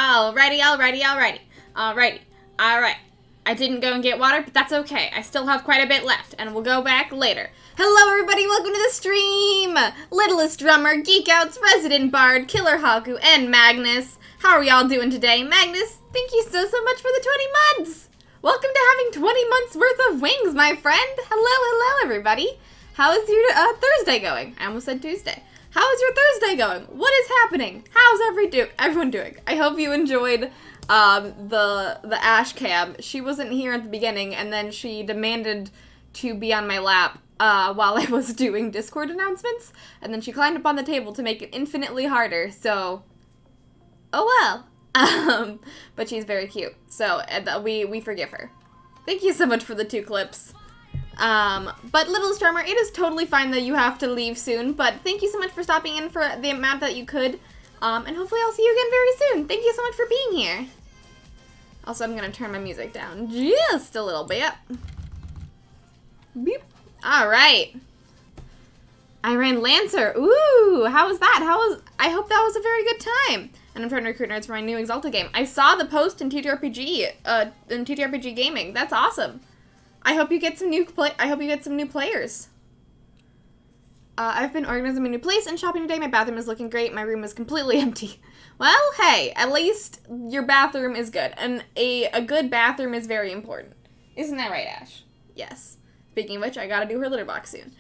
Alrighty. Alright. I didn't go and get water, but that's okay. I still have quite a bit left, and we'll go back later. Hello, everybody. Welcome to the stream. Littlest Drummer, Geek Out's Resident Bard, Killer Haku, and Magnus. How are we all doing today? Magnus, thank you so much for the 20 months. Welcome to having 20 months worth of wings, my friend. Hello, everybody. How is your Thursday going? I almost said Tuesday. How is your Thursday going? What is happening? How's everyone doing? I hope you enjoyed the Ash cam. She wasn't here at the beginning, and then she demanded to be on my lap while I was doing Discord announcements, and then she climbed up on the table to make it infinitely harder, so oh well. But she's very cute, so we forgive her. Thank you so much for the 2 clips. But Littlest Drummer, it is totally fine that you have to leave soon, but thank you so much for stopping in for the amount that you could, and hopefully I'll see you again very soon. Thank you so much for being here. Also, I'm gonna turn my music down just a little bit. Beep. Alright. I ran Lancer. Ooh, how was that? I hope that was a very good time. And I'm trying to recruit nerds for my new Exalted game. I saw the post in TTRPG Gaming. That's awesome. I hope you get some new players. I've been organizing my new place and shopping today. My bathroom is looking great. My room is completely empty. Well, hey, at least your bathroom is good. And a good bathroom is very important. Isn't that right, Ash? Yes. Speaking of which, I gotta do her litter box soon.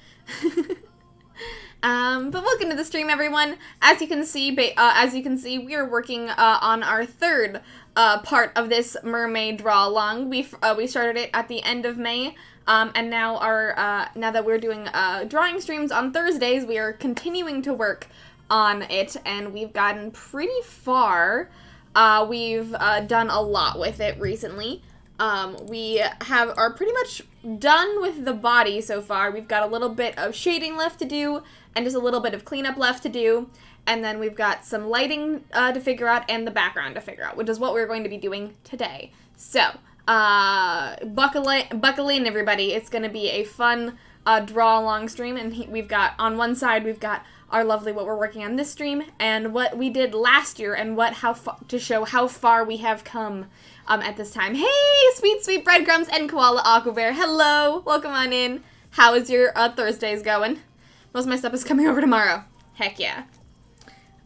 But welcome to the stream, everyone. As you can see, we are working on our third part of this Mermay draw along. We started it at the end of May, and now now that we're doing drawing streams on Thursdays, we are continuing to work on it, and we've gotten pretty far. We've done a lot with it recently. We are pretty much done with the body so far. We've got a little bit of shading left to do, and just a little bit of cleanup left to do. And then we've got some lighting to figure out, and the background to figure out, which is what we're going to be doing today. So, buckle in, everybody. It's going to be a fun draw-along stream, and we've got, on one side, we've got our lovely what we're working on this stream, and what we did last year, and to show how far we have come at this time. Hey, sweet breadcrumbs and koala aquabear. Hello, welcome on in. How is your Thursdays going? Most of my stuff is coming over tomorrow. Heck yeah.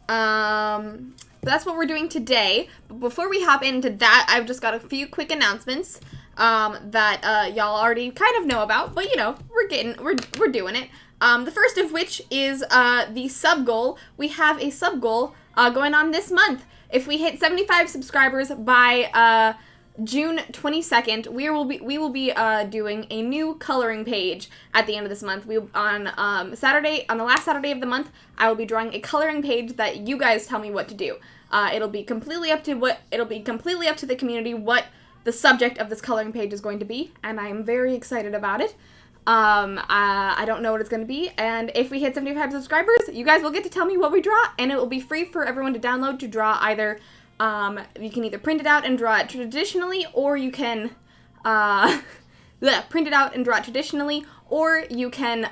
That's what we're doing today. But before we hop into that, I've just got a few quick announcements that y'all already kind of know about, but you know, we're doing it. The first of which is the sub goal. We have a sub goal going on this month. If we hit 75 subscribers by June 22nd, we will be doing a new coloring page at the end of this month. On the last Saturday of the month, I will be drawing a coloring page that you guys tell me what to do. It'll be completely up to the community what the subject of this coloring page is going to be, and I am very excited about it. I don't know what it's going to be, and if we hit 75 subscribers, you guys will get to tell me what we draw, and it will be free for everyone to download to draw either. You can either print it out and draw it traditionally, or you can, print it out and draw it traditionally, or you can,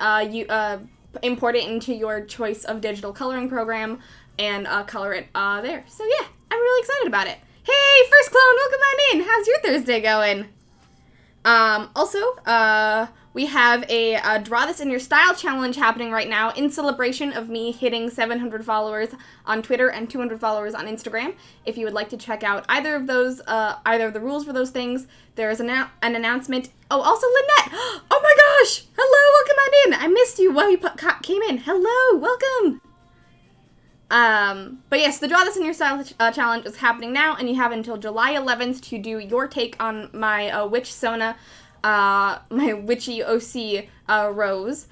import it into your choice of digital coloring program and, color it, there. So yeah, I'm really excited about it. Hey, First Clone, welcome on in! How's your Thursday going? Also, we have a Draw This in Your Style challenge happening right now in celebration of me hitting 700 followers on Twitter and 200 followers on Instagram. If you would like to check out either of the rules for those things, there is an announcement. Oh, also Lynette! Oh my gosh! Hello, welcome on in! I missed you while you came in. Hello, welcome! But yes, the Draw This in Your Style challenge is happening now, and you have until July 11th to do your take on my Witch Sona, my witchy OC Rose.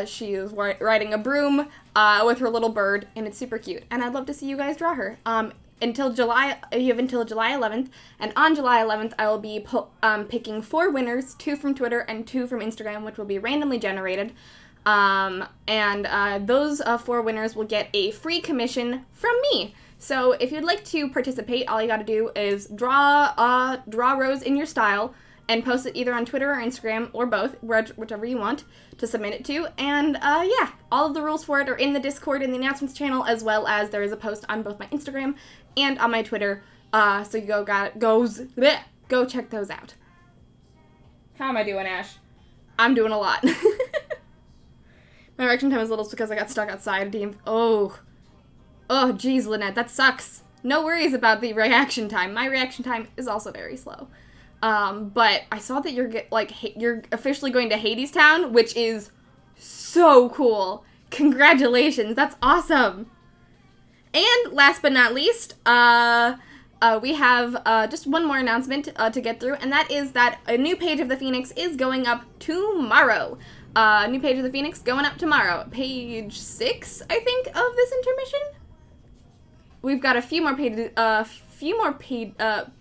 She is riding a broom with her little bird, and it's super cute. And I'd love to see you guys draw her. You have until July 11th, and on July 11th, I will be picking 4 winners, 2 from Twitter and 2 from Instagram, which will be randomly generated. Those 4 winners will get a free commission from me. So if you'd like to participate, all you gotta do is draw Rose in your style and post it either on Twitter or Instagram, or both, whichever you want to submit it to. And yeah, all of the rules for it are in the Discord in the announcements channel, as well as there is a post on both my Instagram and on my Twitter So you go check those out. How am I doing, Ash? I'm doing a lot. My reaction time is little because I got stuck outside. Oh, geez, Lynette, that sucks. No worries about the reaction time. My reaction time is also very slow. But I saw that you're officially going to Hadestown, which is so cool. Congratulations, that's awesome. And last but not least, we have just one more announcement to get through, and that is that a new page of the Phoenix is going up tomorrow. New page of the Phoenix going up tomorrow. Page 6, I think, of this intermission. We've got a few more pages,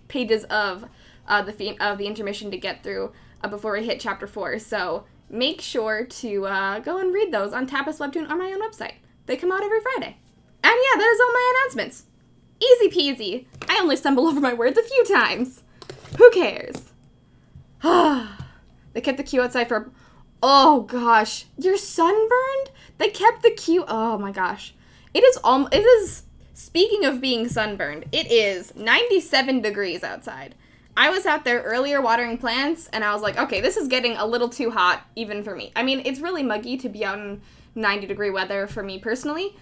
pages of the intermission to get through before we hit chapter 4. So make sure to go and read those on Tapas Webtoon or my own website. They come out every Friday. And yeah, that is all my announcements. Easy peasy. I only stumble over my words a few times. Who cares? They kept the queue outside for... Oh gosh, you're sunburned? They kept the queue... Oh my gosh. It is... Speaking of being sunburned, it is 97 degrees outside. I was out there earlier watering plants, and I was like, okay, this is getting a little too hot, even for me. I mean, it's really muggy to be out in 90-degree weather for me personally,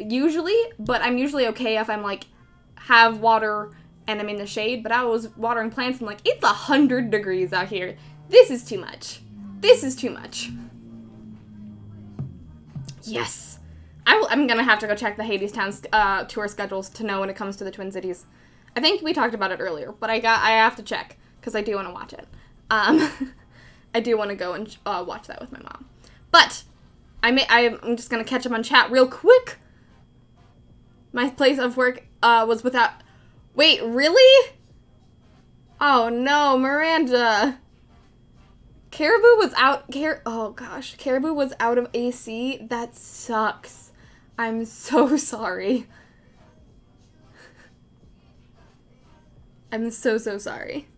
usually, but I'm usually okay if I'm, like, have water and I'm in the shade, but I was watering plants and, like, it's 100 degrees out here. This is too much. This is too much. Yes. I'm gonna have to go check the Hadestown tour schedules to know when it comes to the Twin Cities. I think we talked about it earlier, but I have to check, because I do want to watch it. I do want to go and watch that with my mom. But, I'm just gonna catch up on chat real quick. My place of work was without... Wait, really? Oh no, Miranda. Caribou was out... Oh gosh, Caribou was out of AC? That sucks. I'm so sorry. I'm so sorry.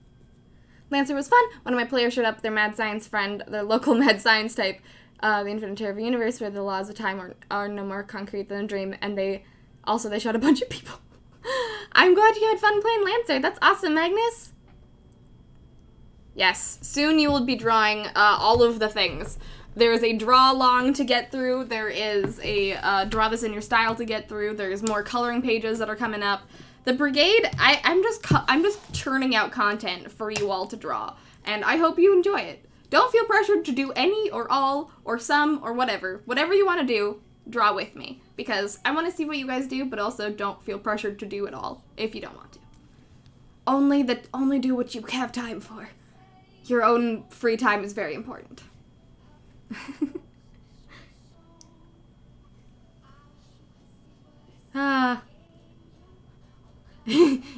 Lancer was fun. One of my players showed up their mad science friend, their local mad science type, the infinite terror of the universe, where the laws of time are no more concrete than a dream, and they shot a bunch of people. I'm glad you had fun playing Lancer. That's awesome, Magnus. Yes, soon you will be drawing all of the things. There's a draw along to get through. There is a draw this in your style to get through. There's more coloring pages that are coming up. The Brigade, I'm just churning out content for you all to draw, and I hope you enjoy it. Don't feel pressured to do any or all or some or whatever. Whatever you want to do, draw with me, because I want to see what you guys do, but also don't feel pressured to do it all if you don't want to. Only do what you have time for. Your own free time is very important.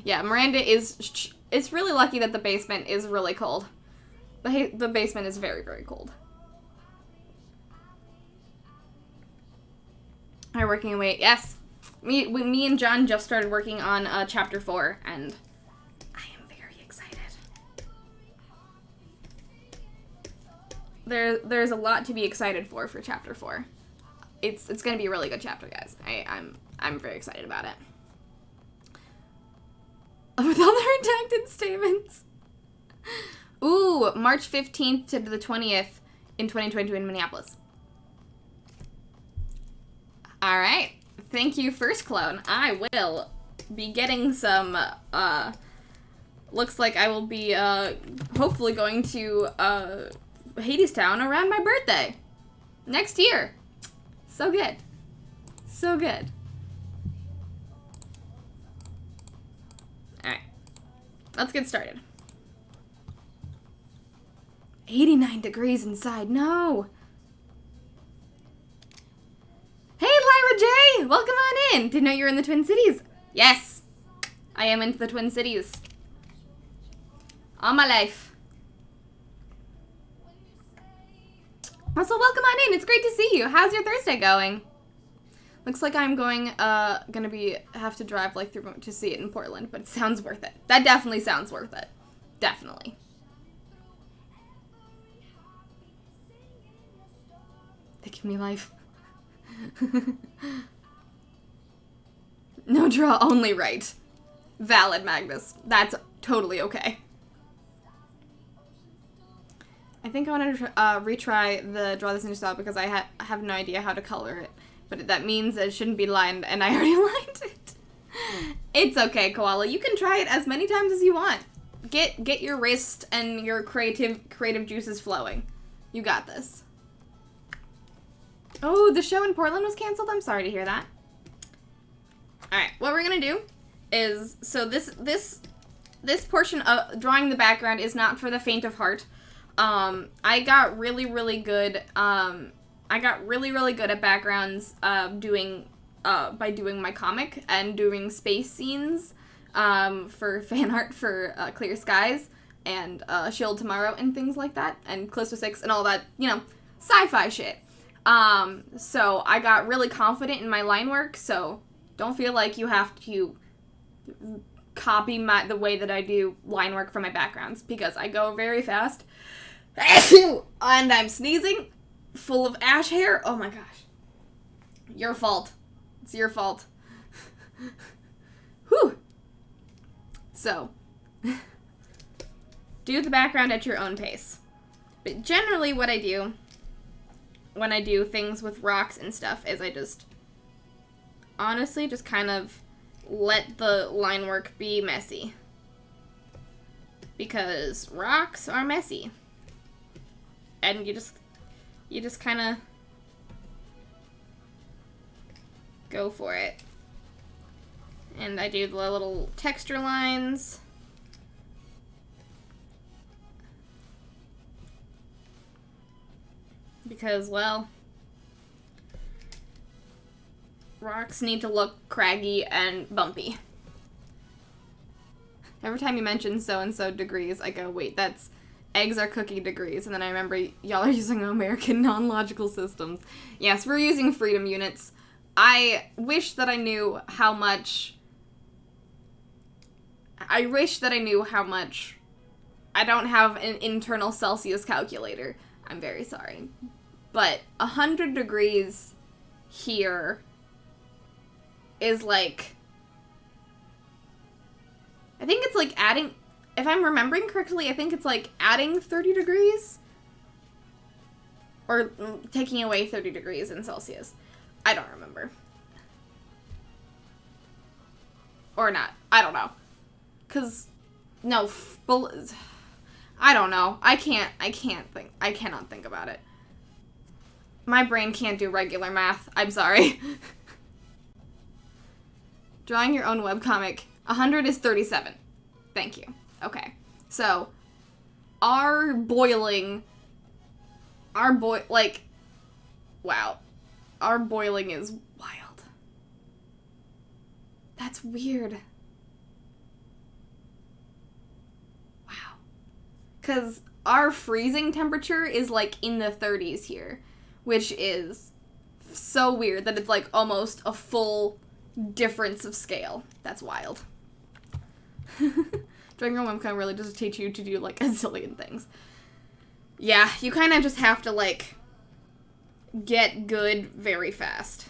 Yeah, Miranda it's really lucky that the basement is really cold. The basement is very, very cold. Are working away? Yes. Me and John just started working on chapter 4, and I am very excited. There's a lot to be excited for chapter 4. It's gonna be a really good chapter, guys. I'm very excited about it. With all the redacted statements. Ooh, March 15th to the 20th in 2022 in Minneapolis. Alright. Thank you, First Clone. I will be getting some, looks like I will be, hopefully going to, Hadestown around my birthday. Next year. So good. So good. Alright. Let's get started. 89 degrees inside. No. Hey, Lyra J! Welcome on in. Didn't know you were in the Twin Cities. Yes. I am into the Twin Cities. All my life. Also, welcome on in. It's great to see you. How's your Thursday going? Looks like I'm gonna have to drive like through to see it in Portland, but it sounds worth it. That definitely sounds worth it. Definitely. They give me life. No draw, only right. Valid, Magnus. That's totally okay. I think I want to retry the Draw This Ninja style because I have no idea how to color it. But that means it shouldn't be lined, and I already lined it. It's okay, Koala. You can try it as many times as you want. Get your wrist and your creative juices flowing. You got this. Oh, the show in Portland was canceled? I'm sorry to hear that. Alright, what we're gonna do is, so this portion of drawing the background is not for the faint of heart. I got really good at backgrounds by doing my comic and doing space scenes for fan art for Clear Skies and Shield Tomorrow and things like that, and Callisto 6 and all that, you know, sci-fi shit. So I got really confident in my line work, so don't feel like you have to copy the way that I do line work for my backgrounds, because I go very fast. And I'm sneezing, full of ash hair. Oh my gosh. Your fault. It's your fault. Whew. So, do the background at your own pace. But generally what I do when I do things with rocks and stuff is I just, honestly, just kind of let the line work be messy. Because rocks are messy. And you just kind of go for it. And I do the little texture lines. Because, well, rocks need to look craggy and bumpy. Every time you mention so-and-so degrees, I go, wait, that's eggs are cookie degrees. And then I remember y'all are using American non-logical systems. Yes, we're using freedom units. I wish that I knew how much... I don't have an internal Celsius calculator. I'm very sorry. But 100 degrees here is like... I think it's like adding... If I'm remembering correctly, I think it's like adding 30 degrees. Or taking away 30 degrees in Celsius. I don't remember. Or not. I don't know. Cause, no, I don't know. I cannot think about it. My brain can't do regular math. I'm sorry. Drawing your own webcomic. 100 is 37. Thank you. Okay. So, our boiling is wild. That's weird. Wow. Because our freezing temperature is like in the 30s here, which is so weird that it's like almost a full difference of scale. That's wild. Drawing your webcam really does teach you to do like a zillion things. Yeah, you kind of just have to like get good very fast.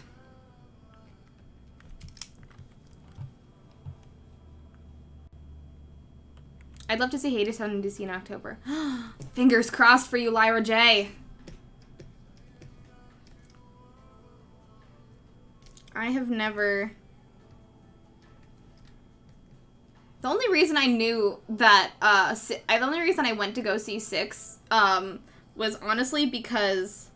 I'd love to see Hades on DC in October. Fingers crossed for you, Lyra J. I have never... The only reason I knew that, the only reason I went to go see 6, was honestly because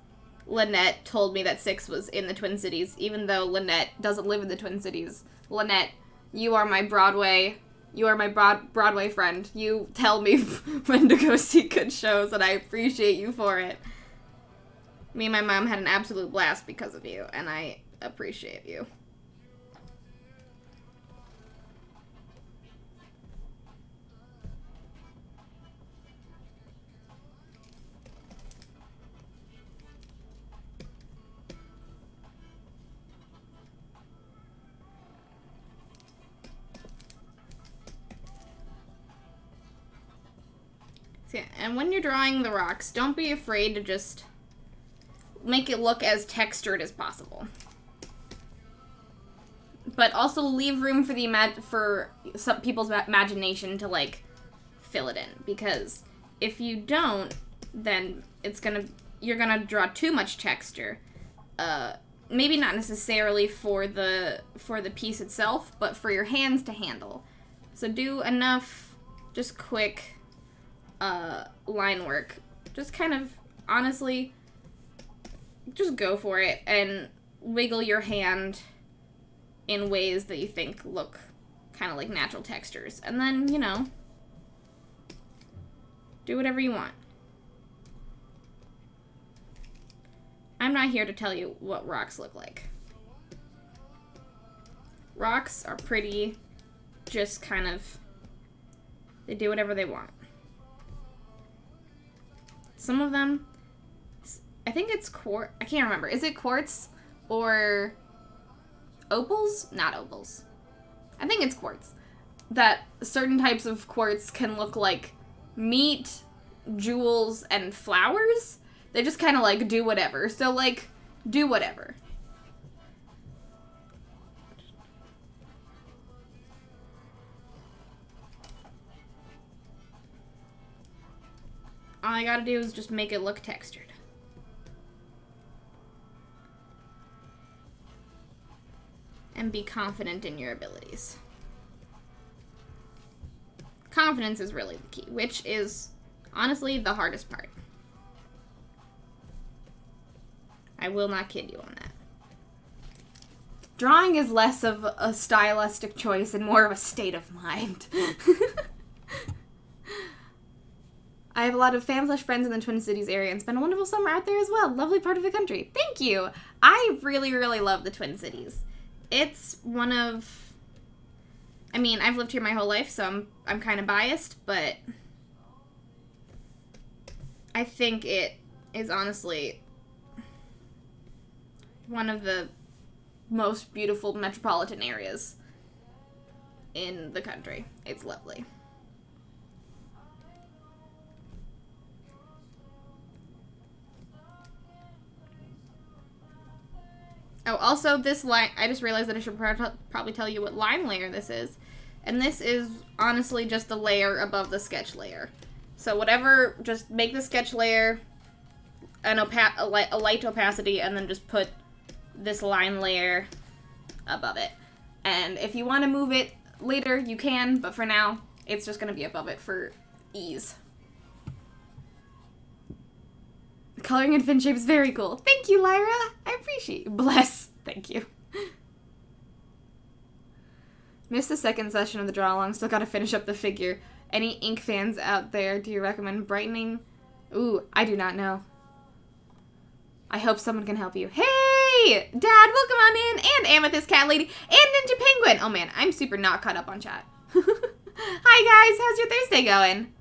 Lynette told me that 6 was in the Twin Cities, even though Lynette doesn't live in the Twin Cities. Lynette, you are my Broadway friend. You tell me when to go see good shows, and I appreciate you for it. Me and my mom had an absolute blast because of you, and I appreciate you. Yeah, and when you're drawing the rocks, don't be afraid to just make it look as textured as possible. but also leave room for for some people's imagination to, like, fill it in. Because if you don't, then you're gonna draw too much texture. Maybe not necessarily for the piece itself, but for your hands to handle. So do enough just quick line work. Just kind of, honestly, just go for it and wiggle your hand in ways that you think look kind of like natural textures. And then, you know, do whatever you want. I'm not here to tell you what rocks look like. Rocks are pretty, just kind of, they do whatever they want. Some of them, I think it's quartz, I can't remember. Is it quartz or opals? Not opals. I think it's quartz. That certain types of quartz can look like meat, jewels, and flowers. They just kind of, like, do whatever. So, like, do whatever. All I gotta do is just make it look textured. And be confident in your abilities. Confidence is really the key, which is, honestly, the hardest part. I will not kid you on that. Drawing is less of a stylistic choice and more of a state of mind. I have a lot of family/friends in the Twin Cities area and spent a wonderful summer out there as well. Lovely part of the country. Thank you. I really, really love the Twin Cities. It's one of... I mean, I've lived here my whole life, so I'm kind of biased, but I think it is honestly one of the most beautiful metropolitan areas in the country. It's lovely. Oh, also this line, I just realized that I should probably tell you what line layer this is. And this is honestly just the layer above the sketch layer. So whatever, just make the sketch layer a light opacity and then just put this line layer above it. And if you want to move it later, you can, but for now, it's just going to be above it for ease. Coloring in fin shape is very cool. Thank you, Lyra. I appreciate you. Bless. Thank you. Missed the second session of the draw along. Still gotta finish up the figure. Any ink fans out there? Do you recommend brightening? Ooh, I do not know. I hope someone can help you. Hey! Dad, welcome on in. And Amethyst Cat Lady. And Ninja Penguin. Oh man, I'm super not caught up on chat. Hi guys, how's your Thursday going?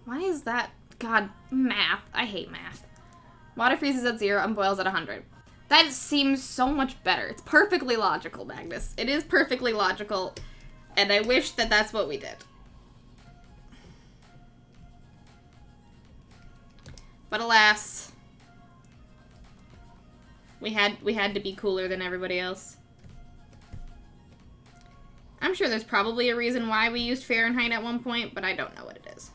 Why is that? God, math. I hate math. Water freezes at 0 and boils at 100. That seems so much better. It's perfectly logical, Magnus. It is perfectly logical, and I wish that that's what we did. But alas, we had to be cooler than everybody else. I'm sure there's probably a reason why we used Fahrenheit at one point, but I don't know what it is.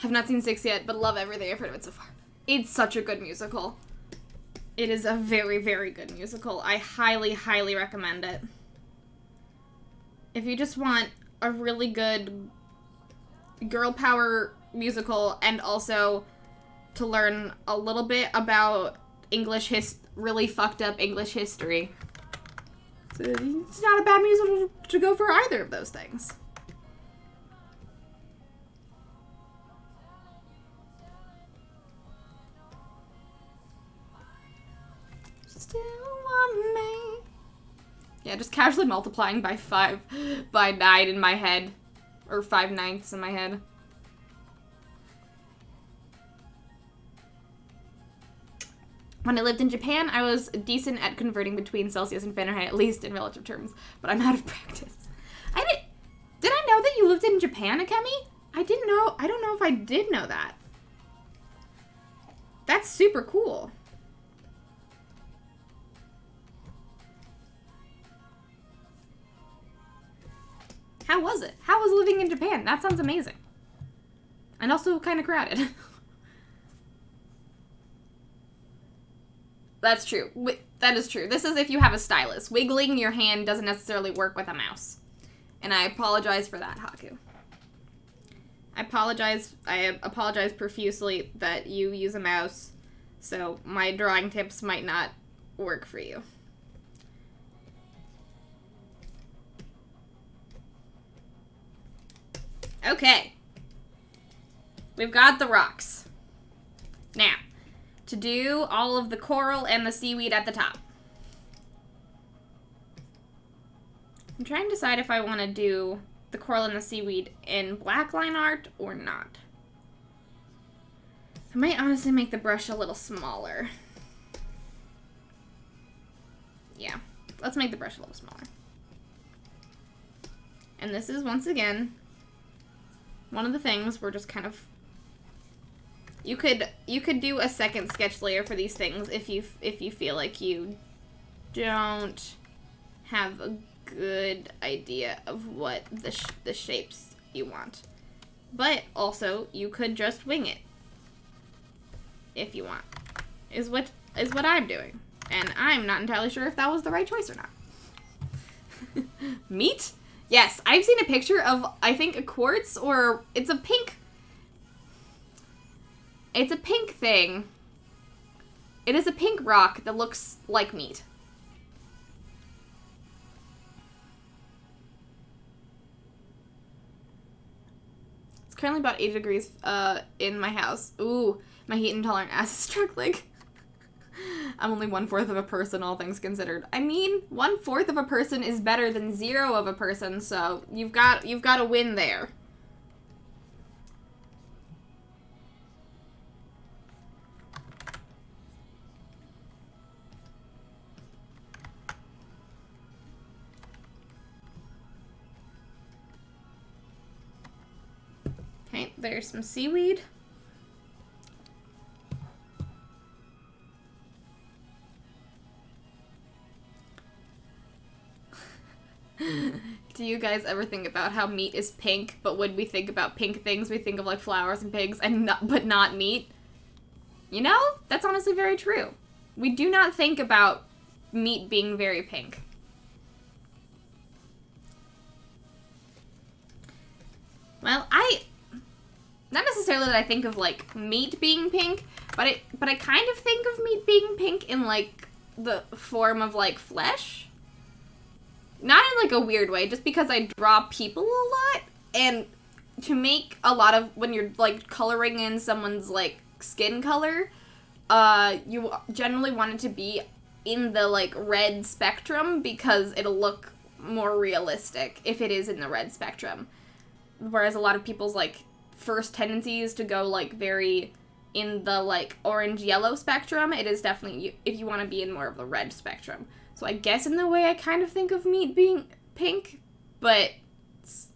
Have not seen 6 yet, but love everything I've heard of it so far. It's such a good musical. It is a very, very good musical. I highly, highly recommend it. If you just want a really good girl power musical and also to learn a little bit about really fucked up English history, it's not a bad musical to go for either of those things. Still want me. Yeah, just casually multiplying by 9 in my head. Or 5/9 in my head. When I lived in Japan, I was decent at converting between Celsius and Fahrenheit, at least in relative terms, but I'm out of practice. Did I know that you lived in Japan, Akemi? I didn't know. I don't know if I did know that. That's super cool. How was it? How was living in Japan? That sounds amazing. And also kind of crowded. That's true. That is true. This is if you have a stylus. Wiggling your hand doesn't necessarily work with a mouse. And I apologize for that, Haku. I apologize profusely that you use a mouse, so my drawing tips might not work for you. Okay. We've got the rocks. Now, to do all of the coral and the seaweed at the top. I'm trying to decide if I want to do the coral and the seaweed in black line art or not. I might honestly make the brush a little smaller. Yeah, let's make the brush a little smaller. And this is, once again, one of the things we're just kind of... You could do a second sketch layer for these things if you feel like you don't have a good idea of what the shapes you want. But also, you could just wing it if you want. Is what I'm doing. And I'm not entirely sure if that was the right choice or not. Meat? Yes, I've seen a picture of, I think, a quartz, or it's a pink thing. It is a pink rock that looks like meat. It's currently about 80 degrees in my house. Ooh, my heat intolerant ass is struggling. I'm only 1/4 of a person, all things considered. I mean, 1/4 of a person is better than 0 of a person, so you've got a win there. Okay, there's some seaweed. Do you guys ever think about how meat is pink, but when we think about pink things, we think of like flowers and pigs, but not meat? You know, that's honestly very true. We do not think about meat being very pink. Well, not necessarily that I think of like meat being pink, but I kind of think of meat being pink in like the form of like flesh. Not in like a weird way, just because I draw people a lot, and to make a lot of, when you're like coloring in someone's like skin color, you generally want it to be in the like red spectrum because it'll look more realistic if it is in the red spectrum. Whereas a lot of people's like first tendency is to go like very in the like orange-yellow spectrum. It is definitely if you want to be in more of the red spectrum. So I guess in the way I kind of think of meat being pink, but it's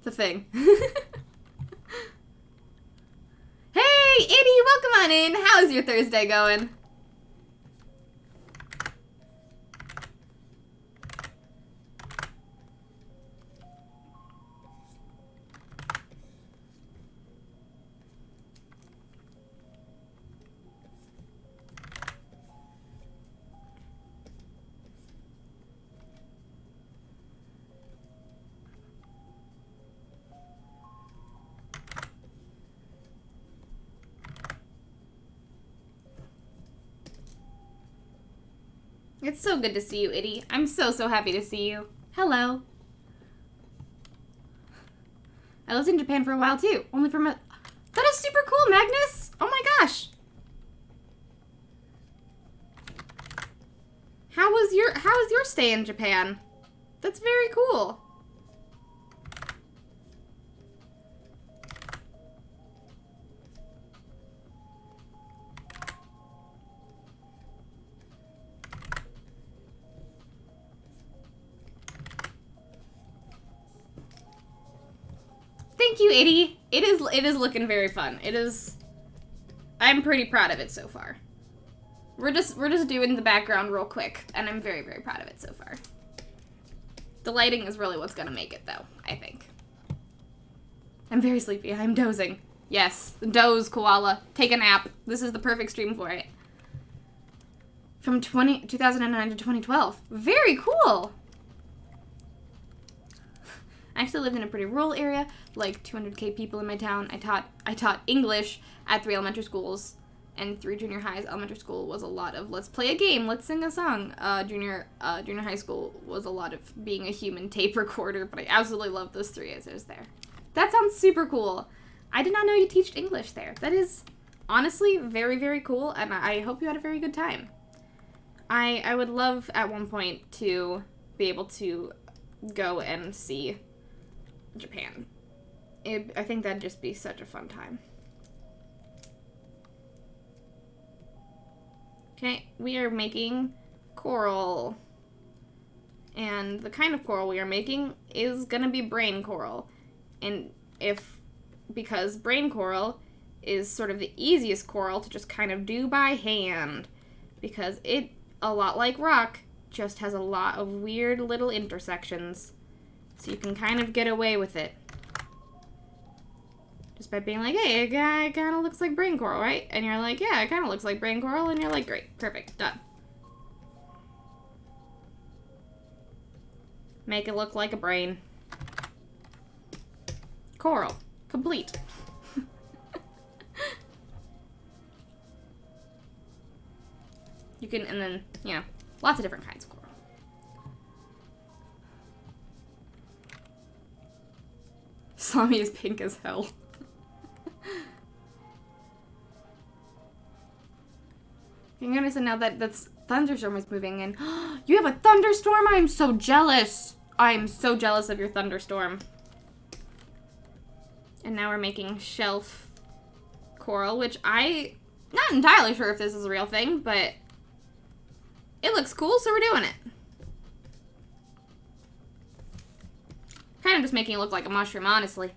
a thing. Hey, Itty, welcome on in. How's your Thursday going? It's so good to see you, Itty. I'm so happy to see you. Hello. I lived in Japan for a while, too. Only from a... That is super cool, Magnus! Oh my gosh! How was your stay in Japan? That's very cool. thank you, Itty. It is looking very fun. It is. I'm pretty proud of it so far. We're just doing the background real quick, and I'm very, very proud of it so far. The lighting is really what's gonna make it, though, I think. I'm very sleepy. I'm dozing. Yes, doze, koala. Take a nap. This is the perfect stream for it. From 2009 to 2012. Very cool! I actually lived in a pretty rural area, like 200k people in my town. I taught English at 3 elementary schools and 3 junior highs. Elementary school was a lot of let's play a game, let's sing a song. Junior high school was a lot of being a human tape recorder, but I absolutely love those 3 years I was there. That sounds super cool. I did not know you teached English there. That is honestly very, very cool, and I hope you had a very good time. I would love at one point to be able to go and see Japan. I think that'd just be such a fun time. Okay, we are making coral. And the kind of coral we are making is gonna be brain coral. And because brain coral is sort of the easiest coral to just kind of do by hand. Because it, a lot like rock, just has a lot of weird little intersections. So you can kind of get away with it. Just by being like, hey, it kind of looks like brain coral, right? And you're like, yeah, it kind of looks like brain coral. And you're like, great, perfect, done. Make it look like a brain. Coral. Complete. You can, and then, you know, lots of different kinds of coral. Salami is pink as hell. You're gonna say now that's thunderstorm is moving in. You have a thunderstorm? I'm so jealous. I'm so jealous of your thunderstorm. And now we're making shelf coral, which I'm not entirely sure if this is a real thing, but it looks cool, so we're doing it. Kind of just making it look like a mushroom, honestly.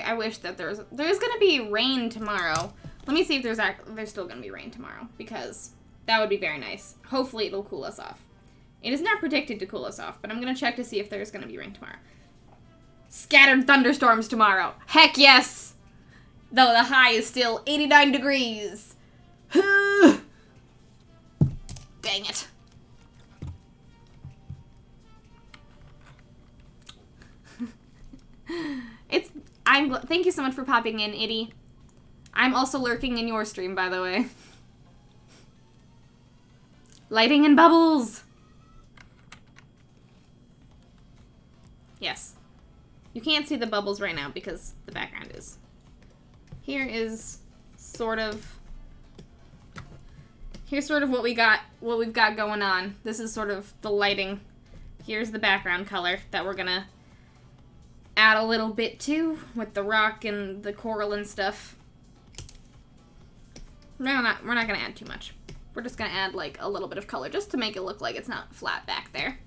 I wish that there's gonna be rain tomorrow. Let me see if there's still gonna be rain tomorrow, because that would be very nice. Hopefully it'll cool us off. It is not predicted to cool us off, but I'm gonna check to see if there's gonna be rain tomorrow. Scattered thunderstorms tomorrow. Heck yes! Though the high is still 89 degrees. Dang it. Thank you so much for popping in, Itty. I'm also lurking in your stream, by the way. Lighting and bubbles! Yes. You can't see the bubbles right now because the background is. Here's sort of what we've got going on. This is sort of the lighting. Here's the background color that we're gonna add a little bit to with the rock and the coral and stuff. We're not gonna add too much. We're just gonna add like a little bit of color just to make it look like it's not flat back there.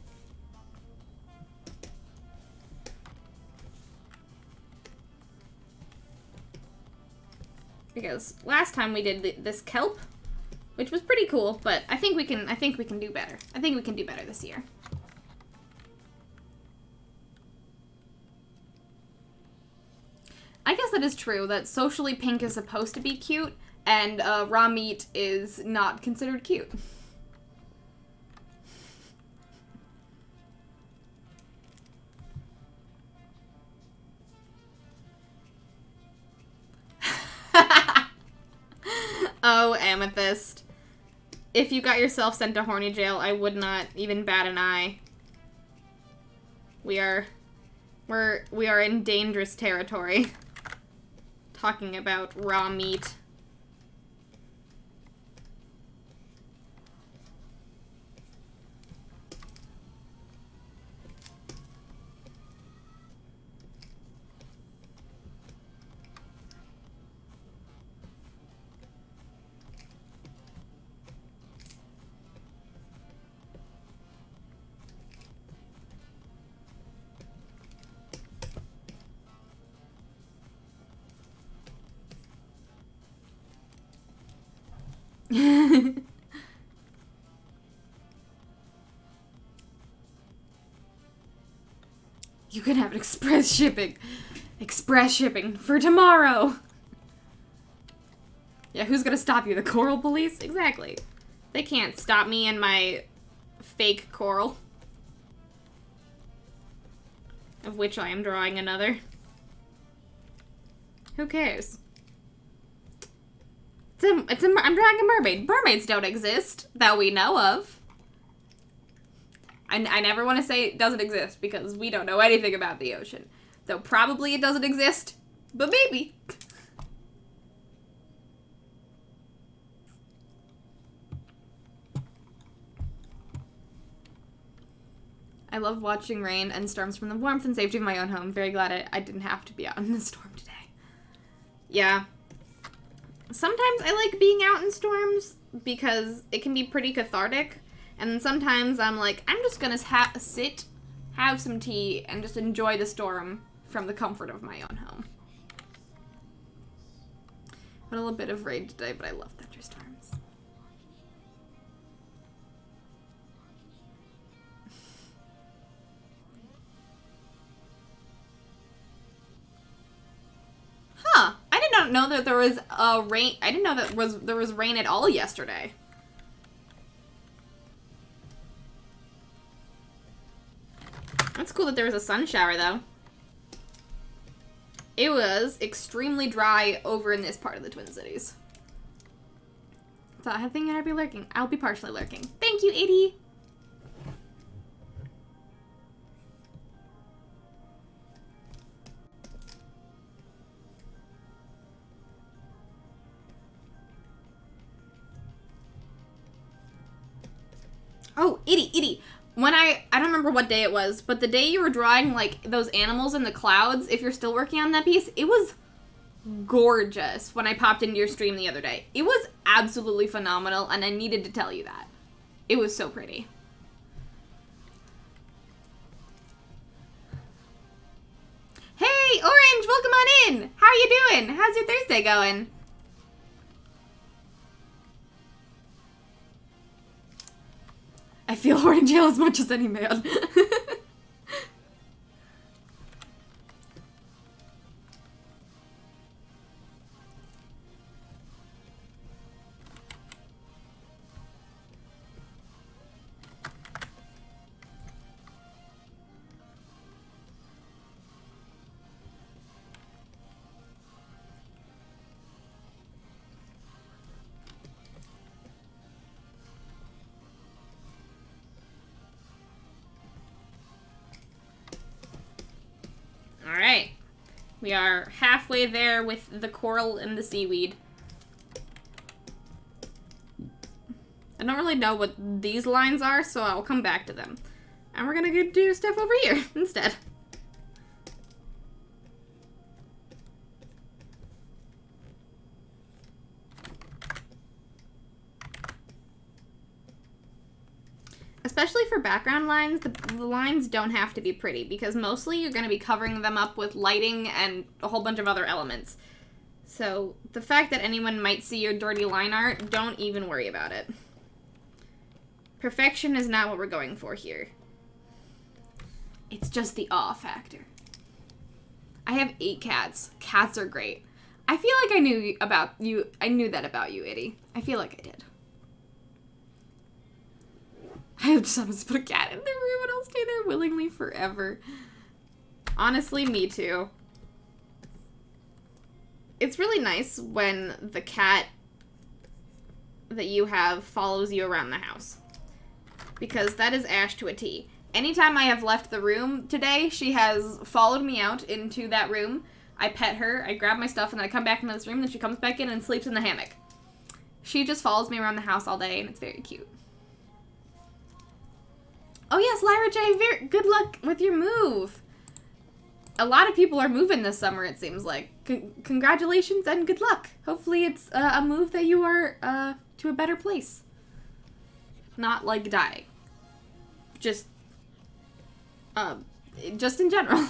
Because last time we did this kelp, which was pretty cool, but I think we can do better. I think we can do better this year. I guess that is true, that socially pink is supposed to be cute, and raw meat is not considered cute. Oh, Amethyst. If you got yourself sent to horny jail, I would not even bat an eye. We are in dangerous territory. Talking about raw meat. You can have express shipping. Express shipping for tomorrow. Yeah, who's gonna stop you? The coral police? Exactly. They can't stop me and my fake coral. Of which I am drawing another. Who cares? I'm drawing a mermaid. Mermaids don't exist that we know of. I never want to say it doesn't exist because we don't know anything about the ocean. Though probably it doesn't exist, but maybe. I love watching rain and storms from the warmth and safety of my own home. Very glad I didn't have to be out in the storm today. Yeah. Sometimes I like being out in storms because it can be pretty cathartic. And then sometimes I'm like, I'm just gonna sit, have some tea, and just enjoy the storm from the comfort of my own home. A little bit of rain today, but I love thunderstorms. Huh. I did not know that there was rain. I didn't know that there was rain at all yesterday. That's cool that there was a sun shower, though. It was extremely dry over in this part of the Twin Cities. So I think I'd be lurking. I'll be partially lurking. Thank you, Edie! Oh, Edie! When I don't remember what day it was, but the day you were drawing, like, those animals in the clouds, if you're still working on that piece, it was gorgeous when I popped into your stream the other day. It was absolutely phenomenal, and I needed to tell you that. It was so pretty. Hey, Orange, welcome on in! How are you doing? How's your Thursday going? I feel horny jail as much as any man. Alright. We are halfway there with the coral and the seaweed. I don't really know what these lines are, so I'll come back to them. And we're gonna go do stuff over here instead. Especially for background lines, the lines don't have to be pretty because mostly you're going to be covering them up with lighting and a whole bunch of other elements. So the fact that anyone might see your dirty line art, don't even worry about it. Perfection is not what we're going for here. It's just the awe factor. I have 8 cats. Cats are great. I feel like I knew that about you, Itty. I feel like I did. I just want to put a cat in their room and I'll stay there willingly forever. Honestly, me too. It's really nice when the cat that you have follows you around the house. Because that is Ash to a T. Anytime I have left the room today, she has followed me out into that room. I pet her, I grab my stuff, and then I come back into this room, and then she comes back in and sleeps in the hammock. She just follows me around the house all day, and it's very cute. Oh yes, Lyra J, good luck with your move. A lot of people are moving this summer, it seems like. Congratulations and good luck. Hopefully it's a move that you are to a better place. Not like dying. Just in general.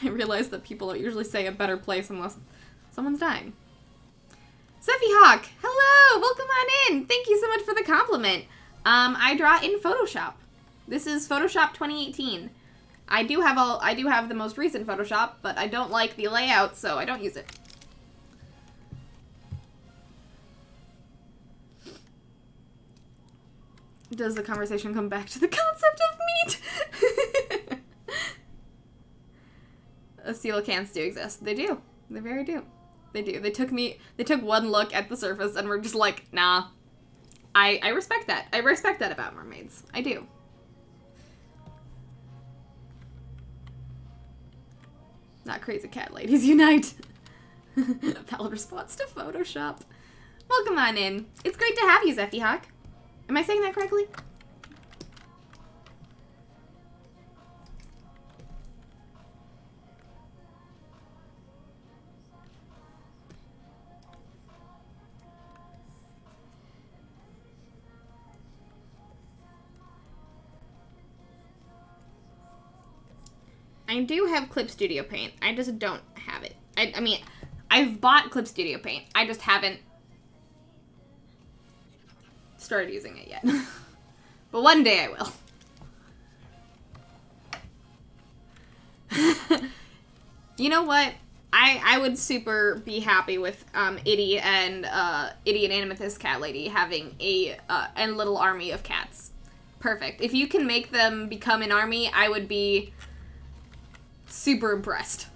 I realize that people don't usually say a better place unless someone's dying. Seffi Hawk, hello, welcome on in. Thank you so much for the compliment. I draw in Photoshop. This is Photoshop 2018. I do have the most recent Photoshop, but I don't like the layout, so I don't use it. Does the conversation come back to the concept of meat? Coelacanths do exist. They do. They very do. They do. They took one look at the surface and were just like, nah. I respect that. I respect that about mermaids. I do. Not crazy cat ladies unite. Valid response to Photoshop. Welcome on in. It's great to have you, Zeffy Hawk. Am I saying that correctly? I do have Clip Studio Paint. I just don't have it. I mean, I've bought Clip Studio Paint. I just haven't started using it yet. But one day I will. You know what? I would super be happy with Itty and Amethyst Cat Lady having a little army of cats. Perfect. If you can make them become an army, I would be super impressed.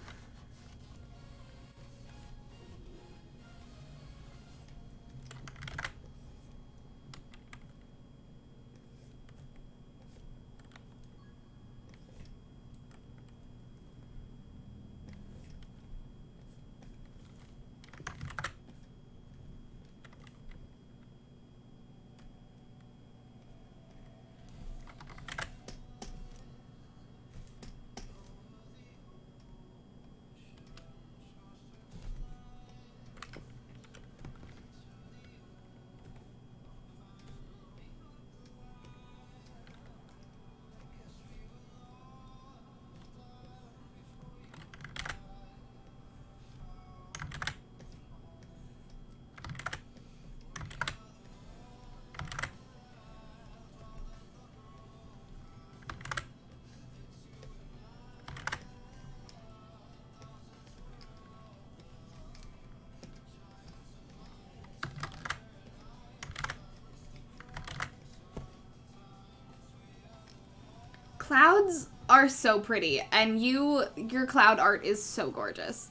Clouds are so pretty, and your cloud art is so gorgeous.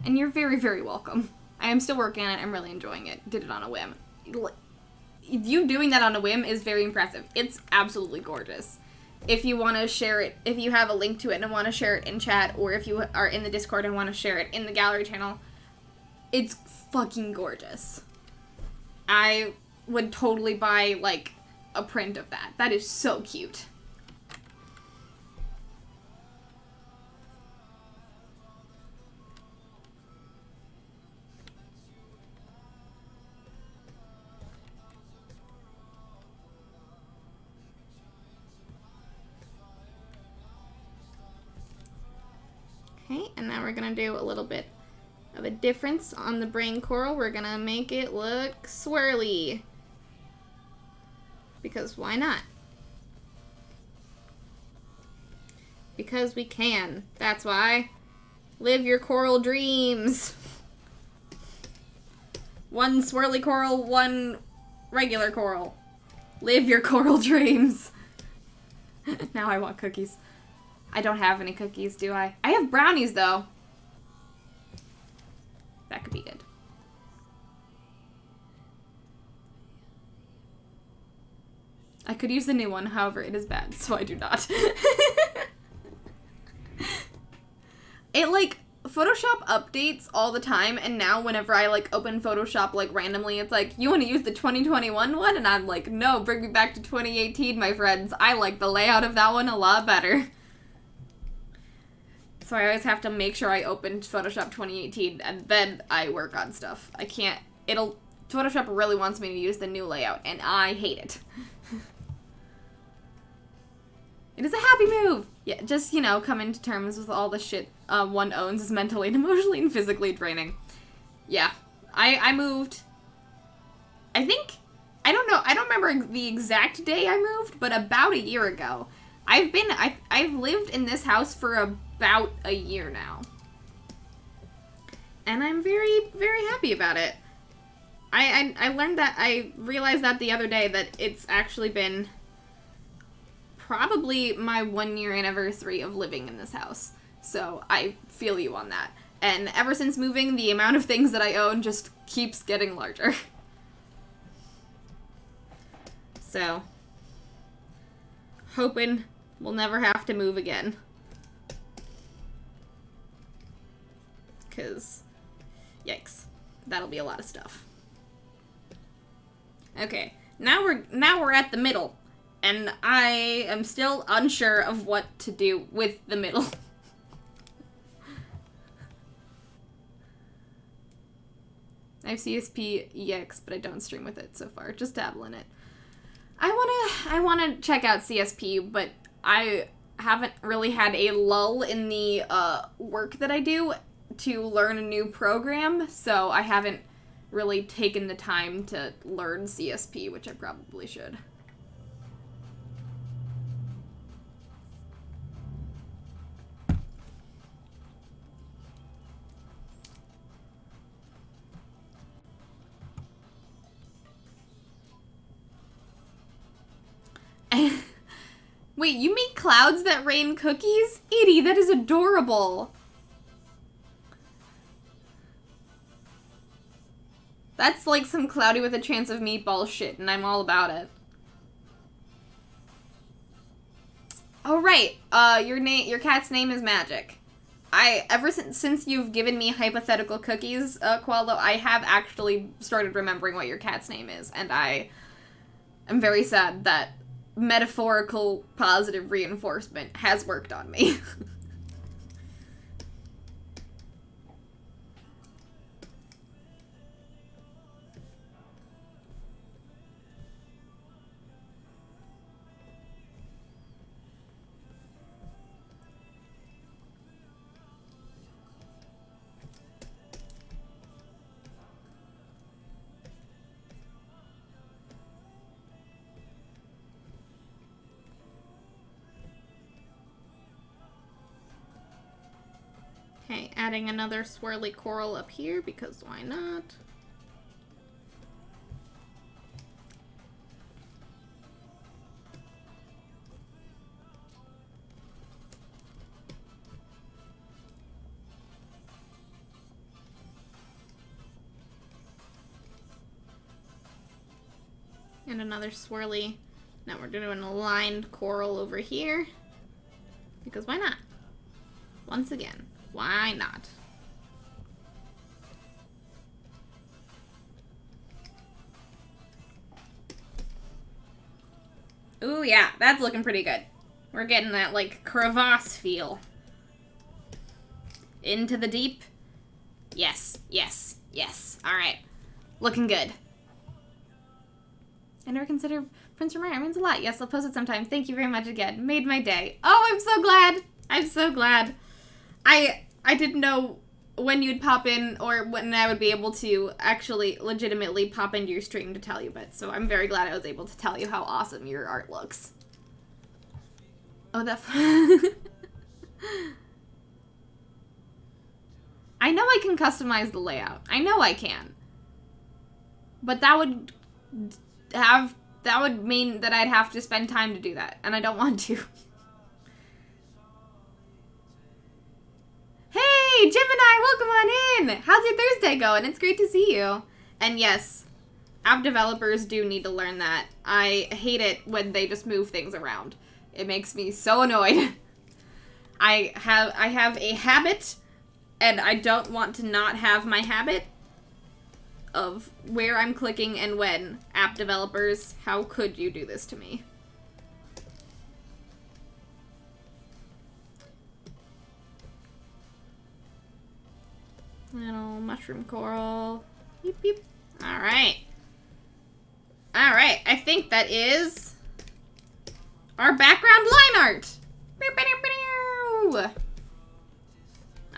And you're very, very welcome. I am still working on it. I'm really enjoying it. Did it on a whim. You doing that on a whim is very impressive. It's absolutely gorgeous. If you want to share it, if you have a link to it and want to share it in chat, or if you are in the Discord and want to share it in the gallery channel, it's fucking gorgeous. I would totally buy, like, a print of that. That is so cute. Okay, and now we're gonna do a little bit of a difference on the brain coral. We're gonna make it look swirly. Because why not? Because we can. That's why. Live your coral dreams. One swirly coral, one regular coral. Live your coral dreams. Now I want cookies. I don't have any cookies, do I? I have brownies, though. That could be good. I could use the new one, however, it is bad, so I do not. It, like, Photoshop updates all the time, and now whenever I, like, open Photoshop, like, randomly, it's like, you want to use the 2021 one? And I'm like, no, bring me back to 2018, my friends. I like the layout of that one a lot better. So I always have to make sure I open Photoshop 2018, and then I work on stuff. I can't, Photoshop really wants me to use the new layout, and I hate it. It is a happy move! Yeah, just, you know, come into terms with all the shit one owns is mentally and emotionally and physically draining. Yeah. I moved, I think, I don't know, I don't remember the exact day I moved, but about a year ago. I've lived in this house for about a year now. And I'm very, very happy about it. I realized that the other day that it's actually been probably my 1-year anniversary of living in this house. So I feel you on that. And ever since moving, the amount of things that I own just keeps getting larger. So, hoping we'll never have to move again. 'Cause, yikes. That'll be a lot of stuff. Okay, now we're at the middle. And I am still unsure of what to do with the middle. I have CSP EX, but I don't stream with it so far. Just dabble in it. I wanna check out CSP, but I haven't really had a lull in the work that I do to learn a new program, so I haven't really taken the time to learn CSP, which I probably should. Wait, you make clouds that rain cookies? Edie, that is adorable. That's like some cloudy with a chance of meatball shit, and I'm all about it. Oh, right. Your cat's name is Magic. Ever since you've given me hypothetical cookies, Quallo, I have actually started remembering what your cat's name is, and I am very sad that metaphorical positive reinforcement has worked on me. Okay, adding another swirly coral up here, because why not? And another swirly. Now we're doing a lined coral over here, because why not? Once again. Why not? Ooh, yeah, that's looking pretty good. We're getting that, like, crevasse feel. Into the deep. Yes, yes, yes. Alright. Looking good. I never considered Prince Mermay. It means a lot. Yes, I'll post it sometime. Thank you very much again. Made my day. Oh, I'm so glad. I'm so glad. I didn't know when you'd pop in or when I would be able to actually legitimately pop into your stream to tell you, but so I'm very glad I was able to tell you how awesome your art looks. Oh, that... I know I can customize the layout. I know I can. But that would mean that I'd have to spend time to do that, and I don't want to. Hey, Gemini! welcome on in! How's your Thursday going? It's great to see you. And yes, app developers do need to learn that. I hate it when they just move things around. It makes me so annoyed. I have a habit, and I don't want to not have my habit of where I'm clicking and when. App developers, how could you do this to me? Little mushroom coral. Beep, beep. Alright. Alright, I think that is our background line art.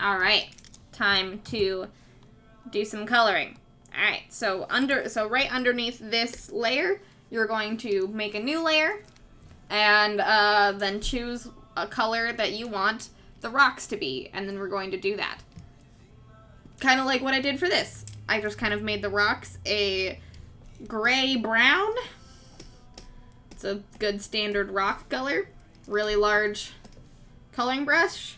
Alright, time to do some coloring. Alright, so right underneath this layer, you're going to make a new layer, and then choose a color that you want the rocks to be, and then we're going to do that. Kind of like what I did for this. I just kind of made the rocks a gray-brown. It's a good standard rock color. Really large coloring brush.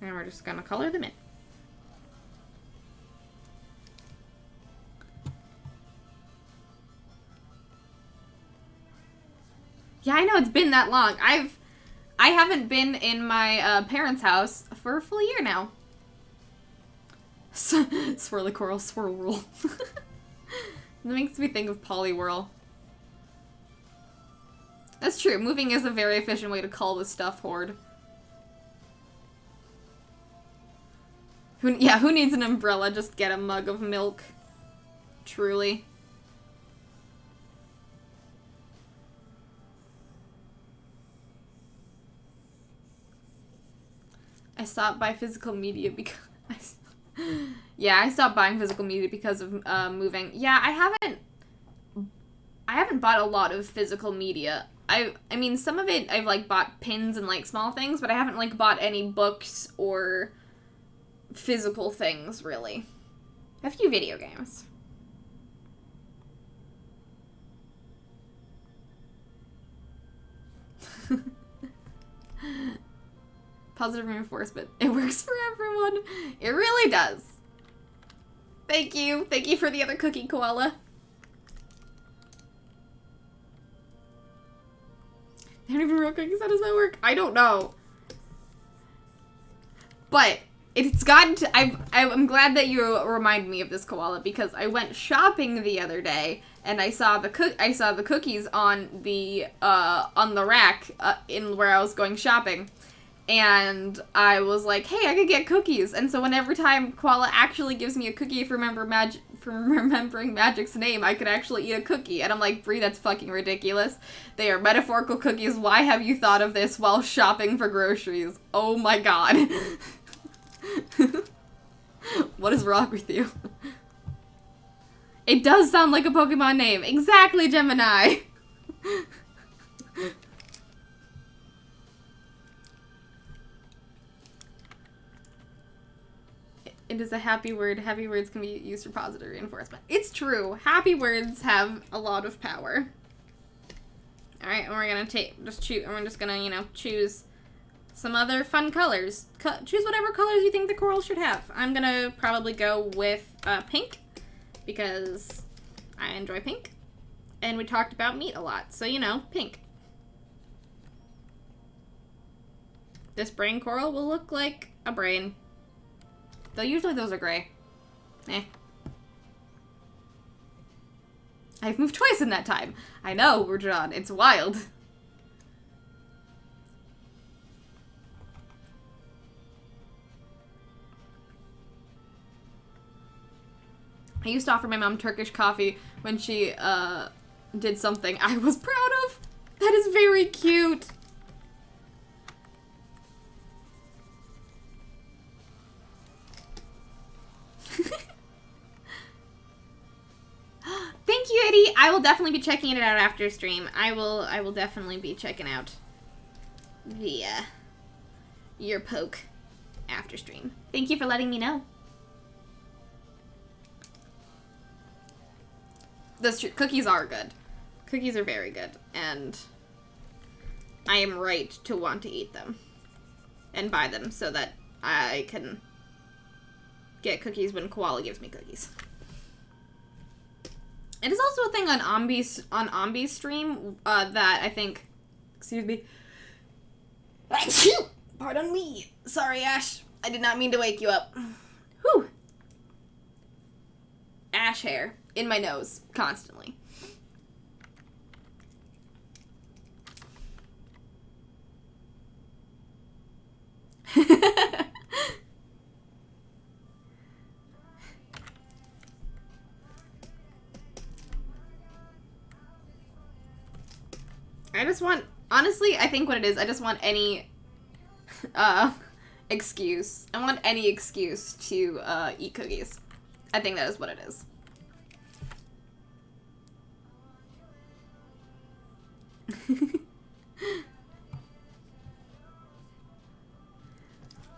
And we're just gonna color them in. Yeah, I know it's been that long. I haven't been in my parents' house for a full year now. Swirly coral, swirl rule. That makes me think of Poliwhirl. That's true. Moving is a very efficient way to cull the stuff horde. Who needs an umbrella? Just get a mug of milk. Truly. I stopped by physical media because... Yeah, I stopped buying physical media because of moving. Yeah, I haven't bought a lot of physical media. I mean, some of it I've like bought pins and like small things, but I haven't like bought any books or physical things really. A few video games. Positive reinforcement. It works for everyone. It really does. Thank you. Thank you for the other cookie, Koala. They don't even real cookies. How does that work? I don't know. But it's gotten to... I'm glad that you remind me of this, Koala, because I went shopping the other day and I saw the cookies on the rack in where I was going shopping. And I was like, hey, I could get cookies. And so whenever time Koala actually gives me a cookie for remembering Magic's name, I could actually eat a cookie. And I'm like, Bree, that's fucking ridiculous. They are metaphorical cookies. Why have you thought of this while shopping for groceries? Oh my god. What is wrong with you? It does sound like a Pokemon name. Exactly, Gemini. It is a happy word. Happy words can be used for positive reinforcement. It's true. Happy words have a lot of power. Alright, and we're gonna we're just gonna, choose some other fun colors. Choose whatever colors you think the coral should have. I'm gonna probably go with pink, because I enjoy pink. And we talked about meat a lot, so pink. This brain coral will look like a brain. Though usually those are gray. Eh. I've moved twice in that time. I know, Rujan. It's wild. I used to offer my mom Turkish coffee when she did something I was proud of. That is very cute. Thank you, Eddie. I will definitely be checking it out after stream. I will definitely be checking out the your poke after stream. Thank you for letting me know. That's true. Cookies are good. Cookies are very good, and I am right to want to eat them and buy them so that I can get cookies when Koala gives me cookies. It is also a thing on Ombi's stream that I think, excuse me, pardon me. Sorry, Ash. I did not mean to wake you up. Whew. Ash hair in my nose constantly. I just want, honestly, I think what it is, I just want any, excuse. I want any excuse to, eat cookies. I think that is what it is.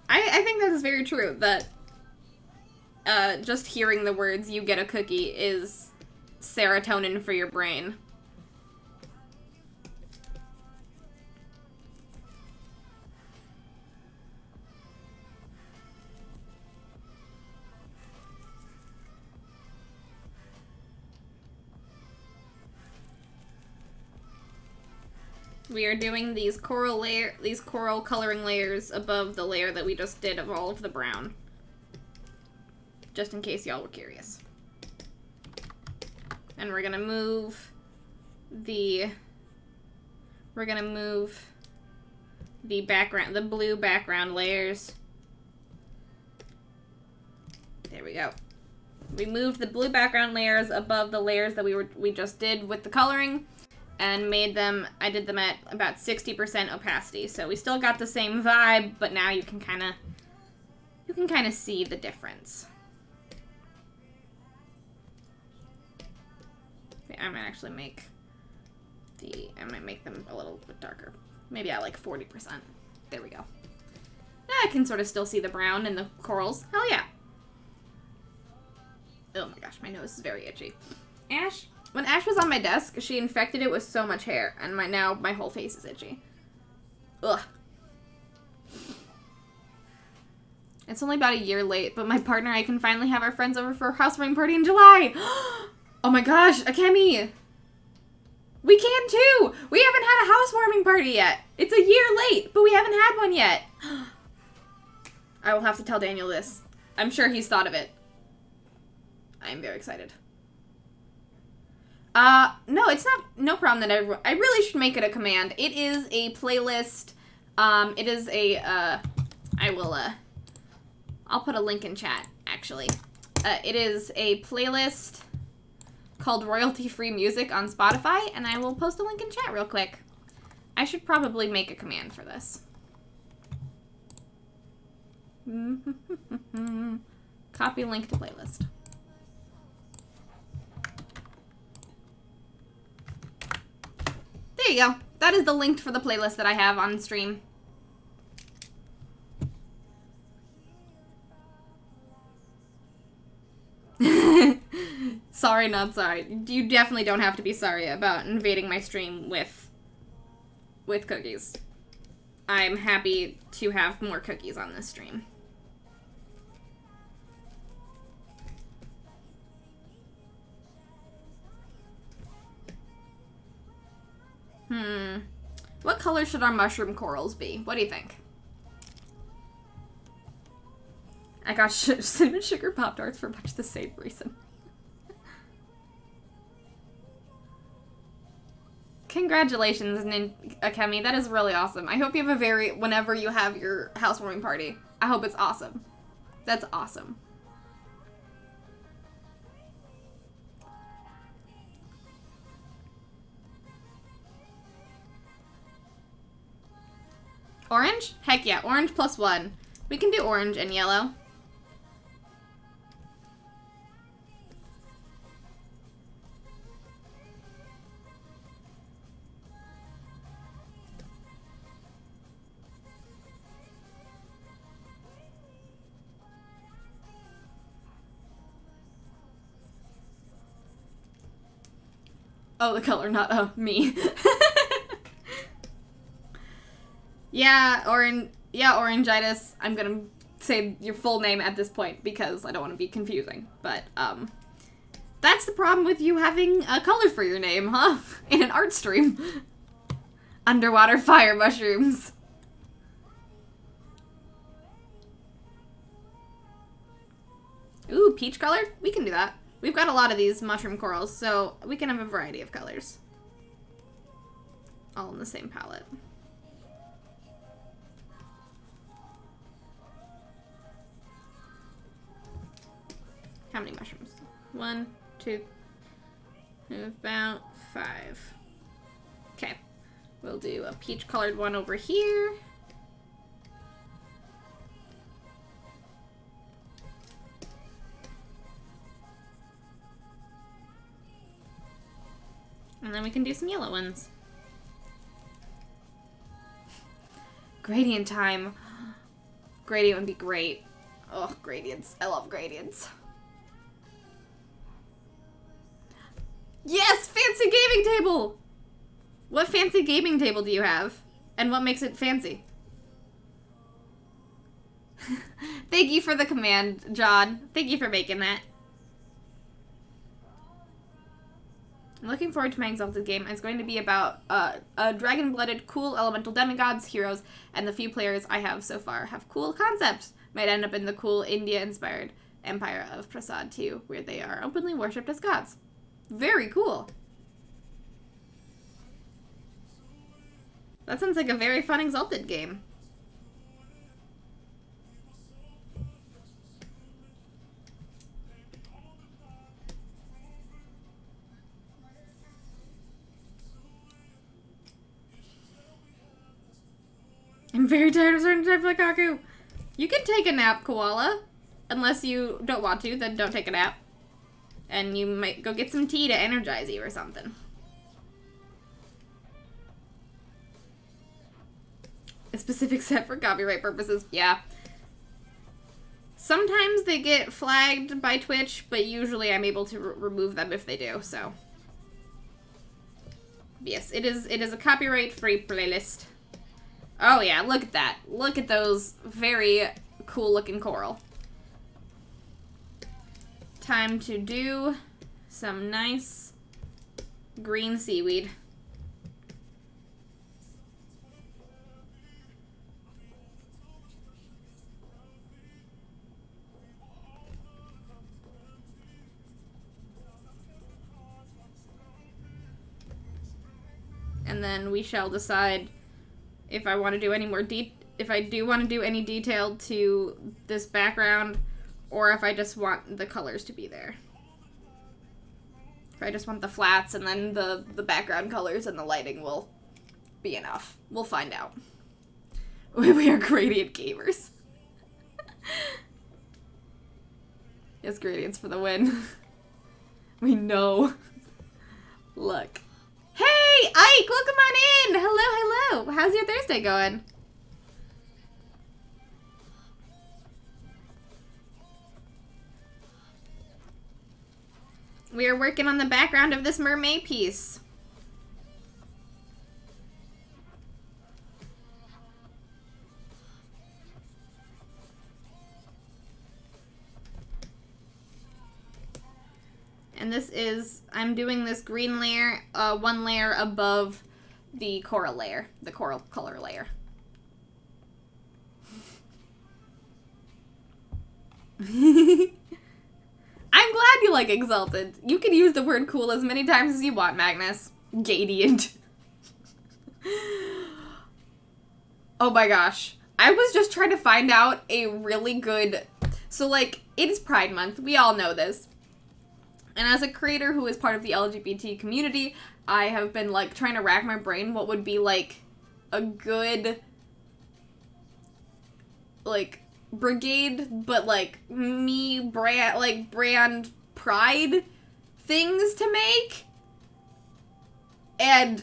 I think that is very true, that, just hearing the words, you get a cookie, is serotonin for your brain. We are doing these coral coloring layers above the layer that we just did of all of the brown. Just in case y'all were curious. And we're gonna move the background, the blue background layers. There we go. We moved the blue background layers above the layers that we just did with the coloring. And made them, I did them at about 60% opacity. So we still got the same vibe, but now you can kind of see the difference. I might actually I might make them a little bit darker. Maybe at like 40%. There we go. Now I can sort of still see the brown and the corals. Hell yeah. Oh my gosh, my nose is very itchy. Ash? When Ash was on my desk, she infected it with so much hair, and now my whole face is itchy. Ugh. It's only about a year late, but my partner and I can finally have our friends over for a housewarming party in July. Oh my gosh, Akemi! We can too! We haven't had a housewarming party yet. It's a year late, but we haven't had one yet. I will have to tell Daniel this. I'm sure he's thought of it. I am very excited. No, it's no problem that I really should make it a command. It is a playlist, it is a, I'll put a link in chat, actually. It is a playlist called Royalty-Free Music on Spotify, and I will post a link in chat real quick. I should probably make a command for this. Copy link to playlist. There you go. That is the link for the playlist that I have on stream. Sorry, not sorry. You definitely don't have to be sorry about invading my stream with cookies. I'm happy to have more cookies on this stream. What color should our mushroom corals be? What do you think? I got cinnamon sugar Pop-Tarts for much the same reason. Congratulations, Akemi. That is really awesome. I hope you have whenever you have your housewarming party, I hope it's awesome. That's awesome. Orange? Heck yeah, orange +1. We can do orange and yellow. Oh, the color, not me. Yeah, orangitis. I'm gonna say your full name at this point because I don't want to be confusing. But, that's the problem with you having a color for your name, huh? In an art stream. Underwater fire mushrooms. Ooh, peach colored? We can do that. We've got a lot of these mushroom corals, so we can have a variety of colors. All in the same palette. How many mushrooms? 1, 2, about 5. Okay. We'll do a peach colored one over here. And then we can do some yellow ones. Gradient time. Gradient would be great. Oh, gradients. I love gradients. Yes! Fancy gaming table! What fancy gaming table do you have? And what makes it fancy? Thank you for the command, John. Thank you for making that. I'm looking forward to my Exalted game. It's going to be about dragon-blooded, cool elemental demigods, heroes, and the few players I have so far have cool concepts. Might end up in the cool India-inspired Empire of Prasad too, where they are openly worshipped as gods. Very cool. That sounds like a very fun Exalted game. I'm very tired of starting to type like Kaku. You can take a nap, Koala. Unless you don't want to, then don't take a nap. And you might go get some tea to energize you or something. A specific set for copyright purposes. Yeah. Sometimes they get flagged by Twitch, but usually I'm able to remove them if they do, so. Yes, it is a copyright-free playlist. Oh yeah, look at that. Look at those very cool-looking coral. Time to do some nice green seaweed. And then we shall decide if I want to do any more if I do want to do any detail to this background, or if I just want the colors to be there. If I just want the flats and then the background colors and the lighting will be enough. We'll find out. We are gradient gamers. Yes, gradients for the win. We know. Look. Hey, Ike, welcome on in. Hello, hello. How's your Thursday going? We are working on the background of this Mermay piece. And this is, I'm doing this green layer, one layer above the coral layer, the coral color layer. I'm glad you like Exalted. You can use the word cool as many times as you want, Magnus. Gradient. Oh my gosh. I was just trying to find out a really good... So, like, it is Pride Month. We all know this. And as a creator who is part of the LGBT community, I have been, like, trying to rack my brain what would be, like, a good, like, brigade, but, like, brand pride things to make. And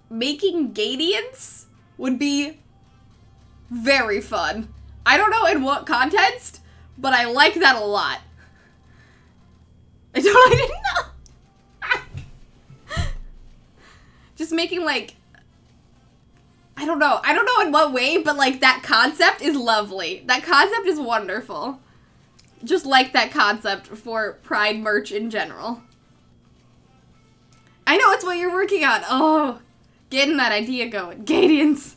making gradients would be very fun. I don't know in what context, but I like that a lot. I didn't know. Just making, like, I don't know. I don't know in what way, but, like, that concept is lovely. That concept is wonderful. Just like that concept for Pride merch in general. I know it's what you're working on. Oh, getting that idea going. Gadians.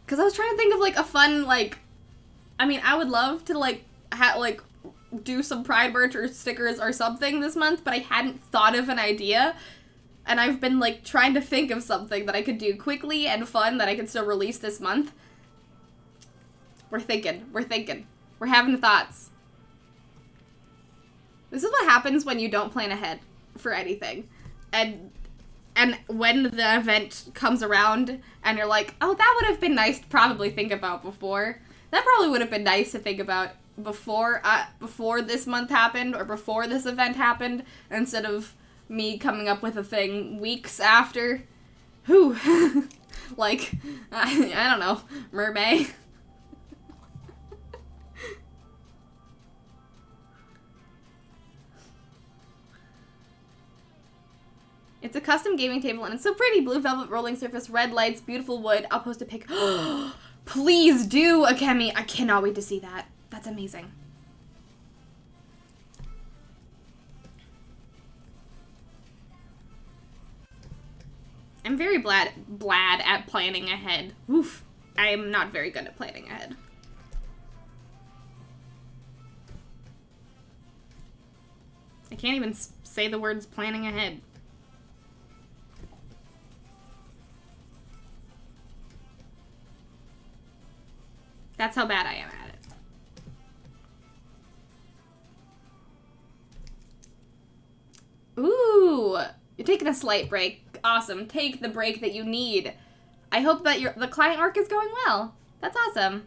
Because I was trying to think of, like, a fun, like, I mean, I would love to, like, do some Pride merch or stickers or something this month, but I hadn't thought of an idea. And I've been, like, trying to think of something that I could do quickly and fun that I could still release this month. We're thinking. We're having thoughts. This is what happens when you don't plan ahead for anything. And when the event comes around and you're like, oh, that would have been nice to probably think about before. That probably would have been nice to think about before this month happened or before this event happened, instead of me coming up with a thing weeks after. Whew. Like, I don't know, Mermay. It's a custom gaming table, and it's so pretty. Blue velvet rolling surface, red lights, beautiful wood. I'll post a pic. Please do, Akemi. I cannot wait to see that. That's amazing. I'm very glad at planning ahead. Oof. I am not very good at planning ahead. I can't even say the words planning ahead. That's how bad I am at it. Ooh, you're taking a slight break. Awesome. Take the break that you need. I hope that the client work is going well. That's awesome.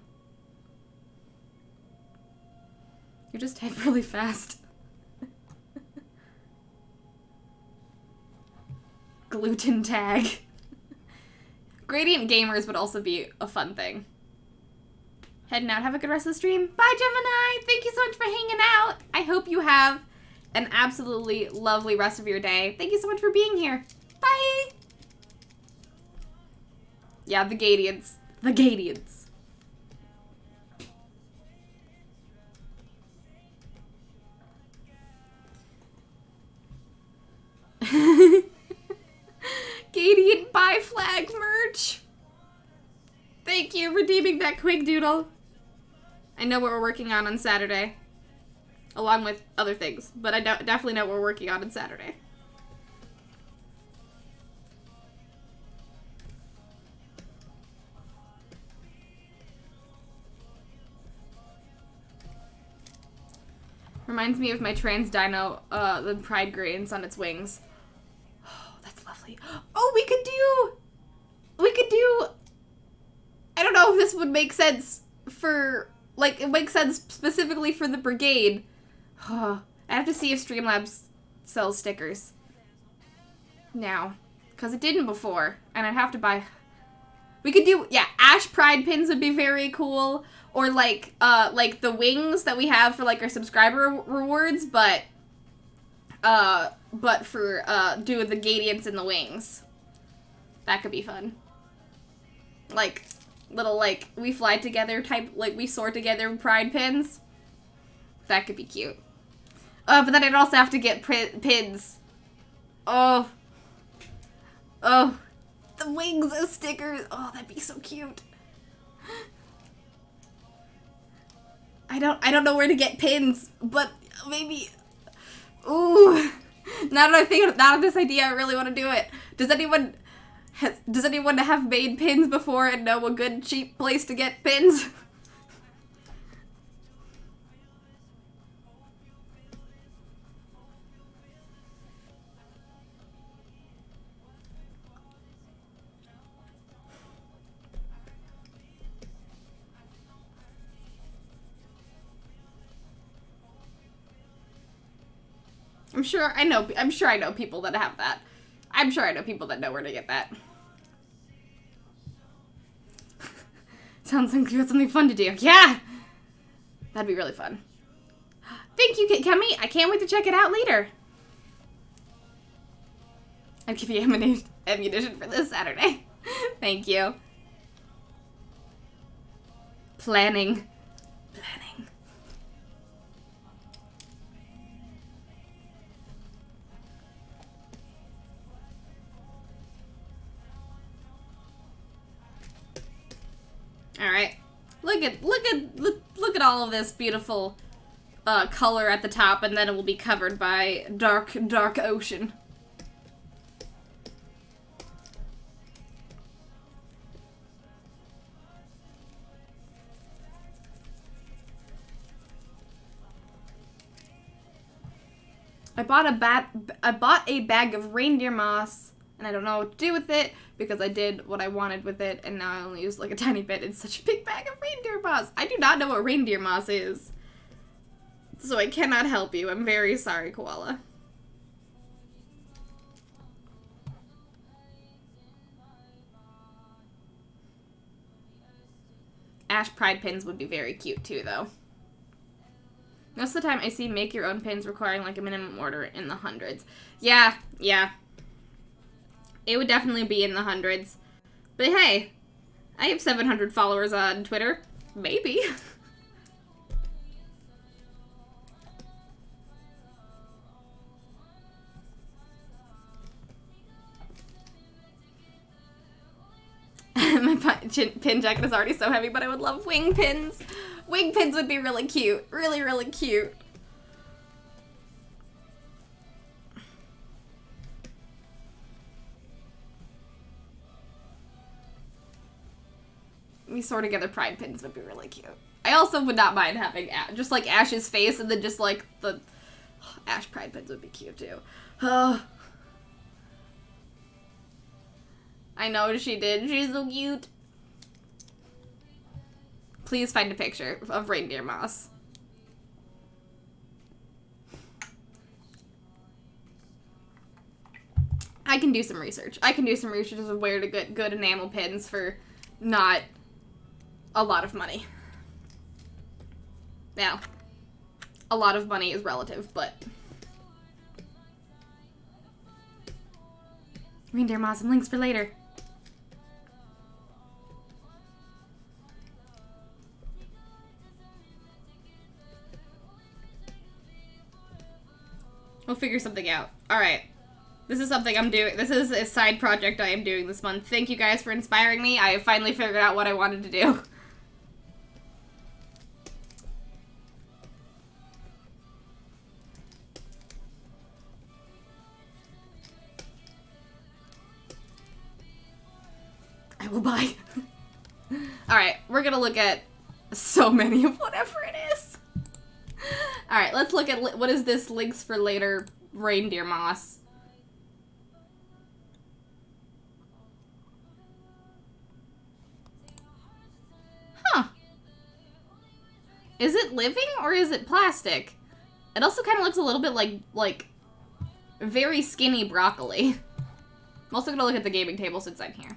You just type really fast. Gluten tag. Gradient gamers would also be a fun thing. Heading out. Have a good rest of the stream. Bye, Gemini. Thank you so much for hanging out. I hope you have an absolutely lovely rest of your day. Thank you so much for being here. Bye. Yeah, the Gadians. The Gadians. Gadian buy flag merch. Thank you for redeeming that quick doodle. I know what we're working on Saturday. Along with other things. But I definitely know what we're working on Saturday. Reminds me of my trans dino, the pride grains on its wings. Oh, that's lovely. Oh, we could do, I don't know if this would make sense for, like, it makes sense specifically for the brigade. Oh, I have to see if Streamlabs sells stickers now, because it didn't before, and I'd have to buy. We could do, yeah, Ash Pride pins would be very cool, or like the wings that we have for like our subscriber rewards, but for do the Gadians and the wings. That could be fun. Like little like we fly together type, like we soar together Pride pins. That could be cute. But then I'd also have to get pins. Oh, the wings as stickers. Oh, that'd be so cute. I don't know where to get pins, but maybe. Ooh, now that this idea, I really want to do it. Does anyone have made pins before and know a good cheap place to get pins? I'm sure I know people that have that. I'm sure I know people that know where to get that. Sounds like you got something fun to do. Yeah! That'd be really fun. Thank you, Kemi. I can't wait to check it out later. I'd give you ammunition for this Saturday. Thank you. Planning. All right. Look at all of this beautiful color at the top, and then it will be covered by dark ocean. I bought a bag of reindeer moss, and I don't know what to do with it because I did what I wanted with it, and now I only use like a tiny bit. It's such a big bag of reindeer moss. I do not know what reindeer moss is, so I cannot help you. I'm very sorry, Koala. Ash Pride pins would be very cute too, though. Most of the time I see make your own pins requiring like a minimum order in the hundreds. Yeah. It would definitely be in the hundreds. But hey, I have 700 followers on Twitter. Maybe. My pin jacket is already so heavy, but I would love wing pins. Wing pins would be really cute. Really, really cute. Me sew together pride pins would be really cute. I also would not mind having just like Ash's face and then just like the Ash pride pins would be cute too. I know she did. She's so cute. Please find a picture of reindeer moss. I can do some research. I can do some research of where to get good enamel pins for not a lot of money. Now, a lot of money is relative, but reindeer moss and links for later. We'll figure something out. Alright. This is something I'm doing. This is a side project I am doing this month. Thank you guys for inspiring me. I have finally figured out what I wanted to do. I will buy. Alright, we're gonna look at so many of whatever it is. Alright, let's look at what is this links for later reindeer moss. Huh. Is it living or is it plastic? It also kind of looks a little bit like very skinny broccoli. I'm also gonna look at the gaming table since I'm here.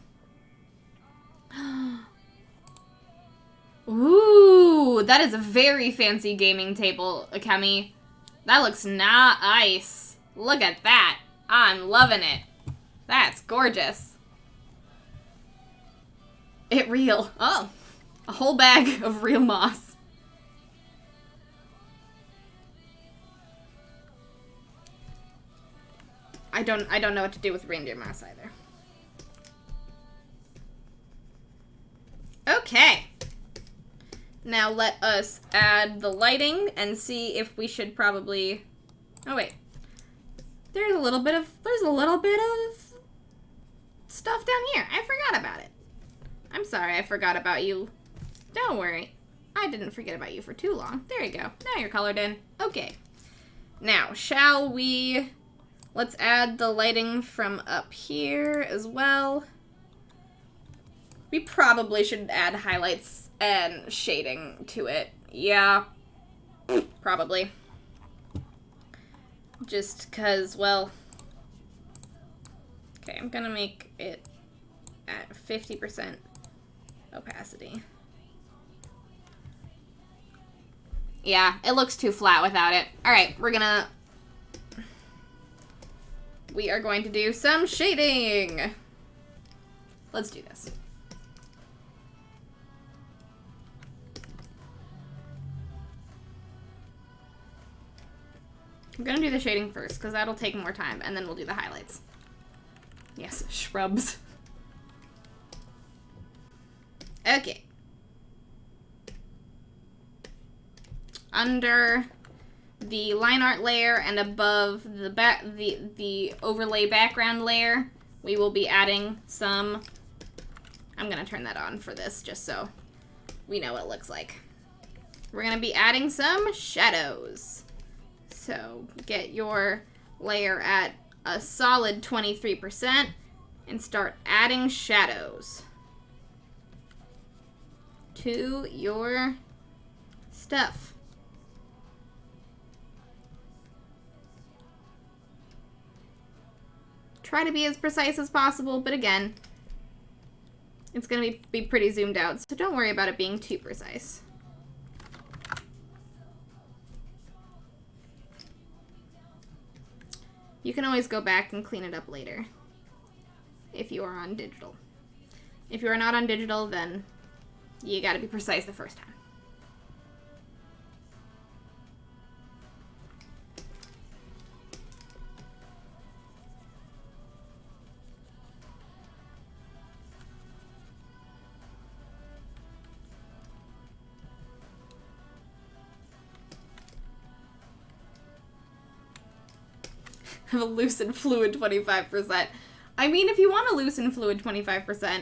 Ooh, that is a very fancy gaming table, Akemi. That looks nice. Look at that. I'm loving it. That's gorgeous. It real. Oh, a whole bag of real moss. I don't know what to do with reindeer moss either. Okay. Now let us add the lighting and see if we should probably... Oh wait. There's a little bit of stuff down here. I forgot about it. I'm sorry I forgot about you. Don't worry. I didn't forget about you for too long. There you go. Now you're colored in. Okay. Now, shall we... Let's add the lighting from up here as well. We probably should add highlights and shading to it. Yeah. Probably. Just because, well... Okay, I'm gonna make it at 50% opacity. Yeah, it looks too flat without it. Alright, we're gonna we are going to do some shading. Let's do this. I'm gonna do the shading first, because that'll take more time, and then we'll do the highlights. Yes, shrubs. Okay. Under the line art layer and above the overlay background layer, we will be adding some, I'm gonna turn that on for this just so we know what it looks like. We're gonna be adding some shadows. So get your layer at a solid 23% and start adding shadows to your stuff. Try to be as precise as possible, but again, it's going to be pretty zoomed out, so don't worry about it being too precise. You can always go back and clean it up later if you are on digital. If you are not on digital, then you got to be precise the first time. Have a loose and fluid 25%. I mean, if you want a loose and fluid 25%,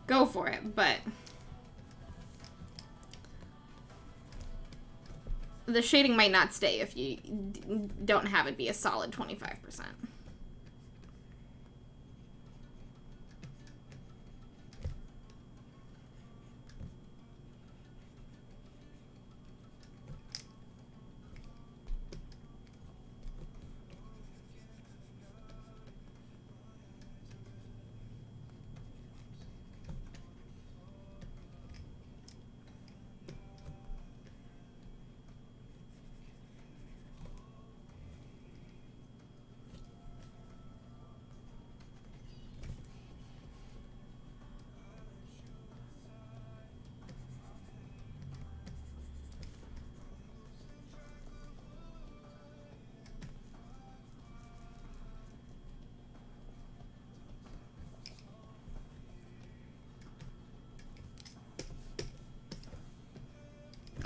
go for it, but the shading might not stay if you don't have it be a solid 25%.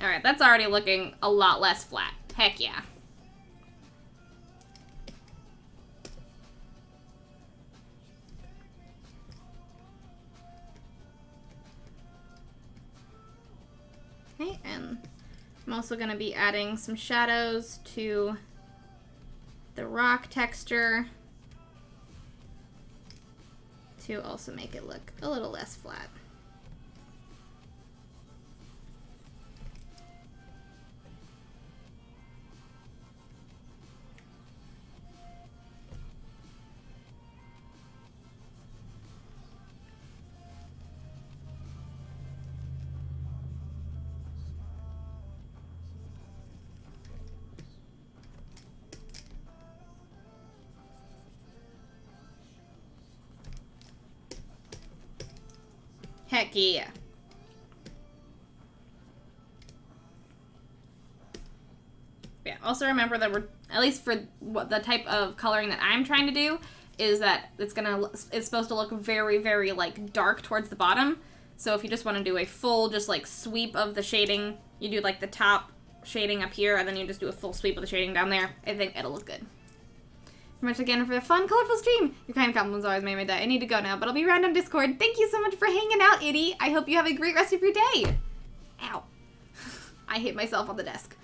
Alright, that's already looking a lot less flat. Heck yeah. Okay, and I'm also going to be adding some shadows to the rock texture to also make it look a little less flat. Heck yeah. Yeah, also remember that we're, at least for what the type of coloring that I'm trying to do, is that it's supposed to look very, very like dark towards the bottom. So if you just want to do a full just like sweep of the shading, you do like the top shading up here and then you just do a full sweep of the shading down there. I think it'll look good. Much again for the fun, colorful stream. Your kind compliments always made my day. I need to go now, but I'll be around on Discord. Thank you so much for hanging out, Itty. I hope you have a great rest of your day. Ow. I hit myself on the desk.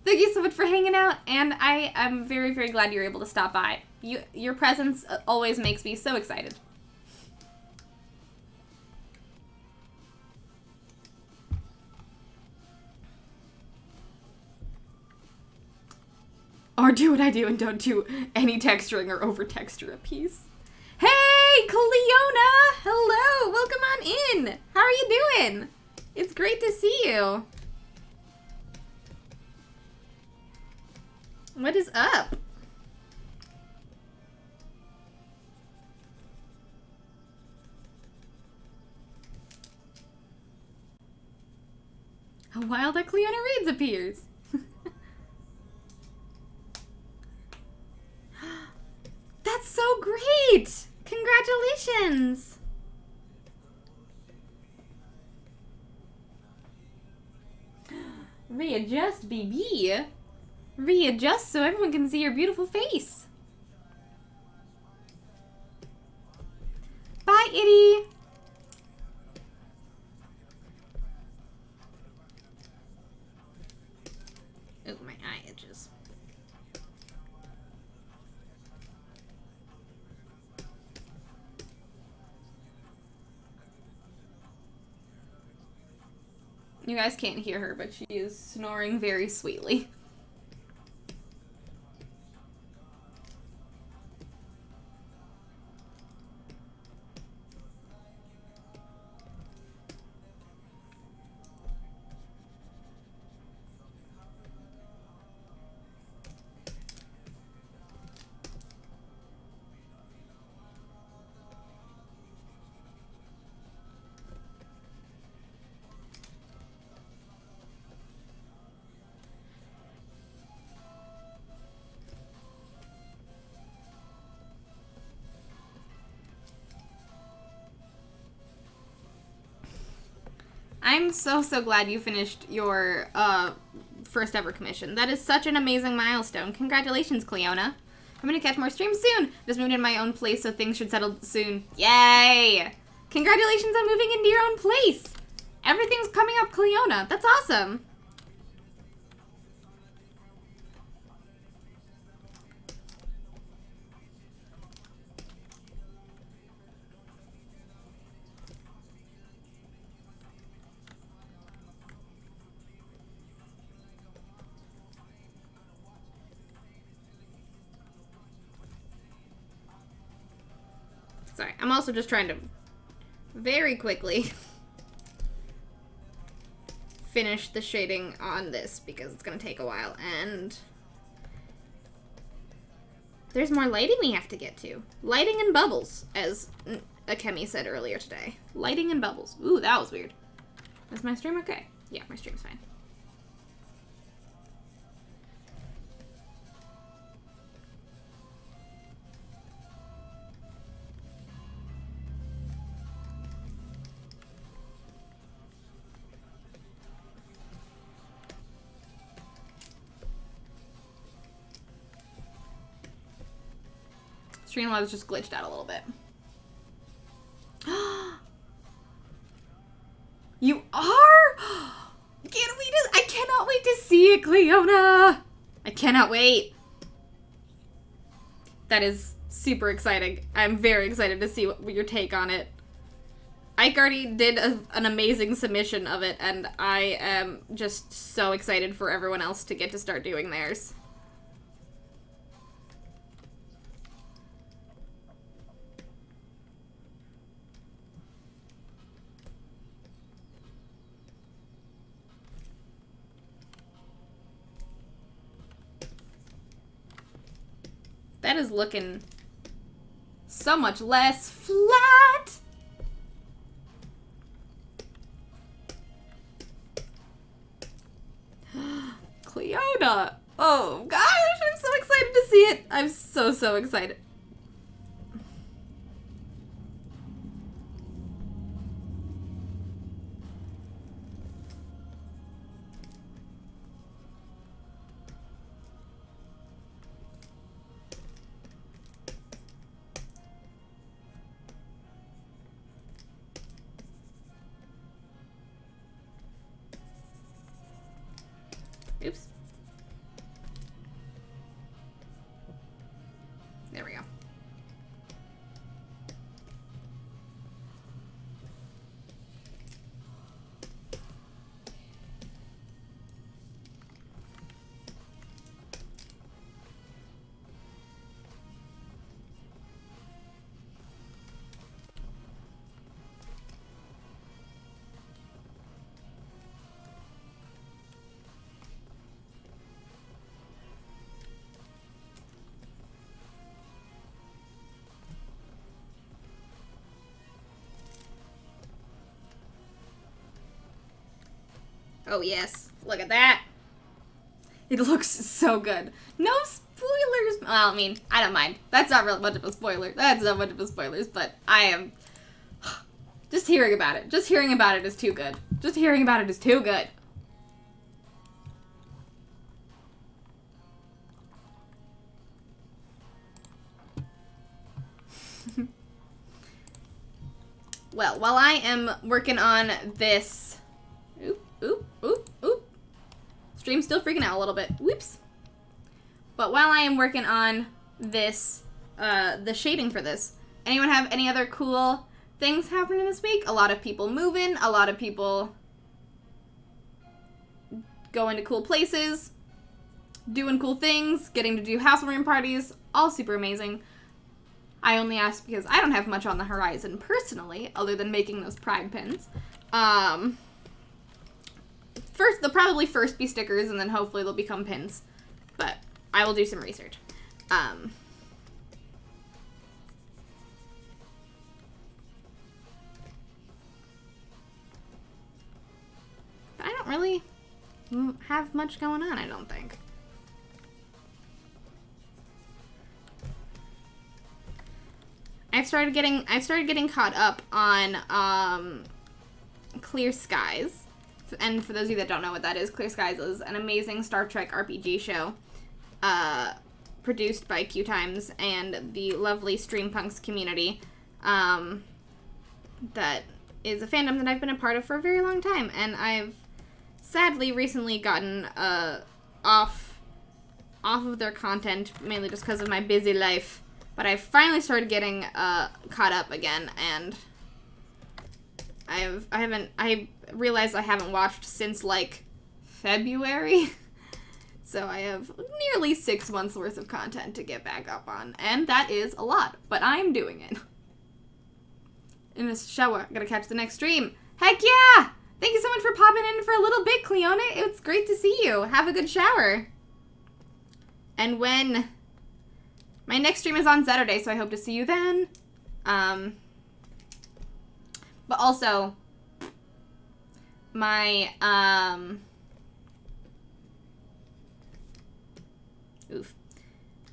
Thank you so much for hanging out, and I am very, very glad you're able to stop by. Your presence always makes me so excited. Or do what I do and don't do any texturing or over-texture a piece. Hey, Cleona! Hello! Welcome on in! How are you doing? It's great to see you. What is up? while that Cleona Reads appears. That's so great! Congratulations! Readjust, baby. Readjust so everyone can see your beautiful face. Bye, Itty. Oh, my eye itches. You guys can't hear her, but she is snoring very sweetly. I'm so glad you finished your first ever commission. That is such an amazing milestone. Congratulations, Cleona. I'm gonna catch more streams soon. Just moved in my own place, so things should settle soon. Yay! Congratulations on moving into your own place. Everything's coming up, Cleona. That's awesome. Sorry, I'm also just trying to very quickly finish the shading on this because it's going to take a while, and there's more lighting we have to get to. Lighting and bubbles, as Akemi said earlier today. Lighting and bubbles. Ooh, that was weird. Is my stream okay? Yeah, my stream's fine. Streamlabs just glitched out a little bit. You are? I cannot wait to see it, Cleona! I cannot wait. That is super exciting. I'm very excited to see what your take on it. Ike already did an amazing submission of it, and I am just so excited for everyone else to get to start doing theirs. That is looking so much less flat. Cleona. Oh gosh, I'm so excited to see it. I'm so excited. Oops. There we go. Oh, yes. Look at that. It looks so good. No spoilers. Well, I mean, I don't mind. That's not real much of a spoiler. That's not much of a spoilers, but I am... Just hearing about it. Just hearing about it is too good. Just hearing about it is too good. Well, while I am working on this... Oop, oop, oop, oop. Stream's still freaking out a little bit. Whoops. But while I am working on this, the shading for this, anyone have any other cool things happening this week? A lot of people moving, a lot of people going to cool places, doing cool things, getting to do housewarming parties, all super amazing. I only ask because I don't have much on the horizon personally, other than making those pride pins. First, they'll probably first be stickers, and then hopefully they'll become pins. But I will do some research. But I don't really have much going on, I don't think. I've started getting caught up on Clear Skies. And for those of you that don't know what that is, Clear Skies is an amazing Star Trek RPG show produced by Q Times and the lovely Streampunks community that is a fandom that I've been a part of for a very long time. And I've sadly recently gotten off of their content, mainly just because of my busy life. But I finally started getting caught up again, and I realized I haven't watched since like February. So I have nearly 6 months worth of content to get back up on, and that is a lot, but I'm doing it. In this shower, gotta catch the next stream. Heck yeah! Thank you so much for popping in for a little bit, Cleona. It's great to see you. Have a good shower. And when my next stream is on Saturday, so I hope to see you then. But also, my, oof.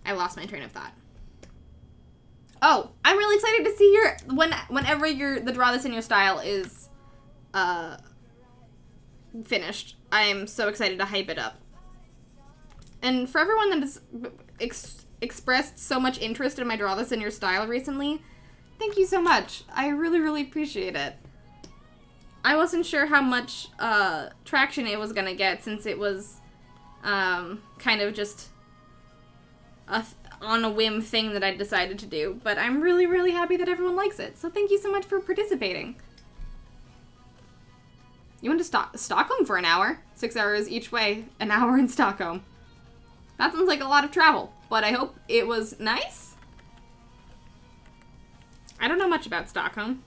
I lost my train of thought. Oh, I'm really excited to see whenever the Draw This in Your Style is, finished. I am so excited to hype it up. And for everyone that has expressed so much interest in my Draw This in Your Style recently, thank you so much. I really, really appreciate it. I wasn't sure how much traction it was going to get since it was kind of just on a whim thing that I decided to do, but I'm really, really happy that everyone likes it. So thank you so much for participating. You went to Stockholm for an hour? 6 hours each way, an hour in Stockholm. That sounds like a lot of travel, but I hope it was nice. I don't know much about Stockholm.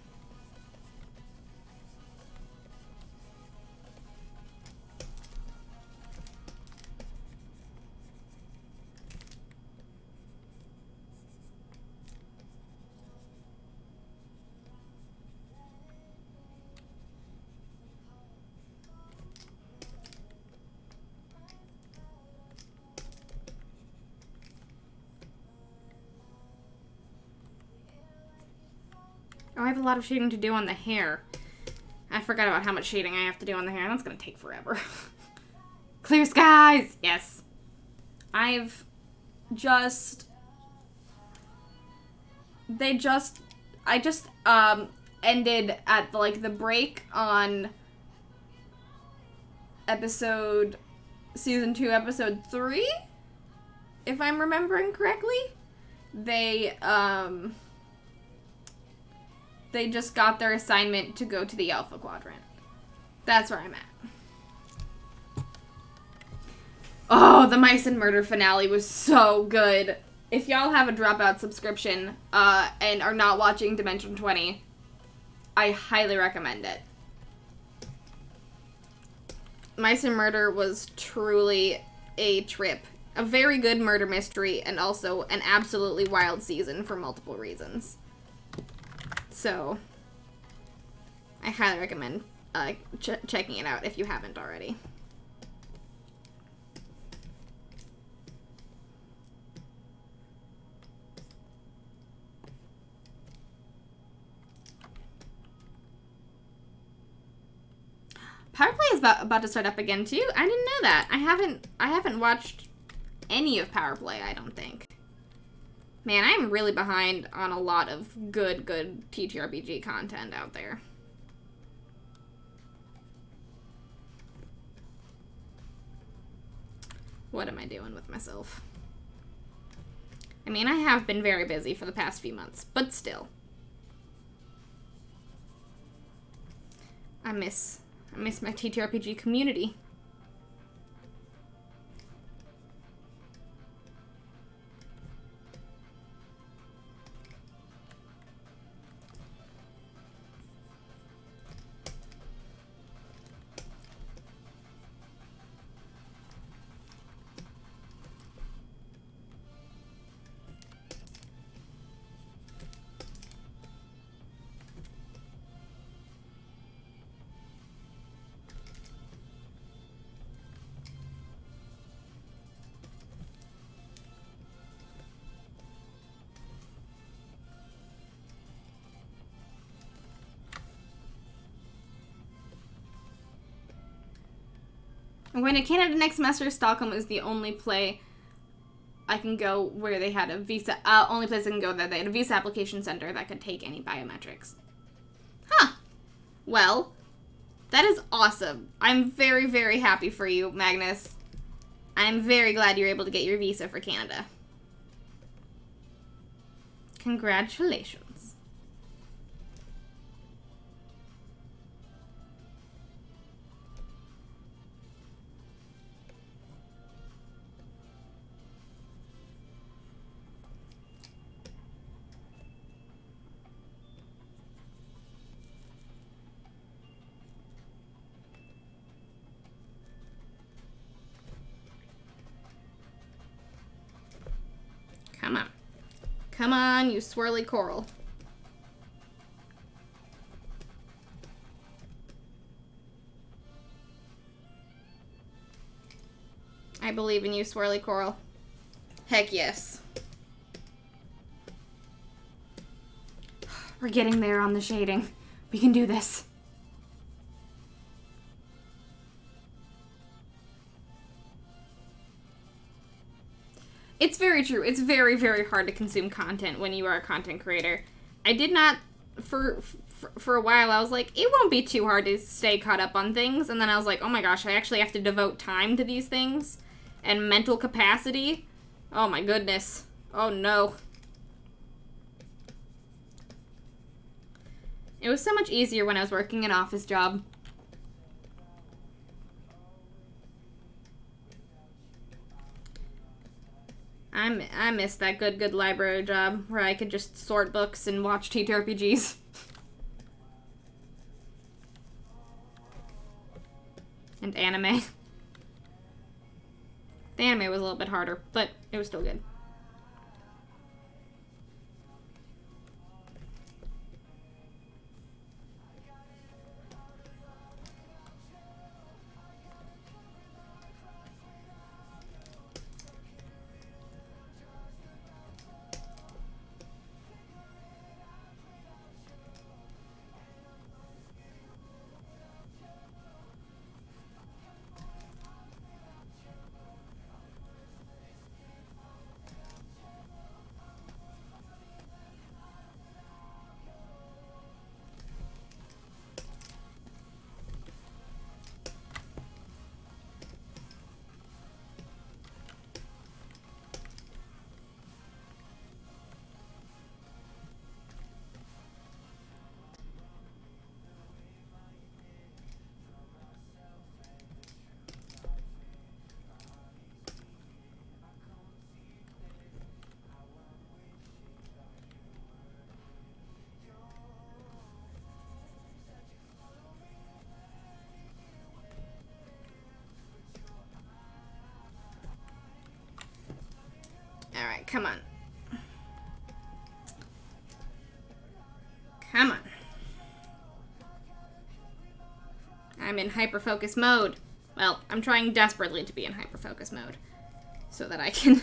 Oh, I have a lot of shading to do on the hair. I forgot about how much shading I have to do on the hair. That's gonna take forever. Clear skies! Yes. I just ended at the break on season 2, episode 3, if I'm remembering correctly. They just got their assignment to go to the Alpha Quadrant. That's where I'm at. Oh, the Mice and Murder finale was so good. If y'all have a Dropout subscription and are not watching Dimension 20, I highly recommend it. Mice and Murder was truly a trip. A very good murder mystery and also an absolutely wild season for multiple reasons. So, I highly recommend checking it out if you haven't already. Power Play is about to start up again too. I didn't know that. I haven't watched any of Power Play, I don't think. Man, I'm really behind on a lot of good TTRPG content out there. What am I doing with myself? I mean, I have been very busy for the past few months, but still. I miss my TTRPG community. I'm going to Canada next semester. Stockholm is the only play I can go where they had a visa. Only place I can go that they had a visa application center that could take any biometrics. Huh. Well, that is awesome. I'm very, very happy for you, Magnus. I'm very glad you're able to get your visa for Canada. Congratulations. Come on. Come on, you swirly coral. I believe in you, swirly coral. Heck yes. We're getting there on the shading. We can do this. It's very true. It's very, very hard to consume content when you are a content creator. I did not, for a while, I was like, it won't be too hard to stay caught up on things. And then I was like, oh my gosh, I actually have to devote time to these things. And mental capacity. Oh my goodness. Oh no. It was so much easier when I was working an office job. I miss that good library job where I could just sort books and watch TTRPGs. And anime. The anime was a little bit harder, but it was still good. Alright, come on. Come on. I'm in hyper-focus mode. Well, I'm trying desperately to be in hyper-focus mode. So that I can...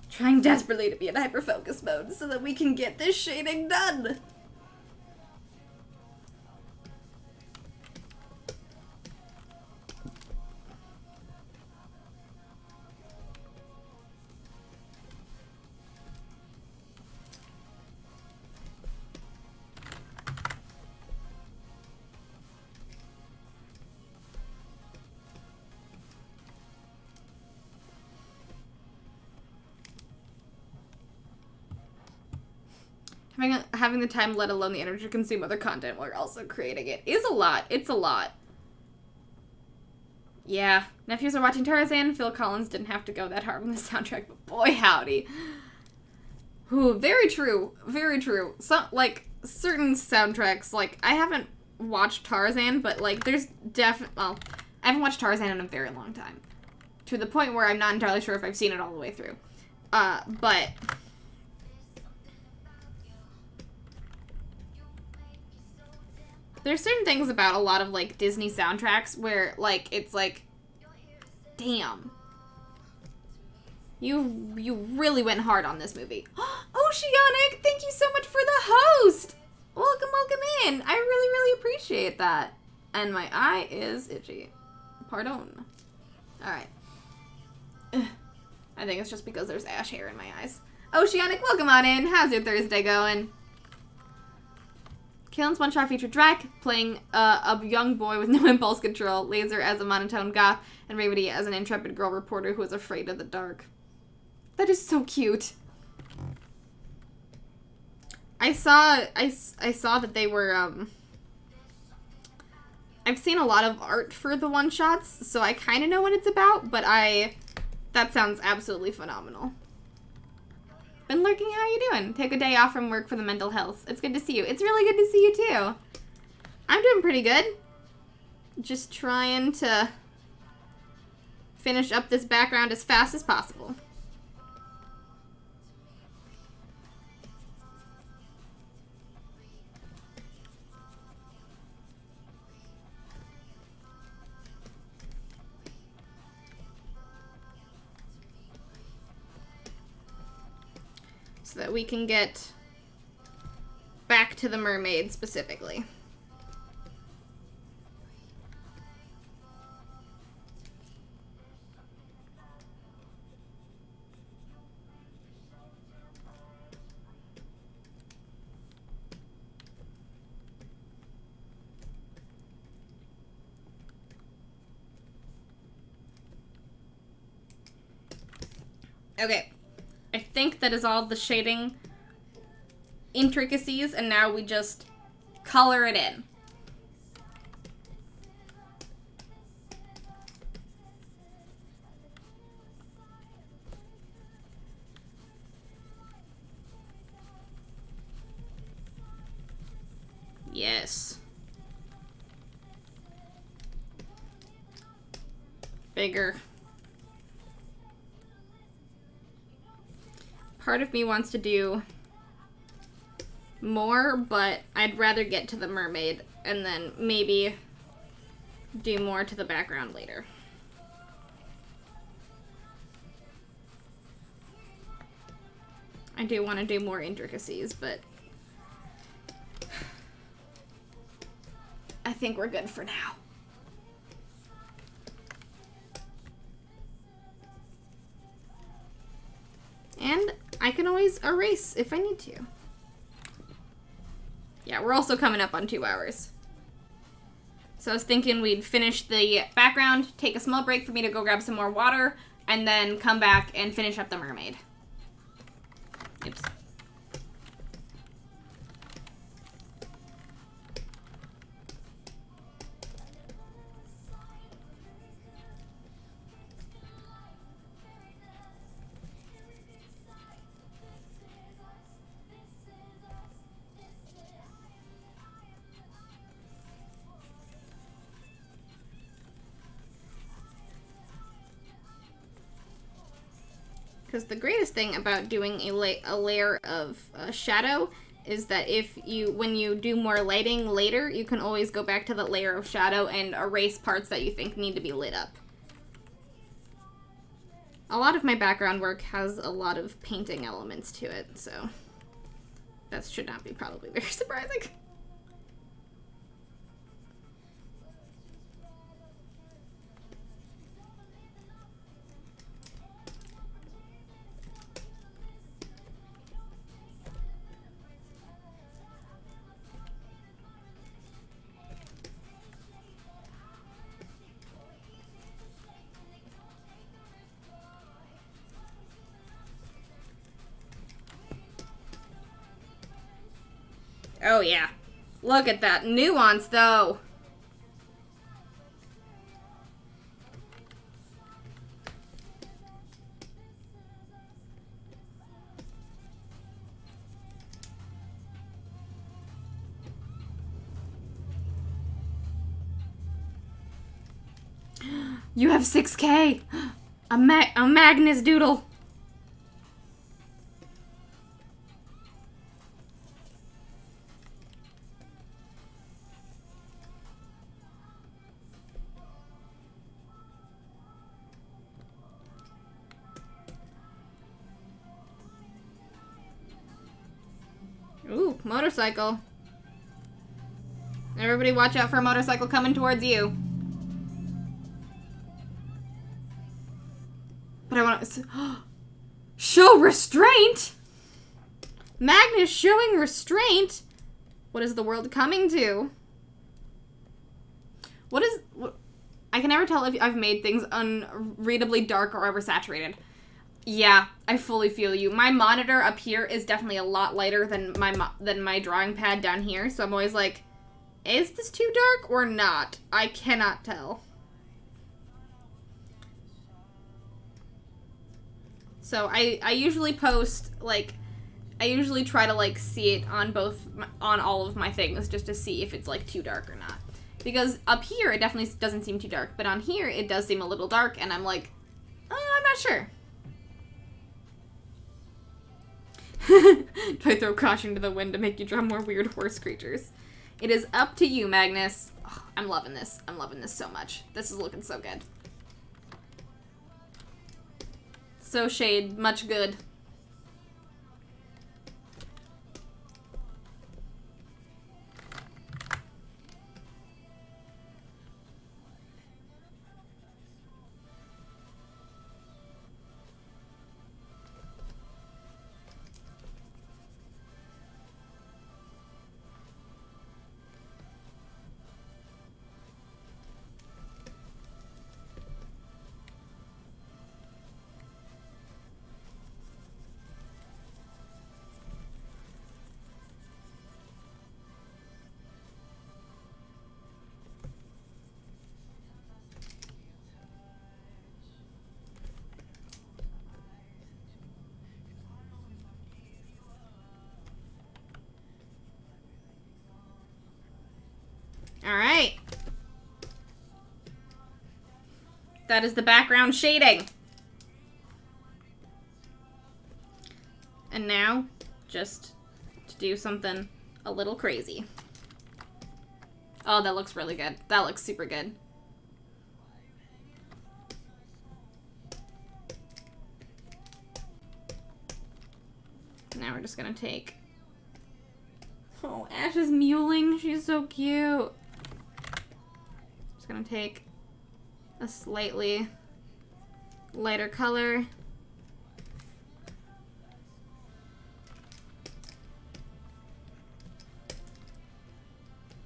trying desperately to be in hyper-focus mode so that we can get this shading done. Having the time, let alone the energy to consume other content while you're also creating it is a lot. It's a lot. Yeah. Nephews are watching Tarzan. Phil Collins didn't have to go that hard on the soundtrack, but boy howdy. Ooh, very true. Very true. Some, like, certain soundtracks, like, I haven't watched Tarzan, but, like, there's well, I haven't watched Tarzan in a very long time. To the point where I'm not entirely sure if I've seen it all the way through. But... there's certain things about a lot of, like, Disney soundtracks where, like, it's like, damn. You really went hard on this movie. Oceanic, thank you so much for the host! Welcome, welcome in. I really, really appreciate that. And my eye is itchy. Pardon. Alright. I think it's just because there's ash hair in my eyes. Oceanic, welcome on in. How's your Thursday going? Killen's one-shot featured Drac, playing a young boy with no impulse control, Laser as a monotone goth, and Ravity as an intrepid girl reporter who is afraid of the dark. That is so cute. I saw that they were, I've seen a lot of art for the one-shots, so I kind of know what it's about, but that sounds absolutely phenomenal. Been lurking, how you doing? Take a day off from work for the mental health. It's good to see you. It's really good to see you too. I'm doing pretty good. Just trying to finish up this background as fast as possible. So that we can get back to the mermaid specifically. Okay. I think that is all the shading intricacies, and now we just color it in. Yes. Bigger. Part of me wants to do more, but I'd rather get to the mermaid and then maybe do more to the background later. I do want to do more intricacies, but I think we're good for now. And I can always erase if I need to. Yeah, we're also coming up on 2 hours. So I was thinking we'd finish the background, take a small break for me to go grab some more water, and then come back and finish up the mermaid. Oops. Because the greatest thing about doing a layer of shadow is that when you do more lighting later, you can always go back to that layer of shadow and erase parts that you think need to be lit up. A lot of my background work has a lot of painting elements to it, so that should not be probably very surprising. Oh yeah. Look at that nuance, though. You have 6K! A Magnus Doodle! Ooh, motorcycle. Everybody watch out for a motorcycle coming towards you. But I want to... Show restraint? Magnus showing restraint? What is the world coming to? I can never tell if I've made things unreadably dark or oversaturated. Yeah, I fully feel you. My monitor up here is definitely a lot lighter than my drawing pad down here, so I'm always like, is this too dark or not? I cannot tell. So I usually post, like, I usually try to, like, see it on all of my things just to see if it's, like, too dark or not. Because up here, it definitely doesn't seem too dark, but on here, it does seem a little dark, and I'm like, I'm not sure. Do I throw caution to the wind to make you draw more weird horse creatures? It is up to you, Magnus. Oh, I'm loving this. I'm loving this so much. This is looking so good. So shade, much good. Alright. That is the background shading. And now, just to do something a little crazy. Oh, that looks really good. That looks super good. Now we're just gonna take... Oh, Ash is mewling. She's so cute. Just gonna take a slightly lighter color.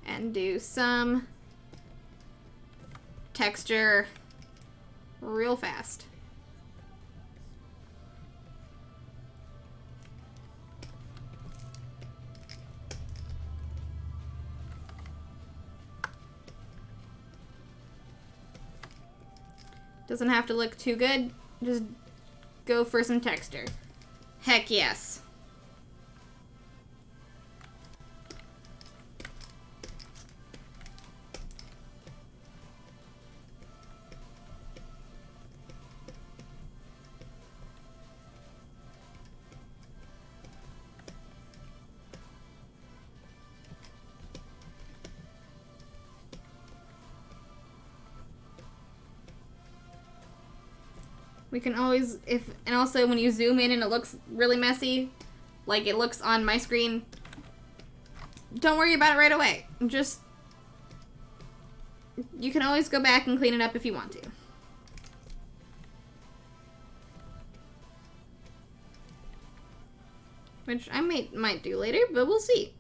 And do some texture real fast. Doesn't have to look too good. Just go for some texture. Heck yes. We can always, and also when you zoom in and it looks really messy, like it looks on my screen, don't worry about it right away. Just, you can always go back and clean it up if you want to. Which I might do later, but we'll see.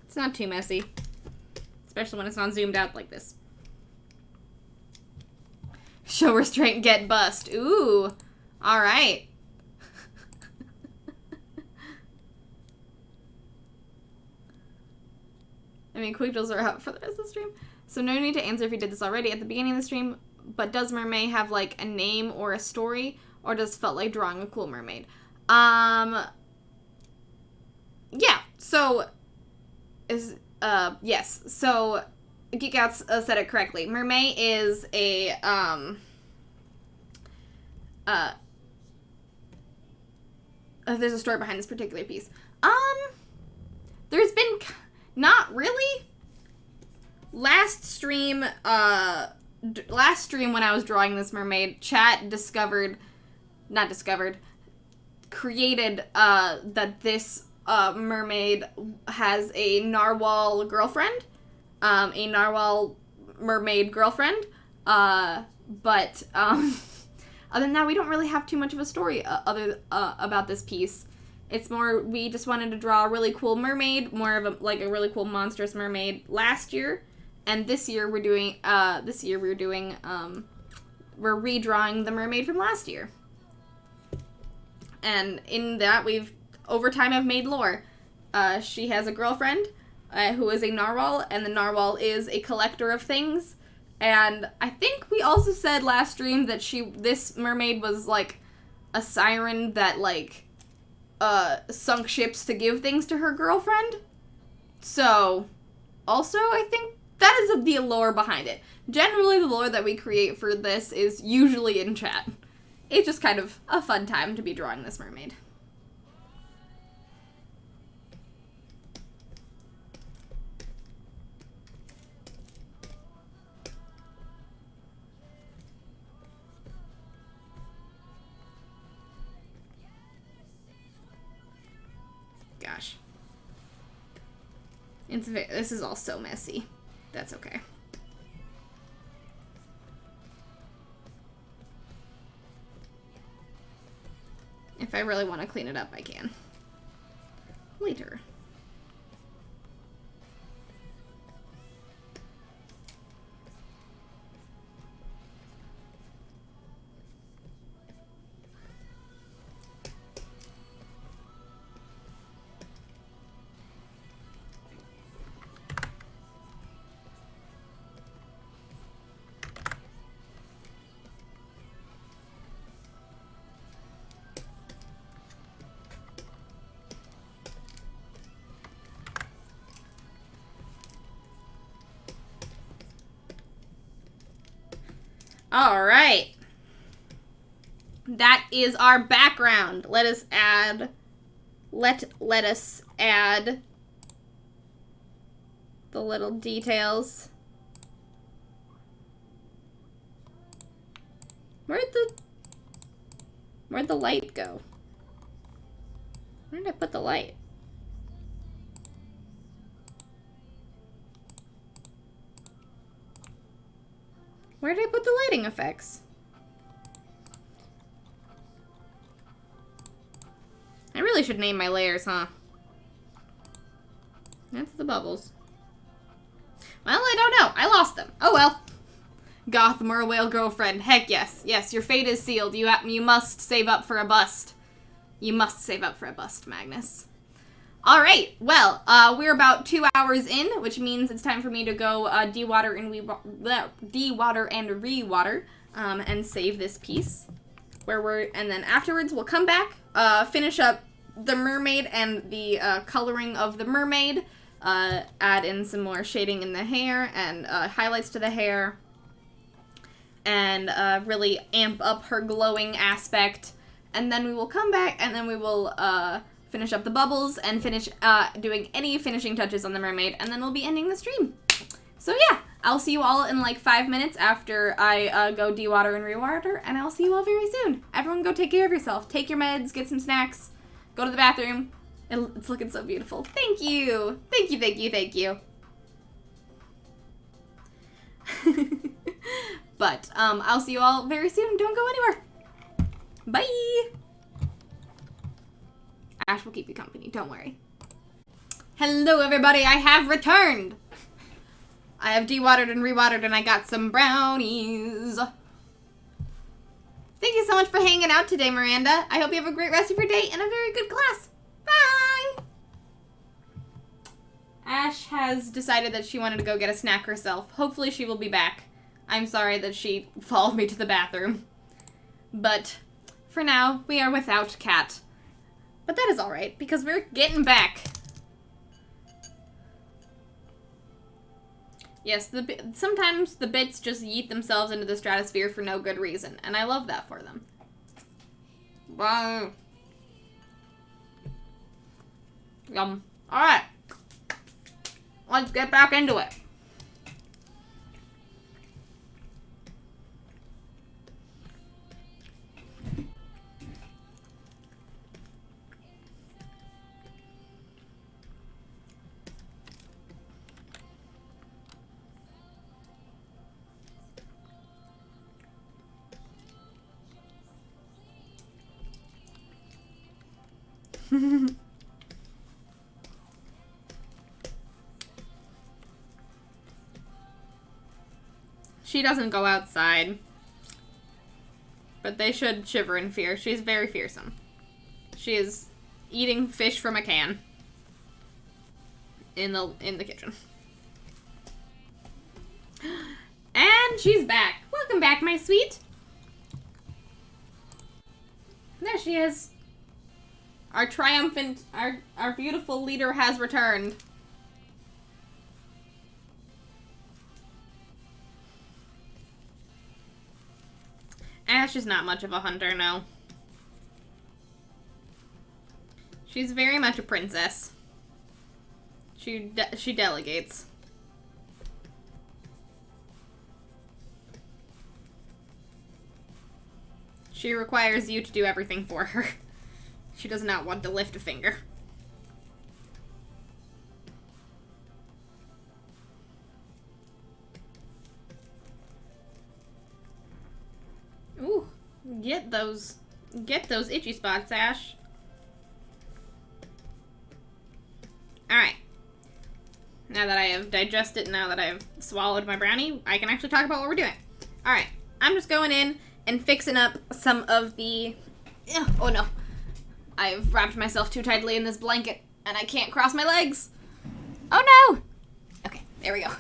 It's not too messy. Especially when it's not zoomed out like this. Show restraint, get bust. Ooh. Alright. I mean, quick drills are out for the rest of the stream. So no need to answer if you did this already at the beginning of the stream, but does Mermay have, like, a name or a story? Or does Felt Like Drawing a Cool Mermaid? Yeah. So, yes. So, Geek Outs said it correctly. Mermay is a, there's a story behind this particular piece. There's been, not really. Last stream when I was drawing this mermaid, chat created, that this, mermaid has a narwhal girlfriend, a narwhal mermaid girlfriend, but, other than that, we don't really have too much of a story, about this piece. It's more, we just wanted to draw a really cool mermaid, more of a really cool monstrous mermaid last year, and this year we're redrawing the mermaid from last year. And in that, over time, I've made lore. She has a girlfriend, who is a narwhal, and the narwhal is a collector of things. And I think we also said last stream that this mermaid was, like, a siren that, like, sunk ships to give things to her girlfriend. So, also, I think that is the lore behind it. Generally, the lore that we create for this is usually in chat. It's just kind of a fun time to be drawing this mermaid. Gosh. This is all so messy. That's okay. If I really want to clean it up, I can. Later. All right. That is our background. Let us add the little details. Where'd the light go? Where did I put the light? Where did I put the lighting effects? I really should name my layers, huh? That's the bubbles. Well, I don't know. I lost them. Oh well. Goth merwhale girlfriend. Heck yes. Yes, your fate is sealed. You must save up for a bust. You must save up for a bust, Magnus. Alright, well, we're about 2 hours in, which means it's time for me to go de-water and re-water, and save this piece. And then afterwards we'll come back, finish up the mermaid and the coloring of the mermaid, add in some more shading in the hair and highlights to the hair, and really amp up her glowing aspect. And then we will come back and then we will finish up the bubbles and finish doing any finishing touches on the mermaid, and then we'll be ending the stream. So yeah, I'll see you all in like 5 minutes after I go dewater and rewater, and I'll see you all very soon. Everyone go take care of yourself. Take your meds, get some snacks, go to the bathroom. It's looking so beautiful. Thank you. Thank you, thank you, thank you. But I'll see you all very soon. Don't go anywhere. Bye. Ash will keep you company. Don't worry. Hello, everybody. I have returned. I have dewatered and rewatered, and I got some brownies. Thank you so much for hanging out today, Miranda. I hope you have a great rest of your day and a very good class. Bye. Ash has decided that she wanted to go get a snack herself. Hopefully she will be back. I'm sorry that she followed me to the bathroom. But for now, we are without Cat. But that is alright, because we're getting back. Yes, sometimes the bits just yeet themselves into the stratosphere for no good reason, and I love that for them. Wow. Yum. Alright. Let's get back into it. She doesn't go outside, but they should shiver in fear. She's very fearsome. She is eating fish from a can in the kitchen. And she's back. Welcome back, my sweet. There she is. Our triumphant, our beautiful leader has returned. Ash is not much of a hunter, no. She's very much a princess. She delegates. She requires you to do everything for her. She does not want to lift a finger. Ooh, get those itchy spots, Ash. Alright. Now that I have digested, now that I have swallowed my brownie, I can actually talk about what we're doing. Alright, I'm just going in and fixing up some of the... Oh no. I've wrapped myself too tightly in this blanket, and I can't cross my legs. Oh no! Okay, there we go.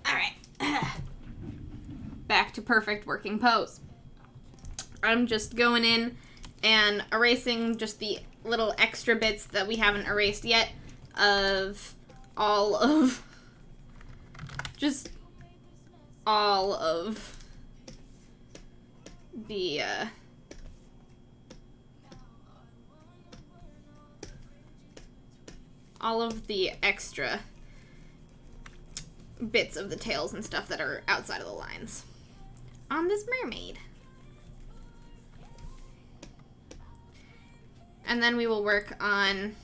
Alright. Back to perfect working pose. I'm just going in and erasing just the little extra bits that we haven't erased yet of all of the all of the extra bits of the tails and stuff that are outside of the lines on this mermaid. And then we will work on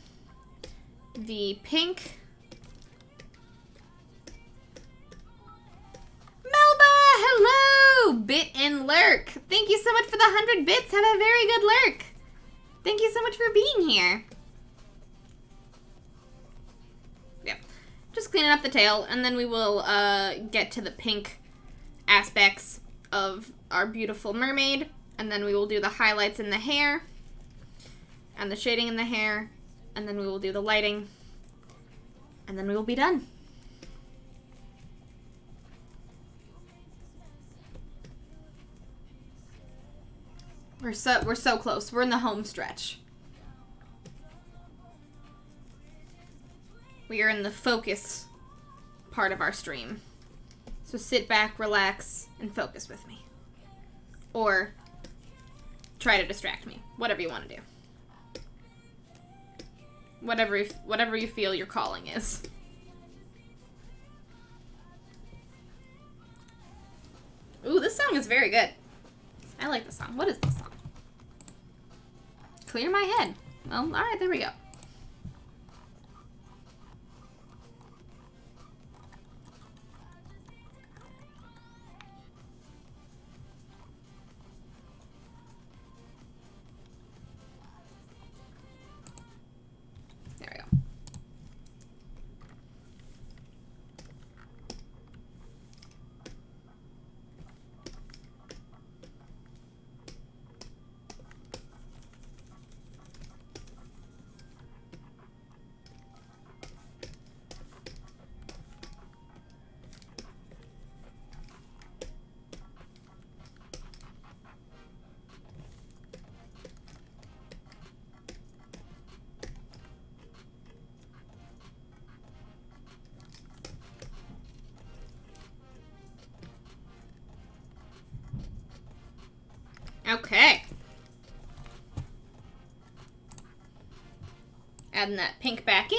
the pink. Melba, hello! Bit and lurk. Thank you so much for the 100 bits. Have a very good lurk. Thank you so much for being here. Yep. Just cleaning up the tail, and then we will get to the pink aspects of our beautiful mermaid, and then we will do the highlights in the hair and the shading in the hair, and then we will do the lighting, and then we will be done. We're so close. We're in the home stretch. We are in the focus part of our stream. So sit back, relax, and focus with me. Or try to distract me. Whatever you want to do. Whatever you feel your calling is. Ooh, this song is very good. I like this song. What is this song? Clear my head. Well, alright, there we go. There we go. Okay. Adding that pink back in.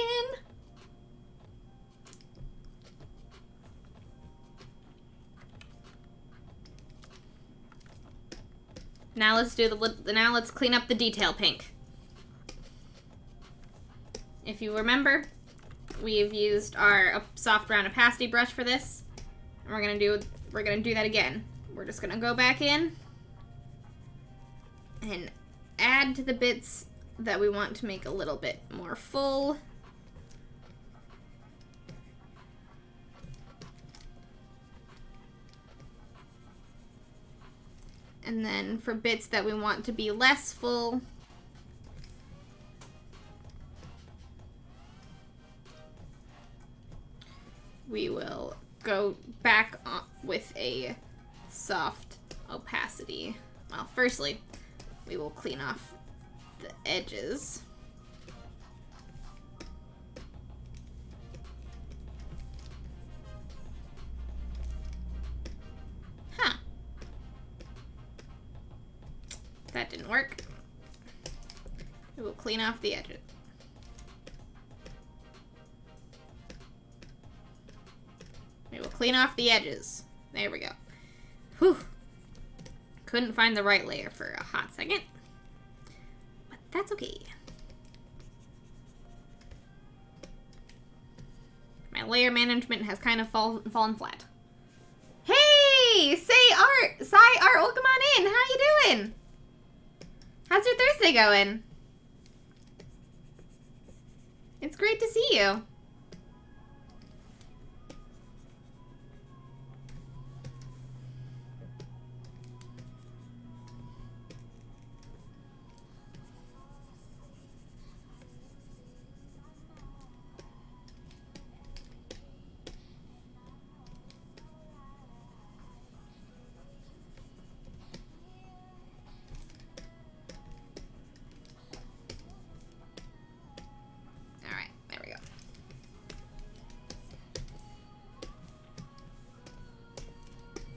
Now let's do let's clean up the detail pink. If you remember, we've used our soft brown opacity brush for this. And we're gonna do that again. We're just gonna go back in and add to the bits that we want to make a little bit more full. And then for bits that we want to be less full, we will go back with a soft opacity. Well, firstly, we will clean off the edges. Huh. That didn't work. We will clean off the edges. We will clean off the edges. There we go. Whew. Couldn't find the right layer for a hot second. But that's okay. My layer management has kind of fallen flat. Hey! Sai Art, welcome on in. How you doing? How's your Thursday going? It's great to see you.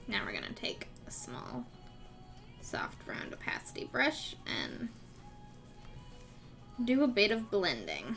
Now we're gonna take a small soft round opacity brush and do a bit of blending.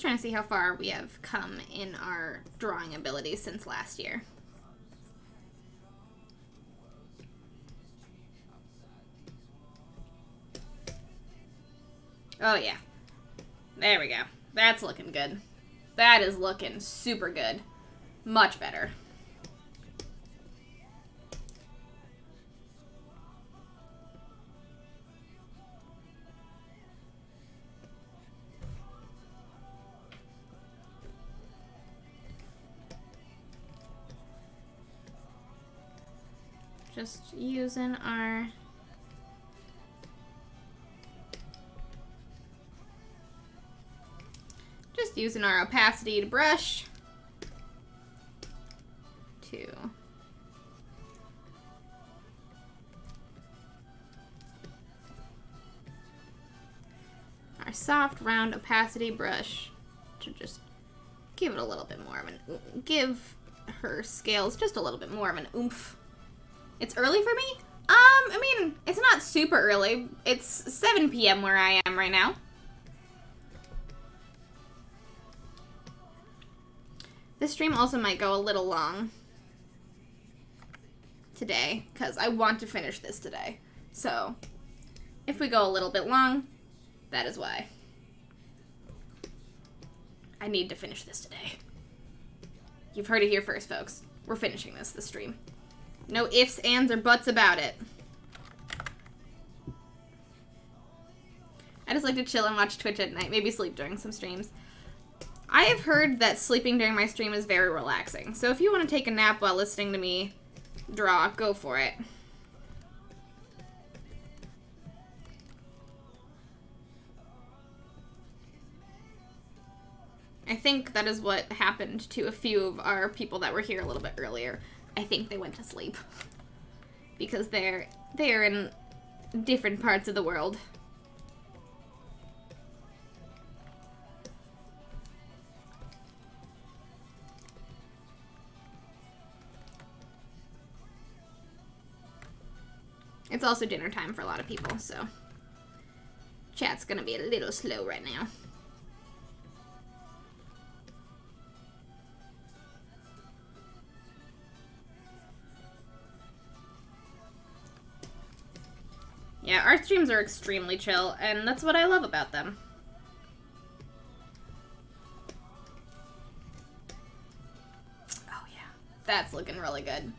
trying to see how far we have come in our drawing abilities since last year. Oh yeah. There we go. That's looking good. That is looking super good. Much better. Just using our opacity to brush to our soft round opacity brush to just give it a little bit more of give her scales just a little bit more of an oomph. It's early for me? I mean, it's not super early. It's 7 p.m. where I am right now. This stream also might go a little long today, because I want to finish this today. So, if we go a little bit long, that is why. I need to finish this today. You've heard it here first, folks. We're finishing this stream. No ifs, ands, or buts about it. I just like to chill and watch Twitch at night, maybe sleep during some streams. I have heard that sleeping during my stream is very relaxing, so if you want to take a nap while listening to me draw, go for it. I think that is what happened to a few of our people that were here a little bit earlier. I think they went to sleep because they are in different parts of the world. It's also dinner time for a lot of people, so chat's gonna be a little slow right now. Yeah, art streams are extremely chill, and that's what I love about them. Oh yeah, that's looking really good.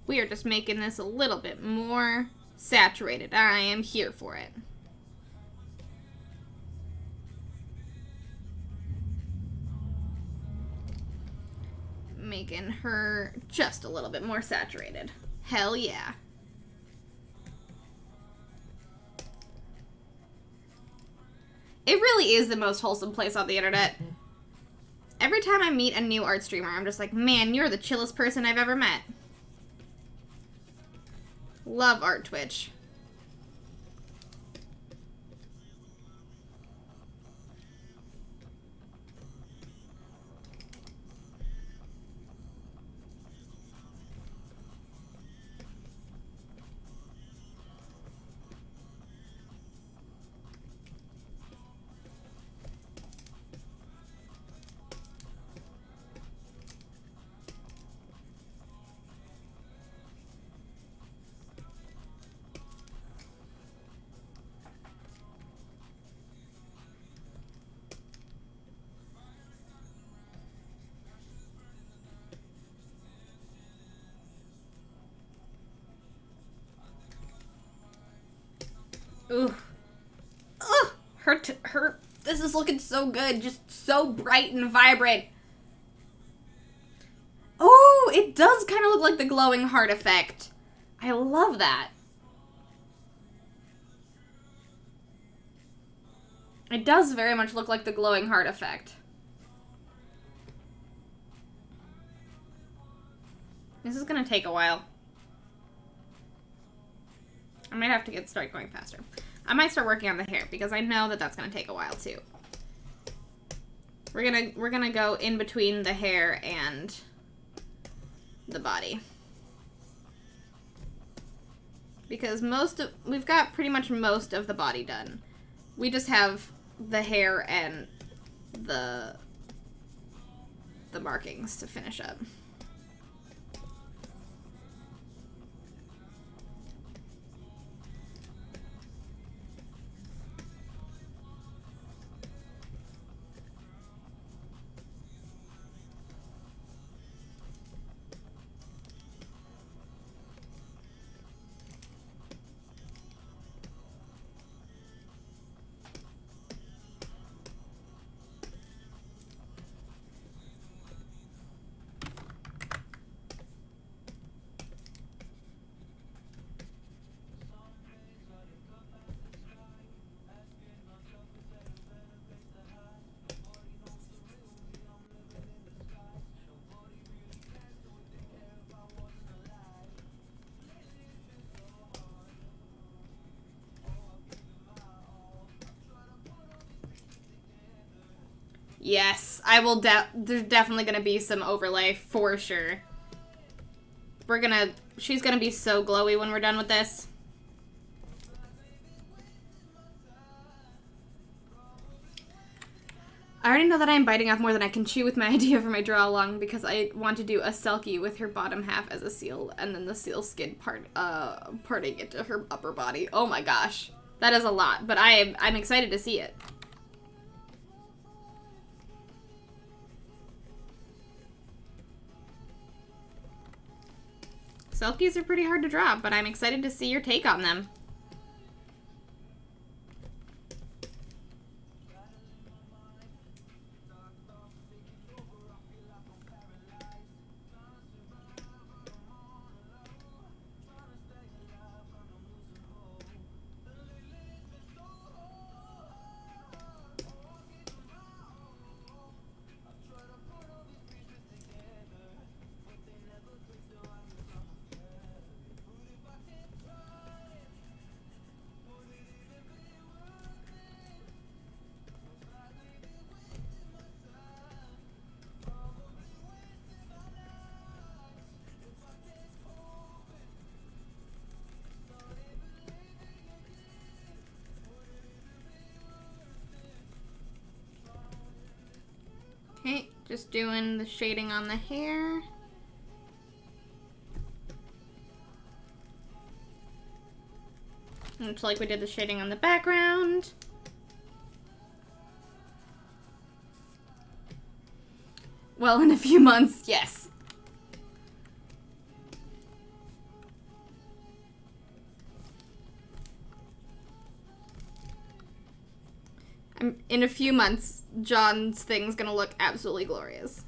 We are just making this a little bit more saturated. I am here for it. Making her just a little bit more saturated. Hell yeah. It really is the most wholesome place on the internet. Every time I meet a new art streamer, I'm just like, man, you're the chillest person I've ever met. Love Art Twitch. Ooh. Ugh. Her, this is looking so good. Just so bright and vibrant. Oh, it does kind of look like the glowing heart effect. I love that. It does very much look like the glowing heart effect. This is gonna take a while. I might have to start going faster. I might start working on the hair because I know that that's gonna take a while too. We're gonna go in between the hair and the body. Because we've got pretty much most of the body done. We just have the hair and the markings to finish up. Yes, I will there's definitely gonna be some overlay for sure. She's gonna be so glowy when we're done with this. I already know that I'm biting off more than I can chew with my idea for my draw along because I want to do a Selkie with her bottom half as a seal and then the seal skin parting into her upper body. Oh my gosh. That is a lot, but I'm excited to see it. Selkies are pretty hard to draw, but I'm excited to see your take on them. Okay, just doing the shading on the hair. Looks like we did the shading on the background. Well, in a few months, yes. In a few months, John's thing's gonna look absolutely glorious.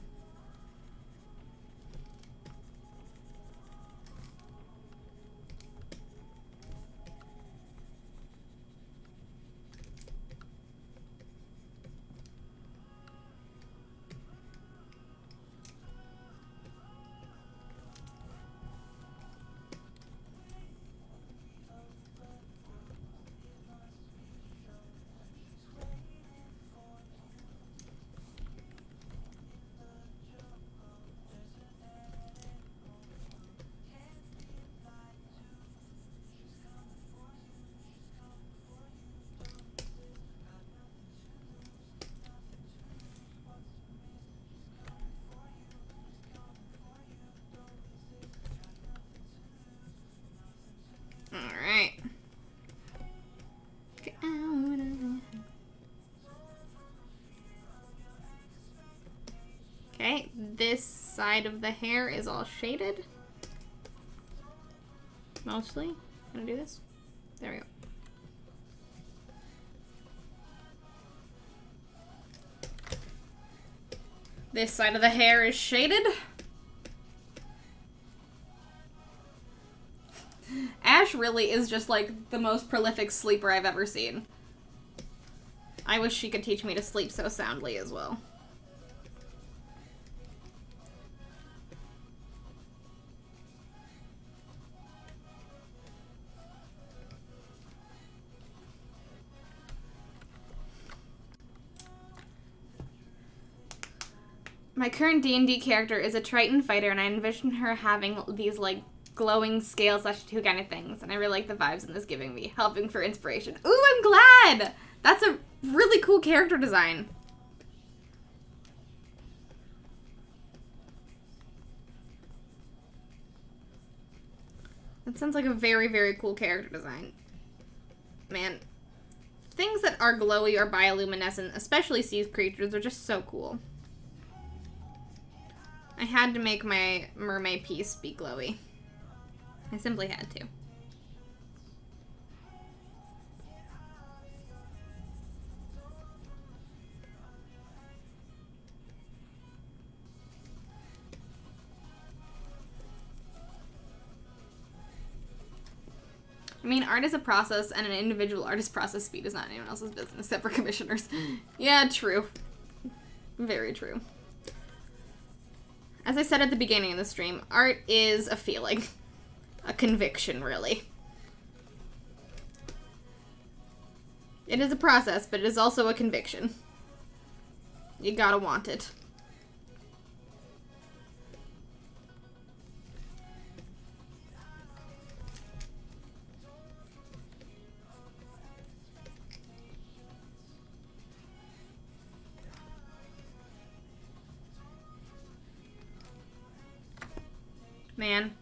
Alright. Okay, this side of the hair is all shaded. Mostly. Gonna do this. There we go. This side of the hair is shaded. Ash really is just like the most prolific sleeper I've ever seen. I wish she could teach me to sleep so soundly as well. My current D&D character is a Triton fighter, and I envision her having these, like, glowing scales /2 kind of things, and I really like the vibes in this giving me, helping for inspiration. Ooh, I'm glad! That's a really cool character design. That sounds like a very, very cool character design. Man, things that are glowy or bioluminescent, especially sea creatures, are just so cool. I had to make my mermaid piece be glowy. I simply had to. I mean, art is a process, and an individual artist's process speed is not anyone else's business except for commissioners. Yeah, true. Very true. As I said at the beginning of the stream, art is a feeling. A conviction, really. It is a process, but it is also a conviction. You gotta want it. Man,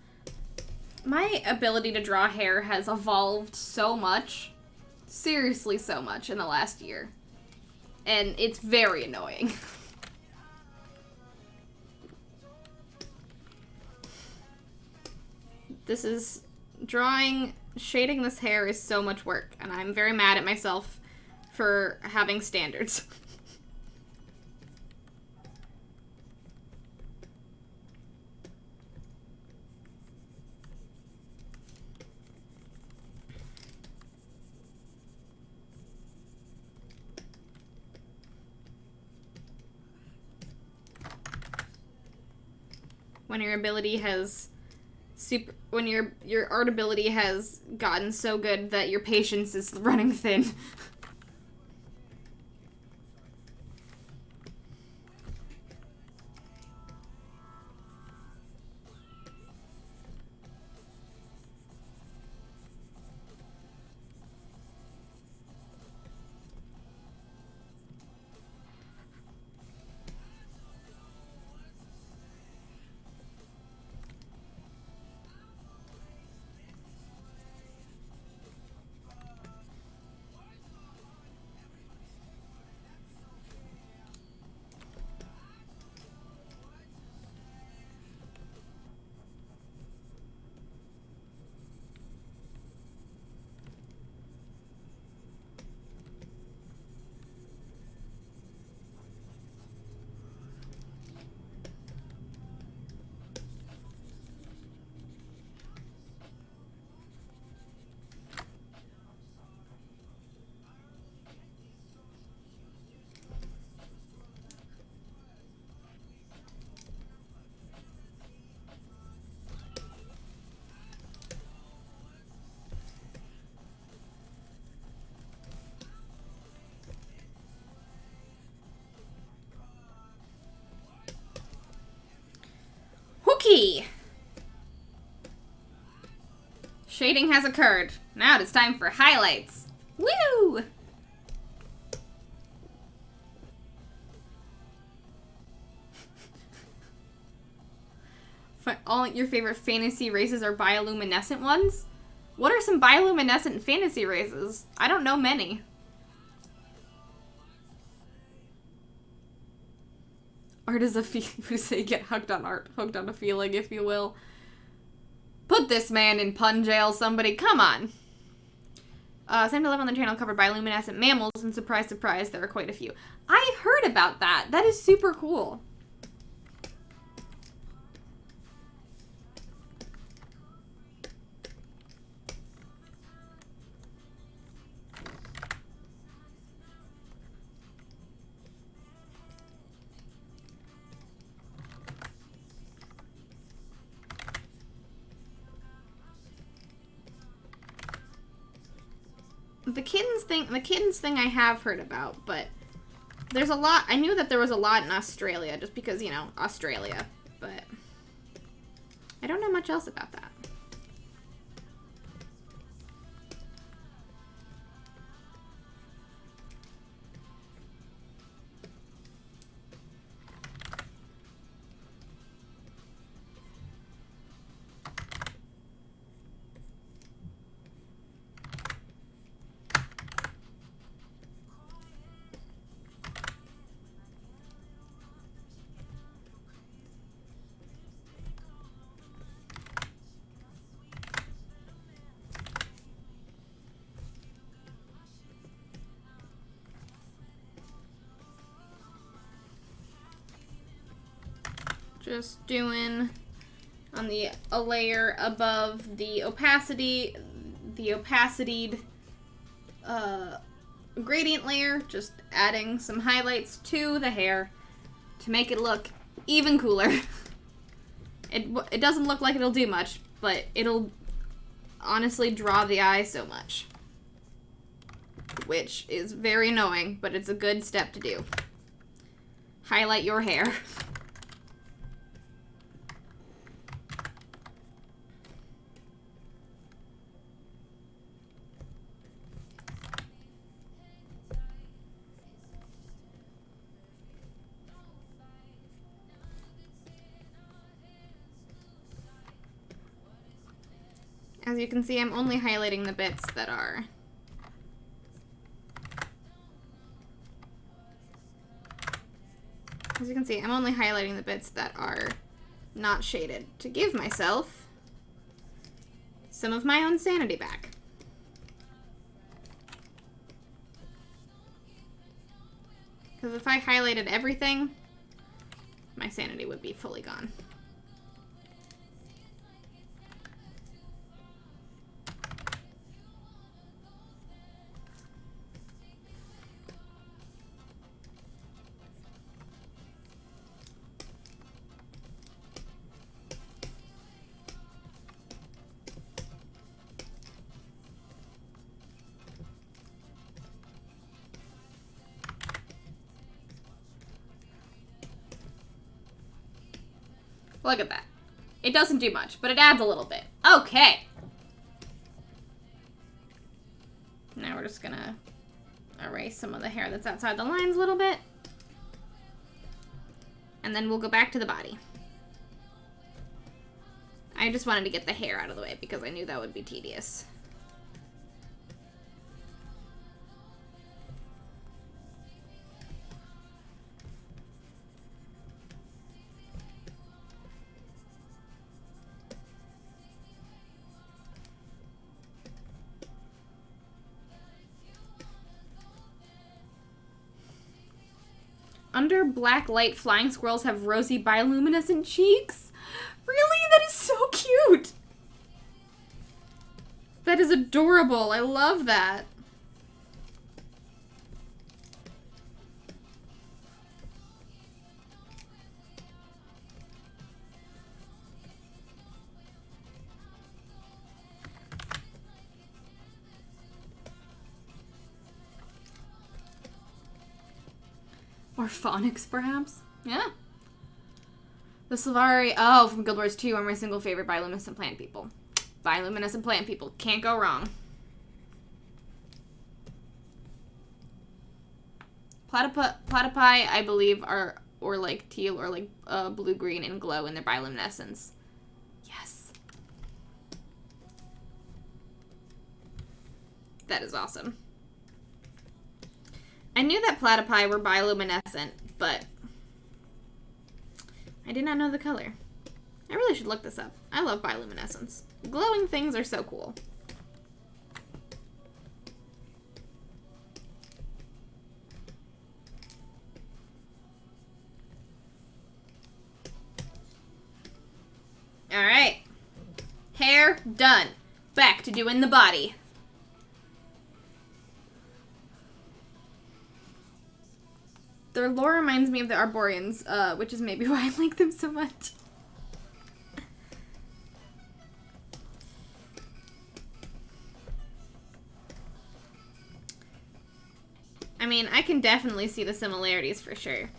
my ability to draw hair has evolved so much. Seriously so much in the last year. And it's very annoying. This is shading this hair is so much work, and I'm very mad at myself for having standards. When your ability has when your art ability has gotten so good that your patience is running thin. Hooky! Shading has occurred. Now it is time for highlights. Woo! All your favorite fantasy races are bioluminescent ones? What are some bioluminescent fantasy races? I don't know many. Art is a you say get hooked on art, hooked on a feeling, if you will. Put this man in pun jail, somebody. Come on. Same to live on the channel covered bioluminescent mammals, and surprise, surprise, there are quite a few. I heard about that. That is super cool. The kittens thing I have heard about, but There's a lot. I knew that there was a lot in Australia just because, you know, Australia. But I don't know much else about that. Just doing on a layer above the opacity, gradient layer, just adding some highlights to the hair to make it look even cooler. It doesn't look like it'll do much, but it'll honestly draw the eye so much. Which is very annoying, but it's a good step to do. Highlight your hair. As you can see, I'm only highlighting the bits that are not shaded to give myself some of my own sanity back. Because if I highlighted everything, my sanity would be fully gone. Look at that. It doesn't do much, but it adds a little bit. Okay. Now we're just gonna erase some of the hair that's outside the lines a little bit. And then we'll go back to the body. I just wanted to get the hair out of the way because I knew that would be tedious. Under black light, flying squirrels have rosy bioluminescent cheeks. Really? That is so cute. That is adorable. I love that. Or phonics, perhaps? Yeah. The Slavari, oh, from Guild Wars 2 are my single favorite bioluminescent plant people. Bioluminescent plant people. Can't go wrong. Platypi, I believe, are or like teal or like blue-green and glow in their bioluminescence. Yes. That is awesome. I knew that platypi were bioluminescent, but I did not know the color. I really should look this up. I love bioluminescence. Glowing things are so cool. Alright. Hair done. Back to doing the body. Their lore reminds me of the Arborians, which is maybe why I like them so much. mean, I can definitely see the similarities for sure.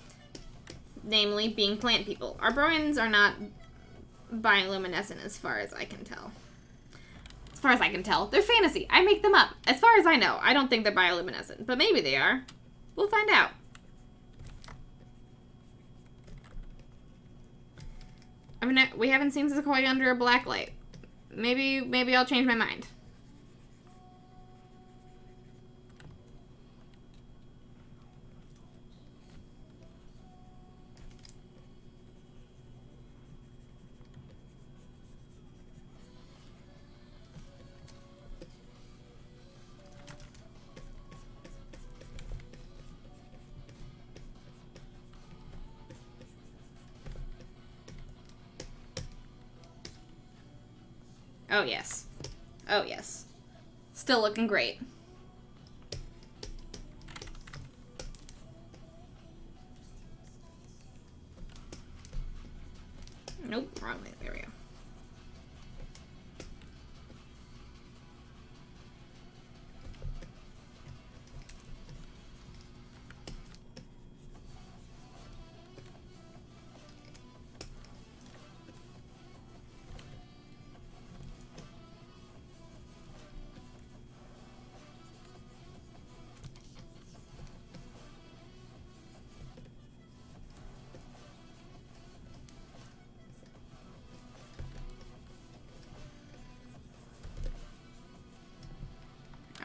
Namely, being plant people. Arboreans are not bioluminescent as far as I can tell. As far as I can tell. They're fantasy. I make them up. As far as I know, I don't think they're bioluminescent. But maybe they are. We'll find out. I mean, we haven't seen Sequoia under a black light. Maybe I'll change my mind. Oh, yes. Oh, yes. Still looking great. Nope, wrong way. There we go.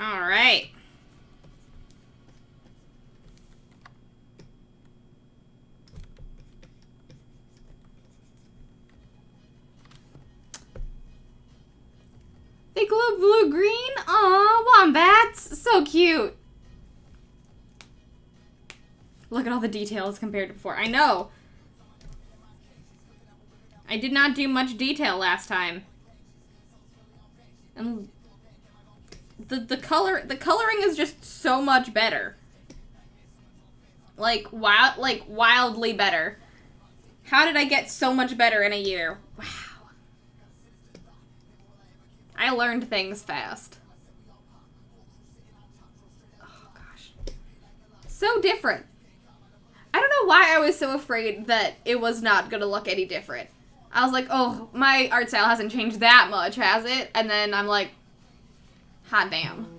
All right. They glow blue-green? Aw, wombats! So cute! Look at all the details compared to before. I know! I did not do much detail last time. And the coloring is just so much better. Like wildly better. How did I get so much better in a year? Wow. I learned things fast. Oh gosh. So different. I don't know why I was so afraid that it was not gonna look any different. I was like, oh, my art style hasn't changed that much, has it? And then I'm like, hot damn.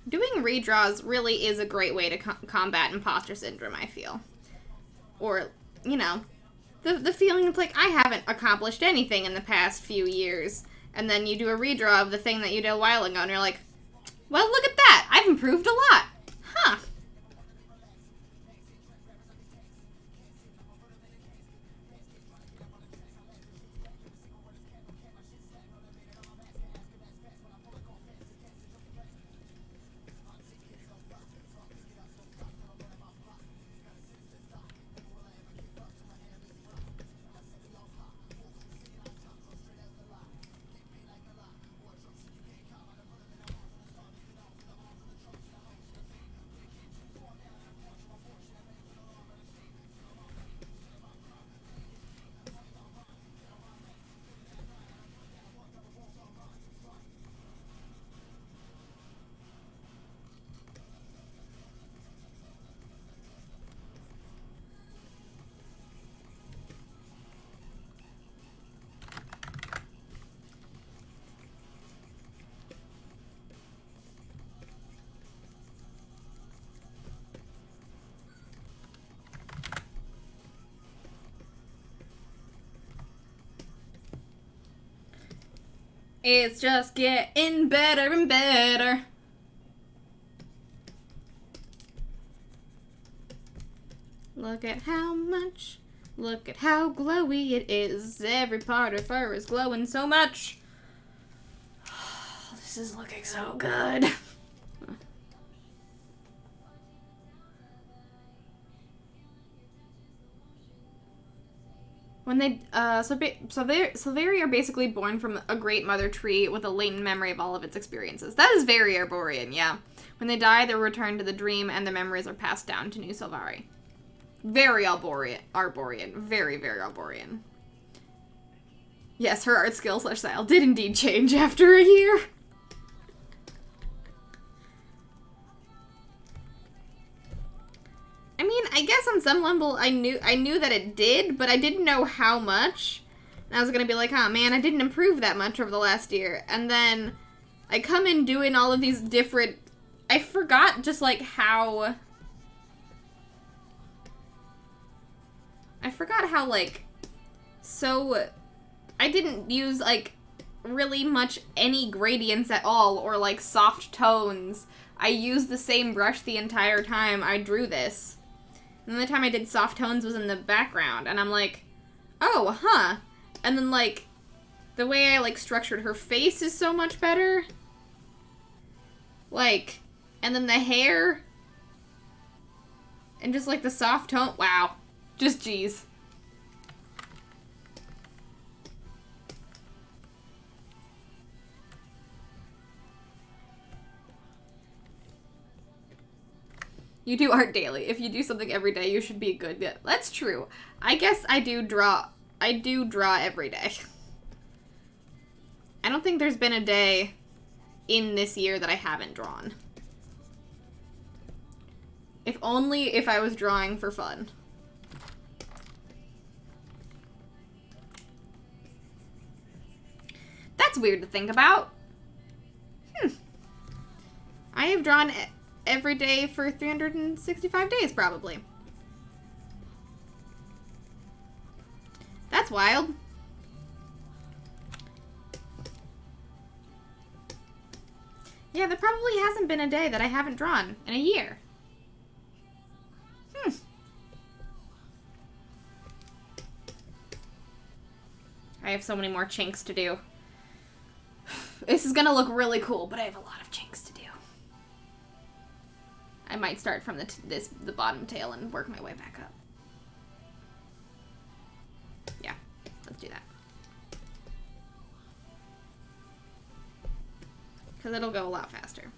Doing redraws really is a great way to combat imposter syndrome, I feel. Or, you know, the feeling of like, I haven't accomplished anything in the past few years. And then you do a redraw of the thing that you did a while ago, and you're like, well, look at that! I've improved a lot! Huh. It's just getting better and better. Look at how much, look at how glowy it is. Every part of her is glowing so much. This is looking so good. When they, so very are basically born from a great mother tree with a latent memory of all of its experiences. That is very Arborian, yeah. When they die, they're returned to the dream, and their memories are passed down to new Sylvari. Very Arborian. Very, very Arborian. Yes, her art skill / style did indeed change after a year. I mean, I guess on some level I knew that it did, but I didn't know how much. And I was gonna be like, oh man, I didn't improve that much over the last year. And then I come in doing all of these different... I forgot just like how... like... So... I didn't use like really much any gradients at all or like soft tones. I used the same brush the entire time I drew this. And the time I did soft tones was in the background, and I'm like, oh, huh. And then, like, the way I, like, structured her face is so much better. Like, and then the hair. And just, like, the soft tone. Wow. Just jeez. You do art daily. If you do something every day, you should be good. Yeah, that's true. I guess I do draw every day. I don't think there's been a day in this year that I haven't drawn. If only if I was drawing for fun. That's weird to think about. I have drawn every day for 365 days, probably. That's wild. Yeah, there probably hasn't been a day that I haven't drawn in a year. I have so many more chinks to do. This is gonna look really cool, but I have a lot of chinks to do. I might start from the bottom tail and work my way back up. Yeah, let's do that. Because it'll go a lot faster.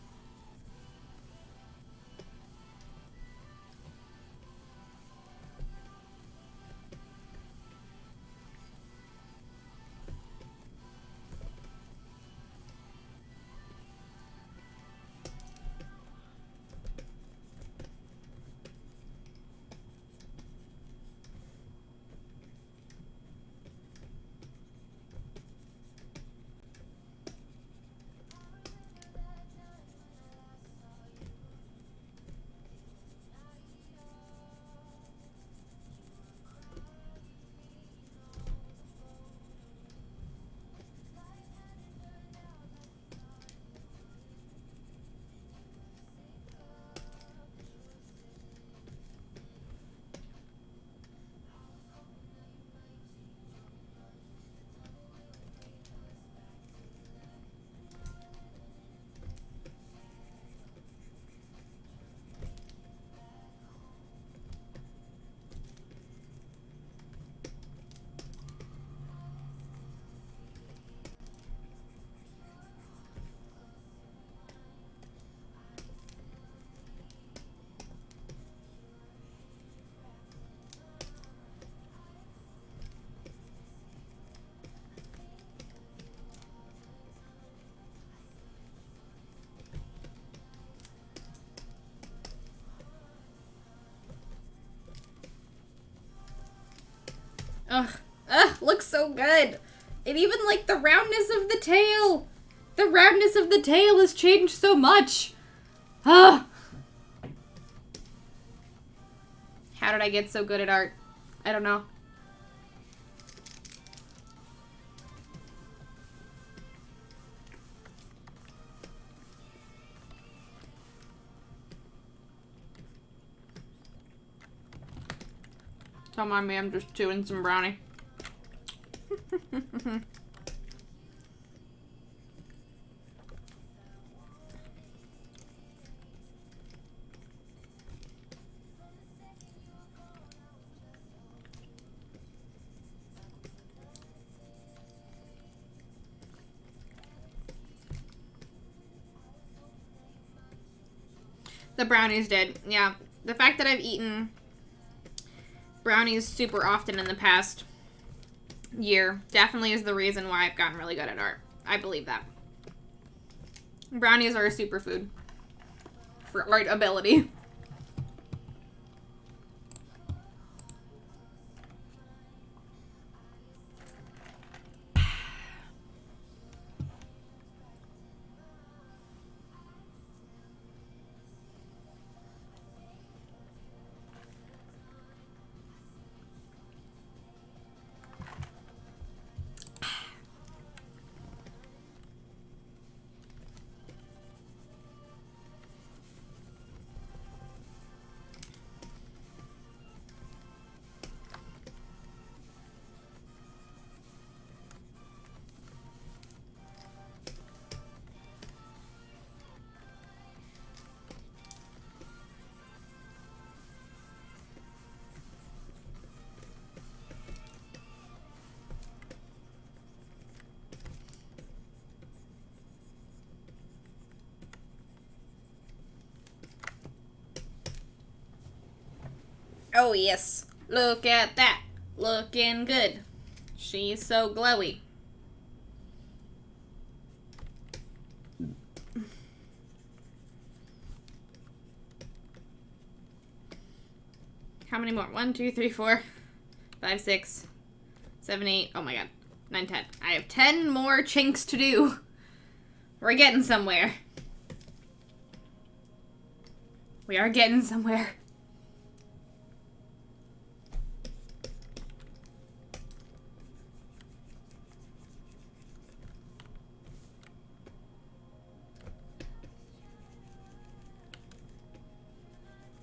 Ugh, looks so good. And even, like, the roundness of the tail. The roundness of the tail has changed so much. Ugh. How did I get so good at art? I don't know. Don't mind me, I'm just chewing some brownie. The brownies did. Yeah. The fact that I've eaten brownies super often in the past year definitely is the reason why I've gotten really good at art. I believe that. Brownies are a superfood for art ability. Oh, yes. Look at that. Looking good. She's so glowy. How many more? 1, 2, 3, 4, 5, 6, 7, 8. Oh my god. 9, 10. I have 10 more chinks to do. We're getting somewhere. We are getting somewhere.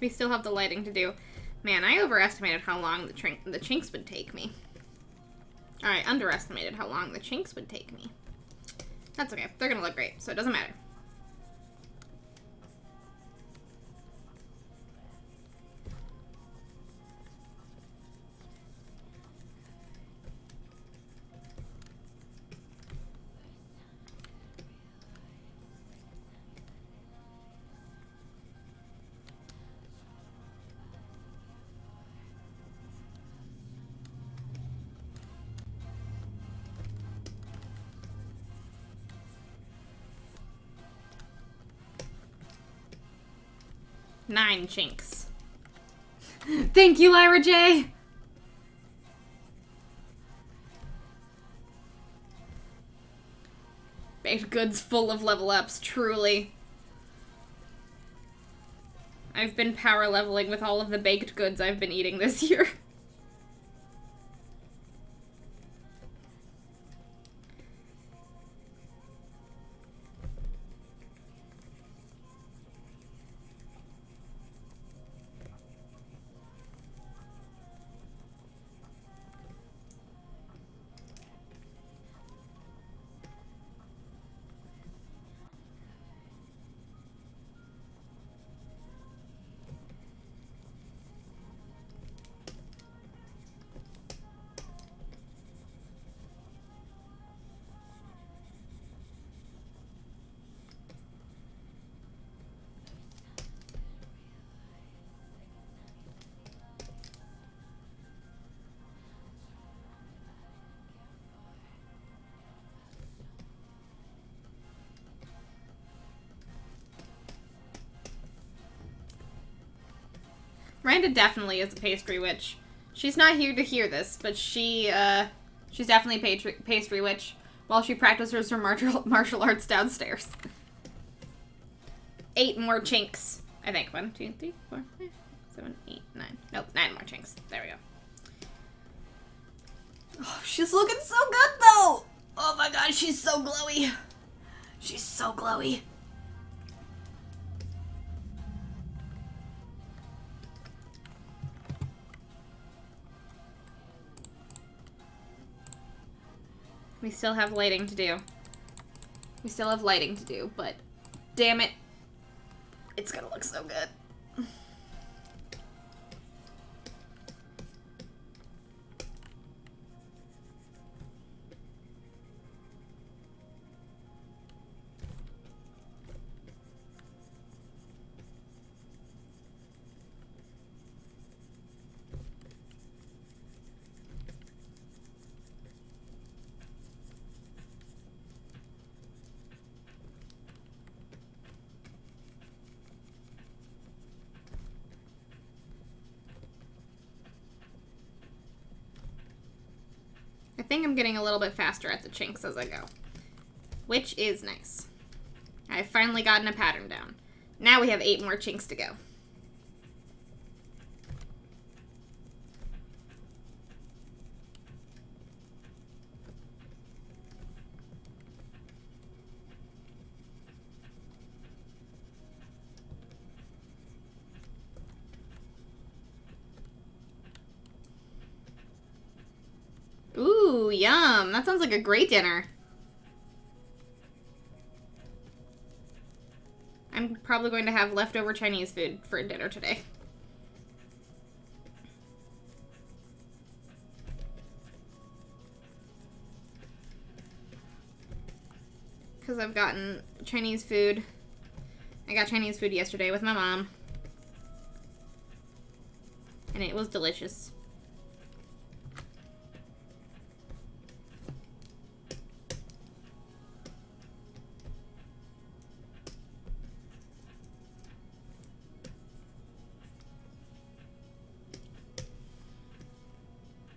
We still have the lighting to do. Man, I overestimated how long the chinks would take me. Alright, underestimated how long the chinks would take me. That's okay. They're gonna look great, so it doesn't matter. Nine chinks. Thank you, Lyra J. Baked goods full of level ups, truly. I've been power leveling with all of the baked goods I've been eating this year. Miranda definitely is a pastry witch. She's not here to hear this, but she's definitely a pastry witch while she practices her martial arts downstairs. 8 more chinks, I think. 1, 2, 3, 4, 5, 7, 8, 9. Nope, 9 more chinks. There we go. Oh, she's looking so good, though! Oh my god, she's so glowy. She's so glowy. We still have lighting to do. We still have lighting to do, but damn it, it's gonna look so good. think I'm getting a little bit faster at the chinks as I go, which is nice. I've finally gotten a pattern down. Now we have 8 more chinks to go. Ooh, yum. That sounds like a great dinner. I'm probably going to have leftover Chinese food for dinner today. Because I've gotten Chinese food. I got Chinese food yesterday with my mom. And it was delicious.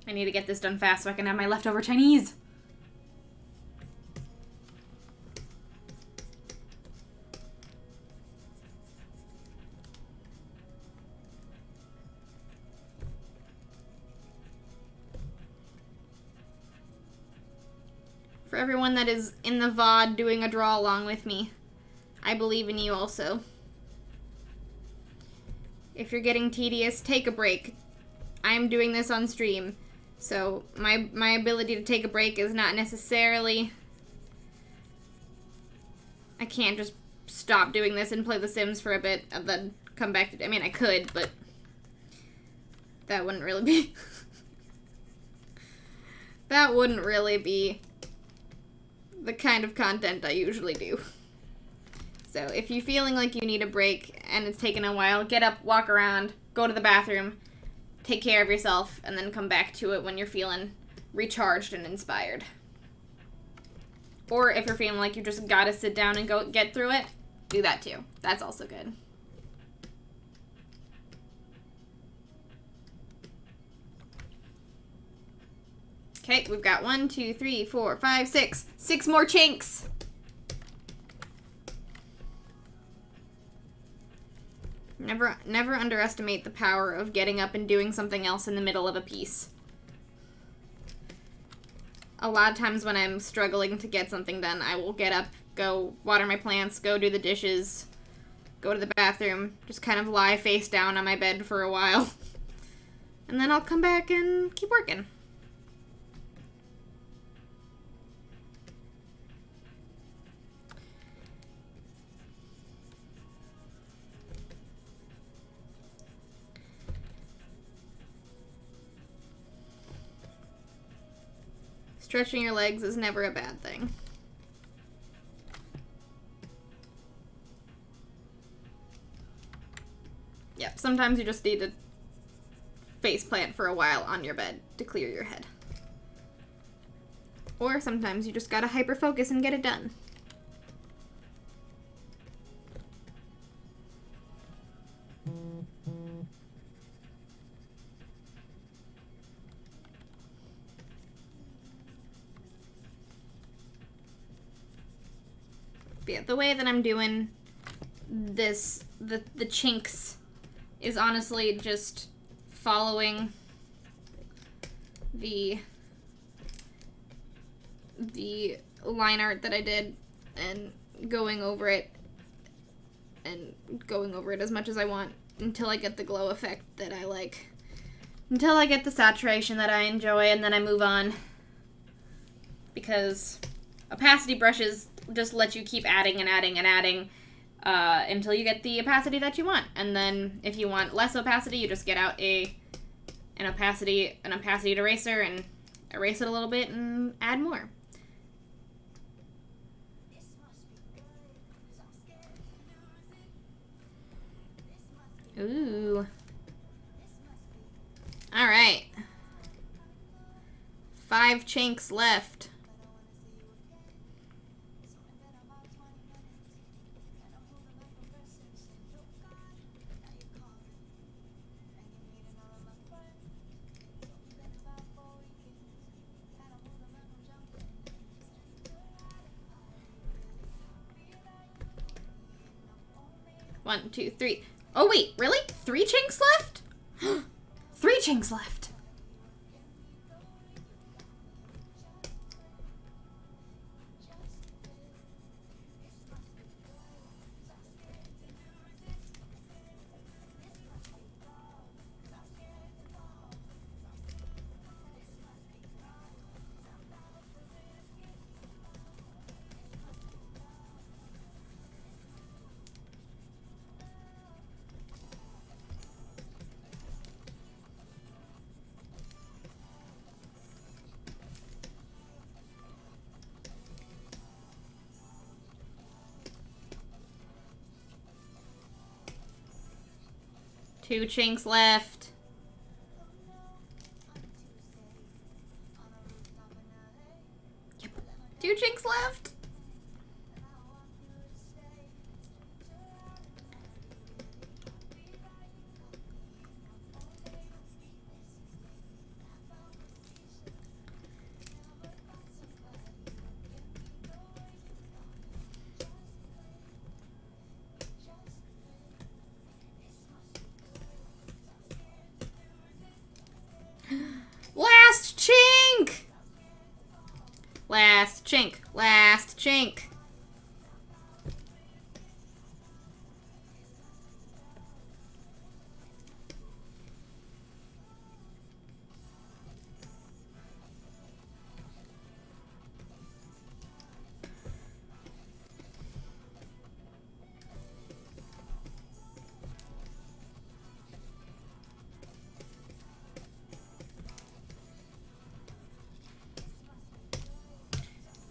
I need to get this done fast so I can have my leftover Chinese. For everyone that is in the VOD doing a draw along with me, I believe in you also. If you're getting tedious, take a break. I'm doing this on stream. So my ability to take a break is not necessarily... I can't just stop doing this and play The Sims for a bit and then come back to... I mean, I could, but that wouldn't really be... that wouldn't really be the kind of content I usually do. So if you're feeling like you need a break and it's taken a while, get up, walk around, go to the bathroom, take care of yourself, and then come back to it when you're feeling recharged and inspired. Or if you're feeling like you just gotta sit down and go get through it, do that too. That's also good. Okay, we've got 1, 2, 3, 4, 5, 6. 6 more chinks. Never underestimate the power of getting up and doing something else in the middle of a piece. A lot of times when I'm struggling to get something done, I will get up, go water my plants, go do the dishes, go to the bathroom, just kind of lie face down on my bed for a while. And then I'll come back and keep working. Stretching your legs is never a bad thing. Yep, sometimes you just need to face plant for a while on your bed to clear your head. Or sometimes you just gotta hyper focus and get it done. But yeah, the way that I'm doing this, the chinks, is honestly just following the line art that I did and going over it as much as I want until I get the glow effect that I like. Until I get the saturation that I enjoy, and then I move on. Because opacity brushes just let you keep adding and adding and adding until you get the opacity that you want. And then if you want less opacity, you just get out an opacity eraser and erase it a little bit and add more. Ooh. All right. 5 chinks left. 1, 2, 3. Oh, wait, really? 3 chinks left? 3 chinks left. Two chinks left. Yep. 2 chinks left. Last chink! Last chink. Last chink.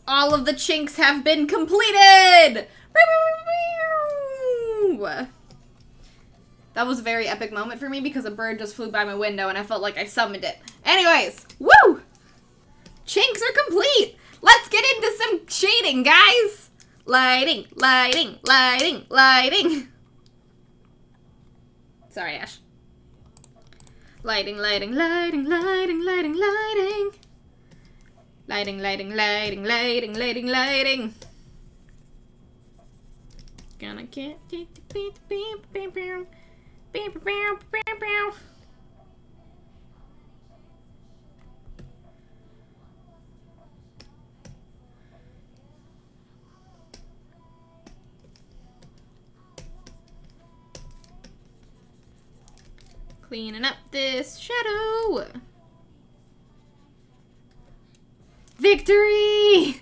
All of the chinks have been completed! That was a very epic moment for me because a bird just flew by my window and I felt like I summoned it. Anyways, woo! Chinks are complete! Let's get into some shading, guys! Lighting, lighting, lighting, lighting. Sorry, Ash. Lighting, lighting, lighting, lighting, lighting, lighting. Lighting, lighting, lighting, lighting, lighting, lighting. Gonna get cleaning up this shadow. Victory!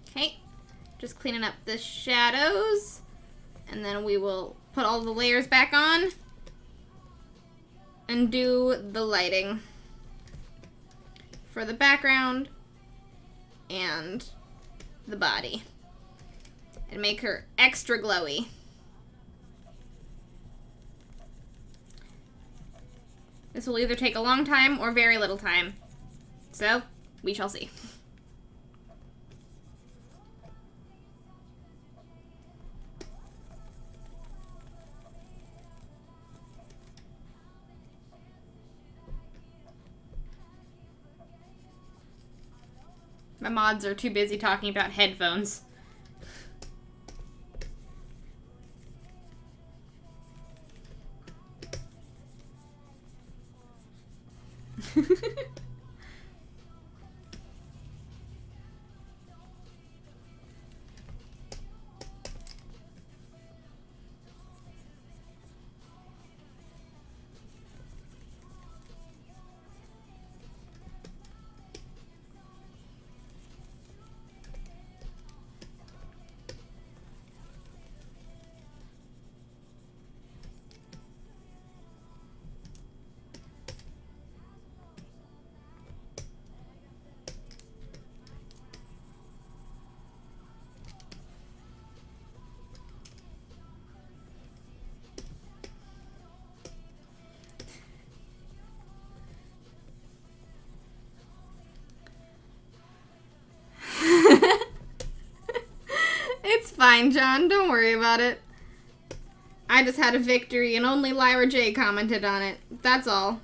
Okay, just cleaning up the shadows, and then we will put all the layers back on and do the lighting for the background and the body and make her extra glowy. This will either take a long time or very little time. So, we shall see. My mods are too busy talking about headphones. It's fine, John. Don't worry about it. I just had a victory and only Lyra J commented on it. That's all.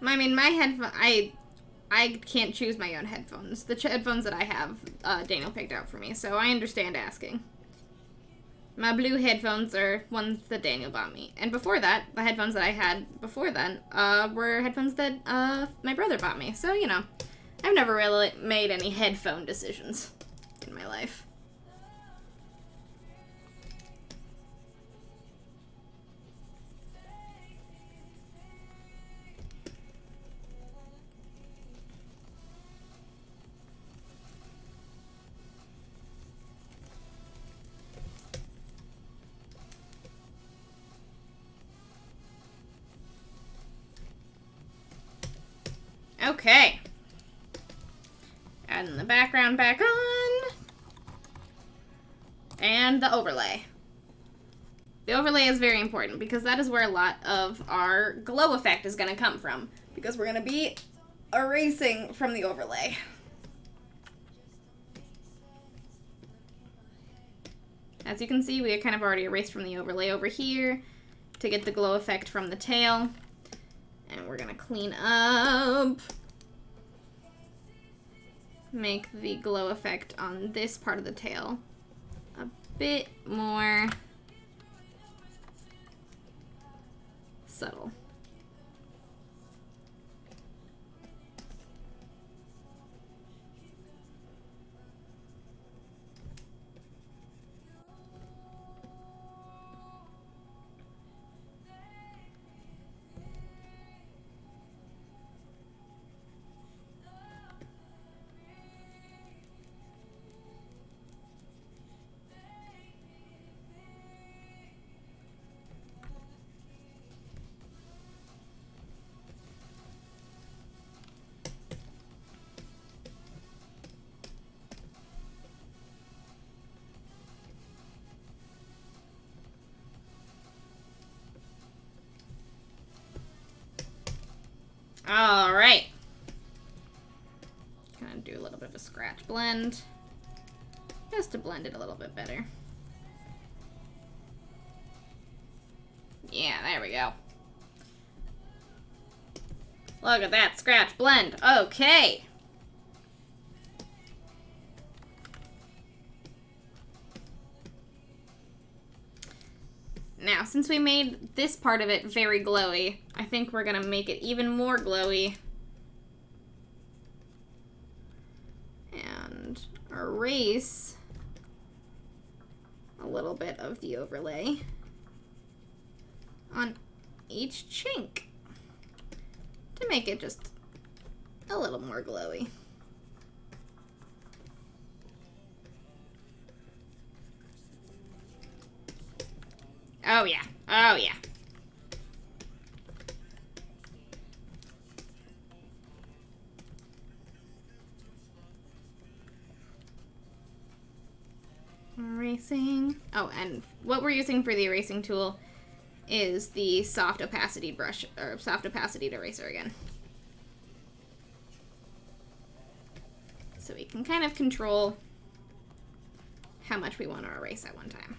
I mean, my headphones, I can't choose my own headphones. The headphones that I have, Daniel picked out for me, so I understand asking. My blue headphones are ones that Daniel bought me. And before that, the headphones that I had before then, were headphones that, my brother bought me. So, you know, I've never really made any headphone decisions in my life. Okay. Adding the background back on. And the overlay. The overlay is very important because that is where a lot of our glow effect is going to come from. Because we're going to be erasing from the overlay. As you can see, we kind of already erased from the overlay over here to get the glow effect from the tail. And we're going to clean up. Make the glow effect on this part of the tail a bit more subtle. All right. Gonna do a little bit of a scratch blend, just to blend it a little bit better. Yeah, there we go. Look at that scratch blend. Okay. Now, since we made this part of it very glowy, I think we're gonna make it even more glowy. And erase a little bit of the overlay on each chink to make it just a little more glowy. Oh yeah, oh yeah. Erasing. Oh, and what we're using for the erasing tool is the soft opacity brush, or soft opacity eraser again. So we can kind of control how much we want to erase at one time.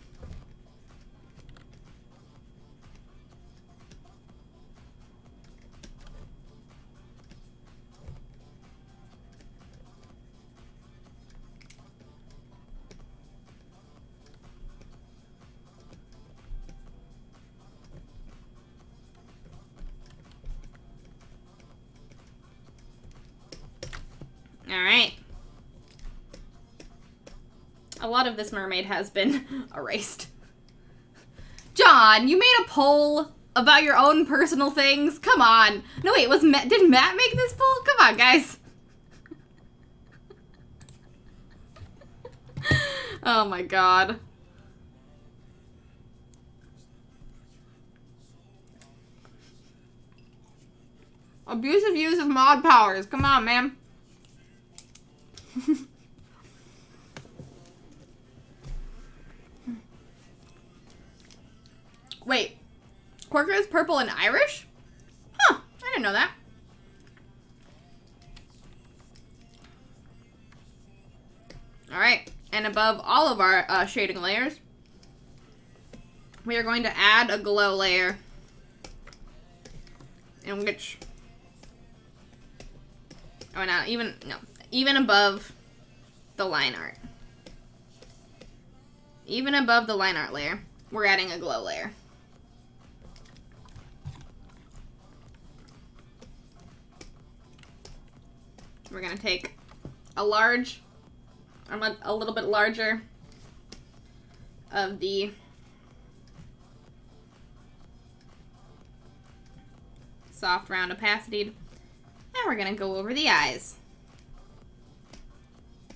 All right. A lot of this mermaid has been erased. John, you made a poll about your own personal things? Come on. No, wait, did Matt make this poll? Come on, guys. Oh my god. Abusive use of mod powers. Come on, man. Wait, Quirker is purple and Irish? Huh, I didn't know that. Alright, and above all of our shading layers, we are going to add a glow layer in which, oh, even above the line art. Even above the line art layer, we're adding a glow layer. We're gonna take a little bit larger of the soft round opacified, and we're gonna go over the eyes.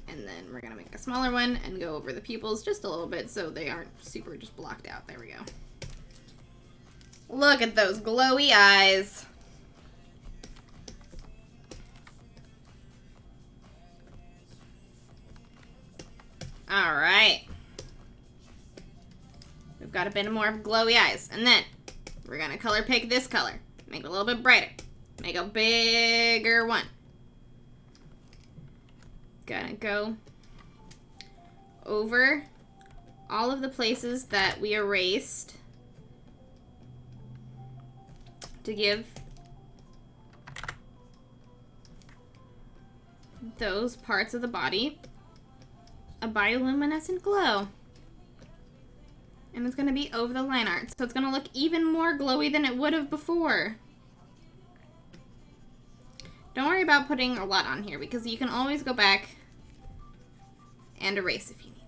And then we're gonna make a smaller one and go over the pupils just a little bit so they aren't super just blocked out. There we go. Look at those glowy eyes. All right. We've got a bit more of glowy eyes. And then we're gonna color pick this color. Make it a little bit brighter. Make a bigger one. Gonna go over all of the places that we erased to give those parts of the body a bioluminescent glow. And it's going to be over the line art, so it's going to look even more glowy than it would have before. Don't worry about putting a lot on here, because you can always go back and erase if you need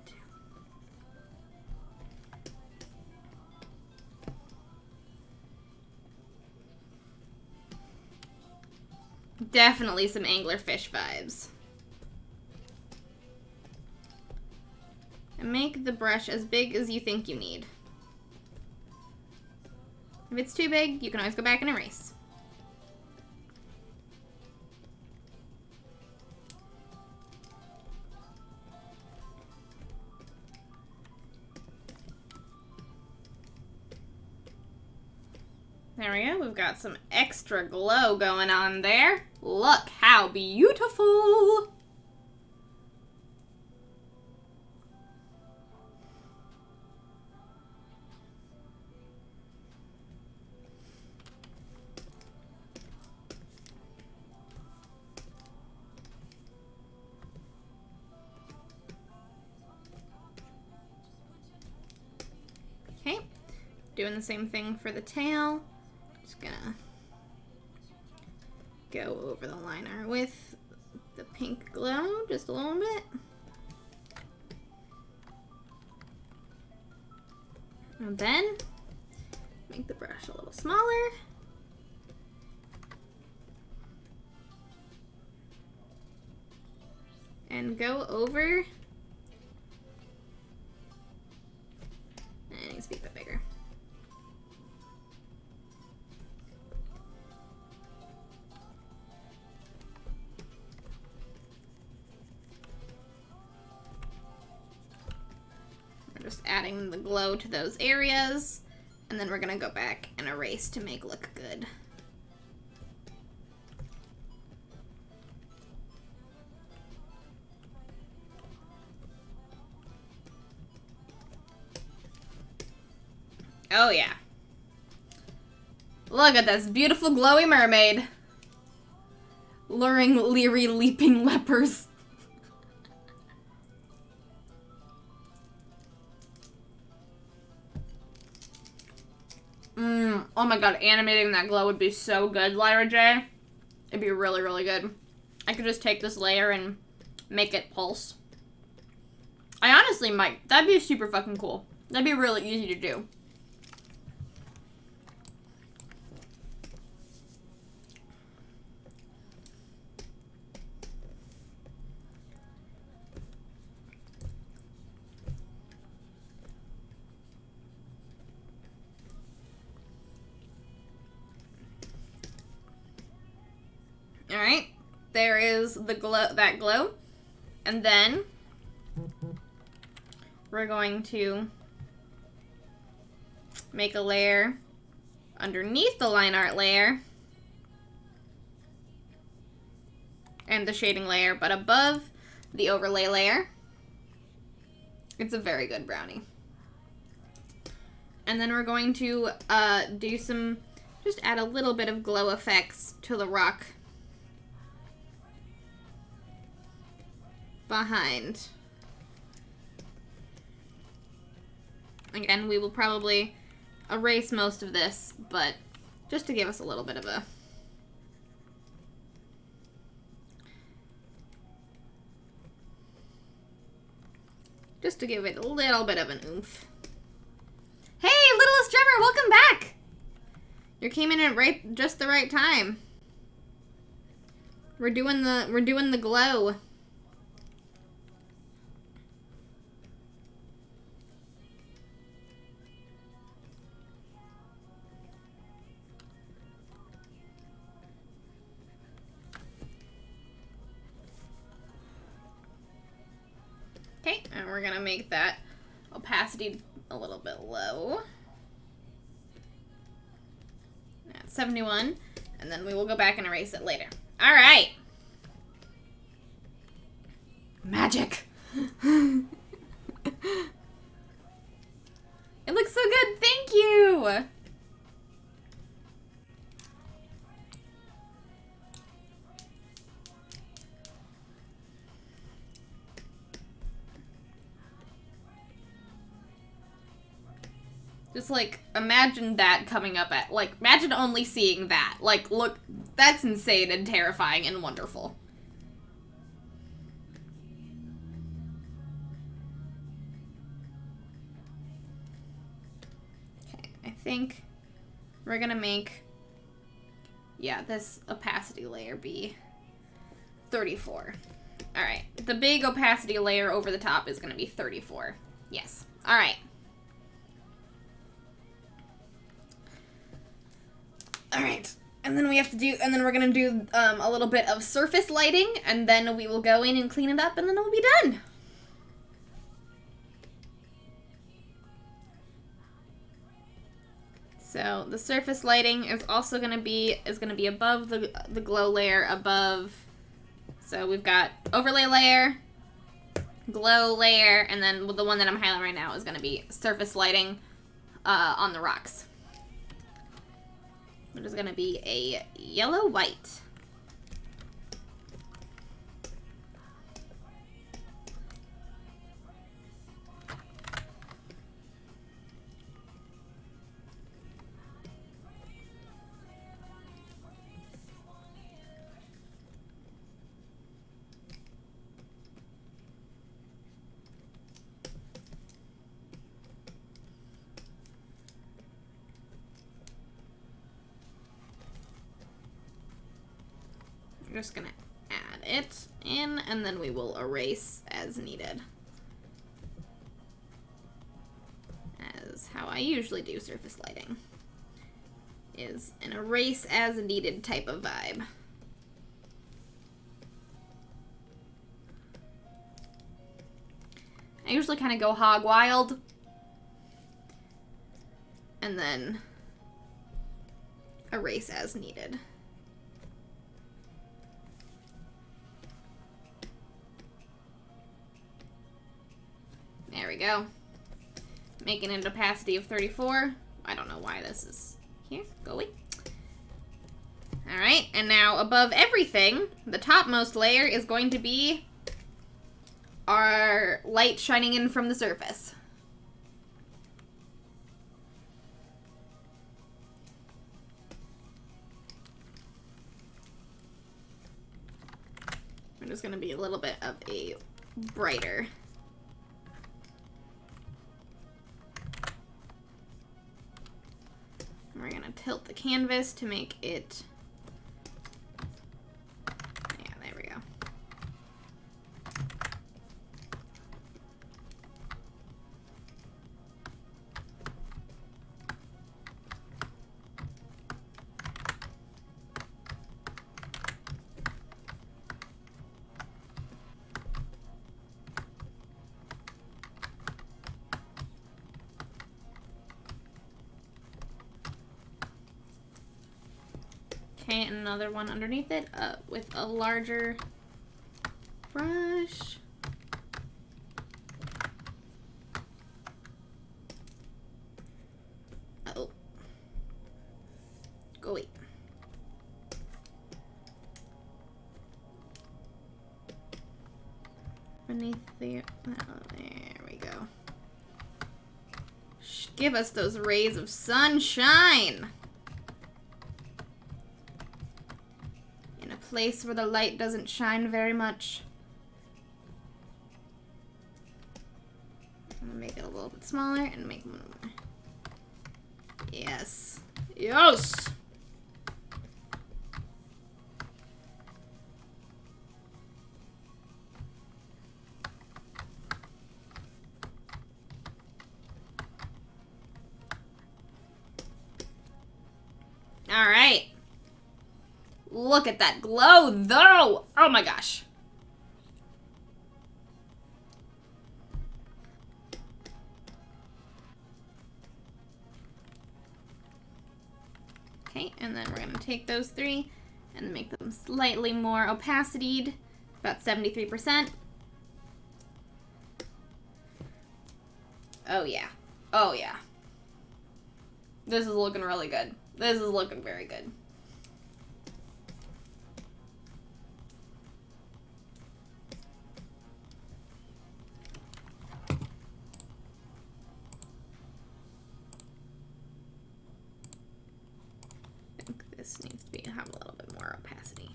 to. Definitely some anglerfish vibes. And make the brush as big as you think you need. If it's too big, you can always go back and erase. There we go. We've got some extra glow going on there. Look how beautiful! Okay, doing the same thing for the tail. Just gonna go over the liner with the pink glow just a little bit. And then make the brush a little smaller. And go over. And it needs to be a bit bigger. Just adding the glow to those areas, and then we're gonna go back and erase to make look good. Oh yeah. Look at this beautiful glowy mermaid. Luring leery leaping lepers. Oh my god, animating that glow would be so good, Lyra J. It'd be really, really good. I could just take this layer and make it pulse. I honestly might. That'd be super fucking cool. That'd be really easy to do. Alright, there is the glow, that glow, and then we're going to make a layer underneath the line art layer and the shading layer, but above the overlay layer. It's a very good brownie. And then we're going to do some Just add a little bit of glow effects to the rock behind. Again, we will probably erase most of this, but just to give us a little bit of a... Just to give it a little bit of an oomph. Hey, Littlest Drummer, welcome back! You came in at just the right time. We're doing the glow. Okay, and we're gonna make that opacity a little bit low. At 71, and then we will go back and erase it later. All right. Magic. It looks so good. Thank you. Just, like, imagine that coming up at, like, imagine only seeing that. Like, look, that's insane and terrifying and wonderful. Okay, I think we're gonna make, yeah, this opacity layer be 34. Alright, the big opacity layer over the top is gonna be 34. Yes. Alright. Alright, and then we have to do, and then we're gonna do a little bit of surface lighting, and then we will go in and clean it up, and then it'll be done. So the surface lighting is also gonna be above the glow layer above. So we've got overlay layer, glow layer, and then the one that I'm highlighting right now is gonna be surface lighting on the rocks. It is going to be a yellow-white. We're just gonna add it in, and then we will erase as needed. As how I usually do surface lighting. Is an erase as needed type of vibe. I usually kind of go hog wild. And then erase as needed. There we go. Making an opacity of 34. I don't know why this is here. Go away. Alright, and now above everything, the topmost layer is going to be our light shining in from the surface. We're just going to be a little bit of a brighter. We're going to tilt the canvas to make it, yeah, there we go. Okay, and another one underneath it with a larger brush. Oh. anything. Oh, there we go. Give us those rays of sunshine. In a place where the light doesn't shine very much. I'm gonna make it a little bit smaller and make one more. Yes. Yes! Alright. Look at that glow, though! Oh my gosh. Okay, and then we're going to take those three and make them slightly more opacityed, about 73%. Oh yeah. Oh yeah. This is looking really good. This is looking very good. I think this needs to have a little bit more opacity.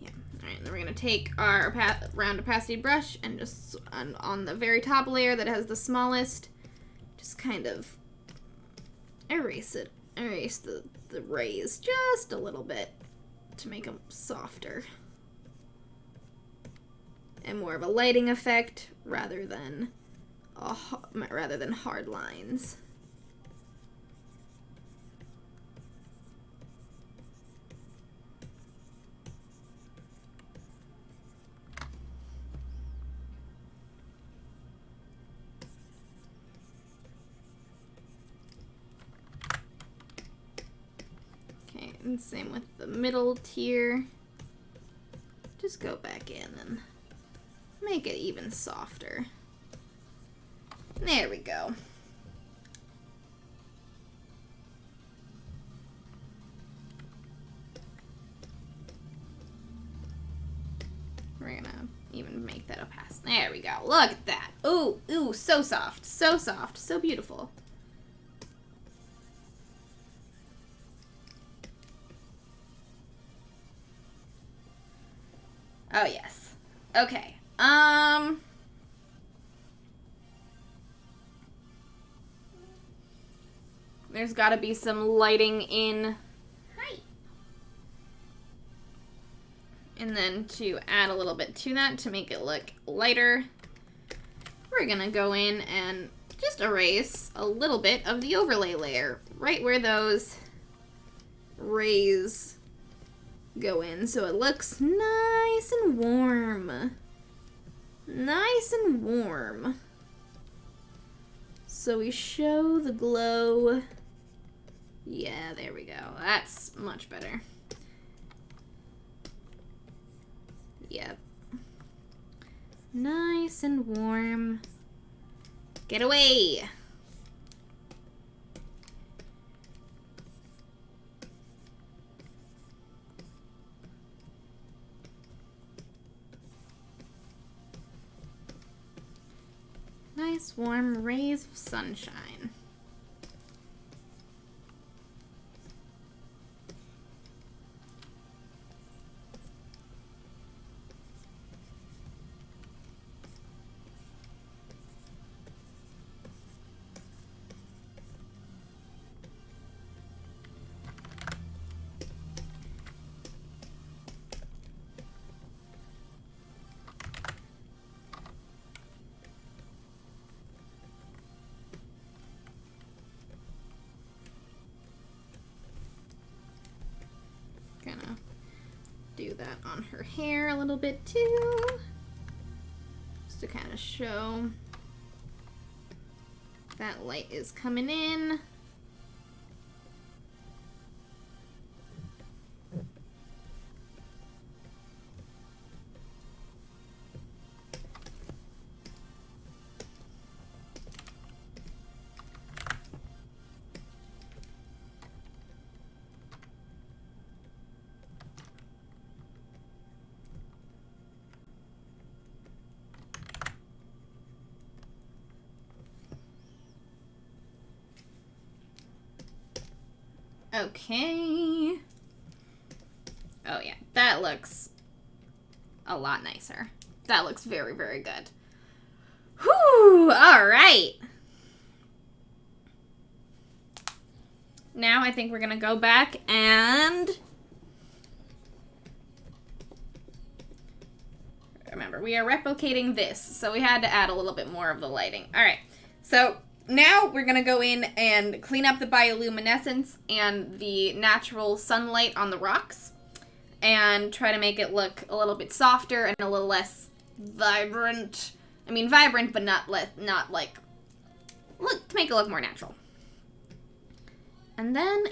Yeah. Alright, then we're going to take our round opacity brush and just on the very top layer that has the smallest, just kind of erase it. Erase the rays just a little bit to make them softer and more of a lighting effect rather than hard lines. And same with the middle tier. Just go back in and make it even softer. There we go. We're gonna even make that opaque. There we go. Look at that. Ooh, ooh, so soft, so beautiful. Oh, yes. Okay. There's got to be some lighting in. Hi. And then to add a little bit to that to make it look lighter, we're going to go in and just erase a little bit of the overlay layer right where those rays go in, so it looks nice and warm. Nice and warm. So we show the glow. Yeah, there we go. That's much better. Yep. Nice and warm. Get away! Nice warm rays of sunshine. Gonna do that on her hair a little bit too, just to kind of show that light is coming in. Okay. Oh yeah, that looks a lot nicer. That looks very, very good. Whew, alright. Now I think we're gonna go back and... Remember, we are replicating this, so we had to add a little bit more of the lighting. Alright, so now we're gonna go in and clean up the bioluminescence and the natural sunlight on the rocks and try to make it look a little bit softer and a little less vibrant. I mean, vibrant, but not like, look, to make it look more natural. And then,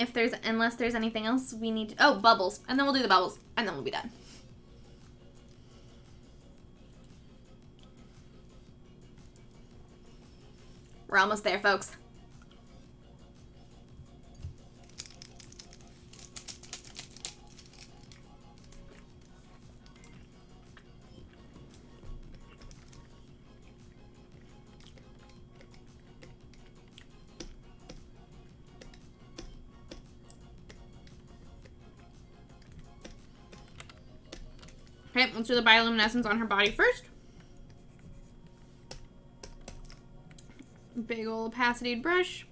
unless there's anything else we need to, oh, bubbles. And then we'll do the bubbles, and then we'll be done. We're almost there, folks. Okay, let's do the bioluminescence on her body first. Big ol' opacityed brush.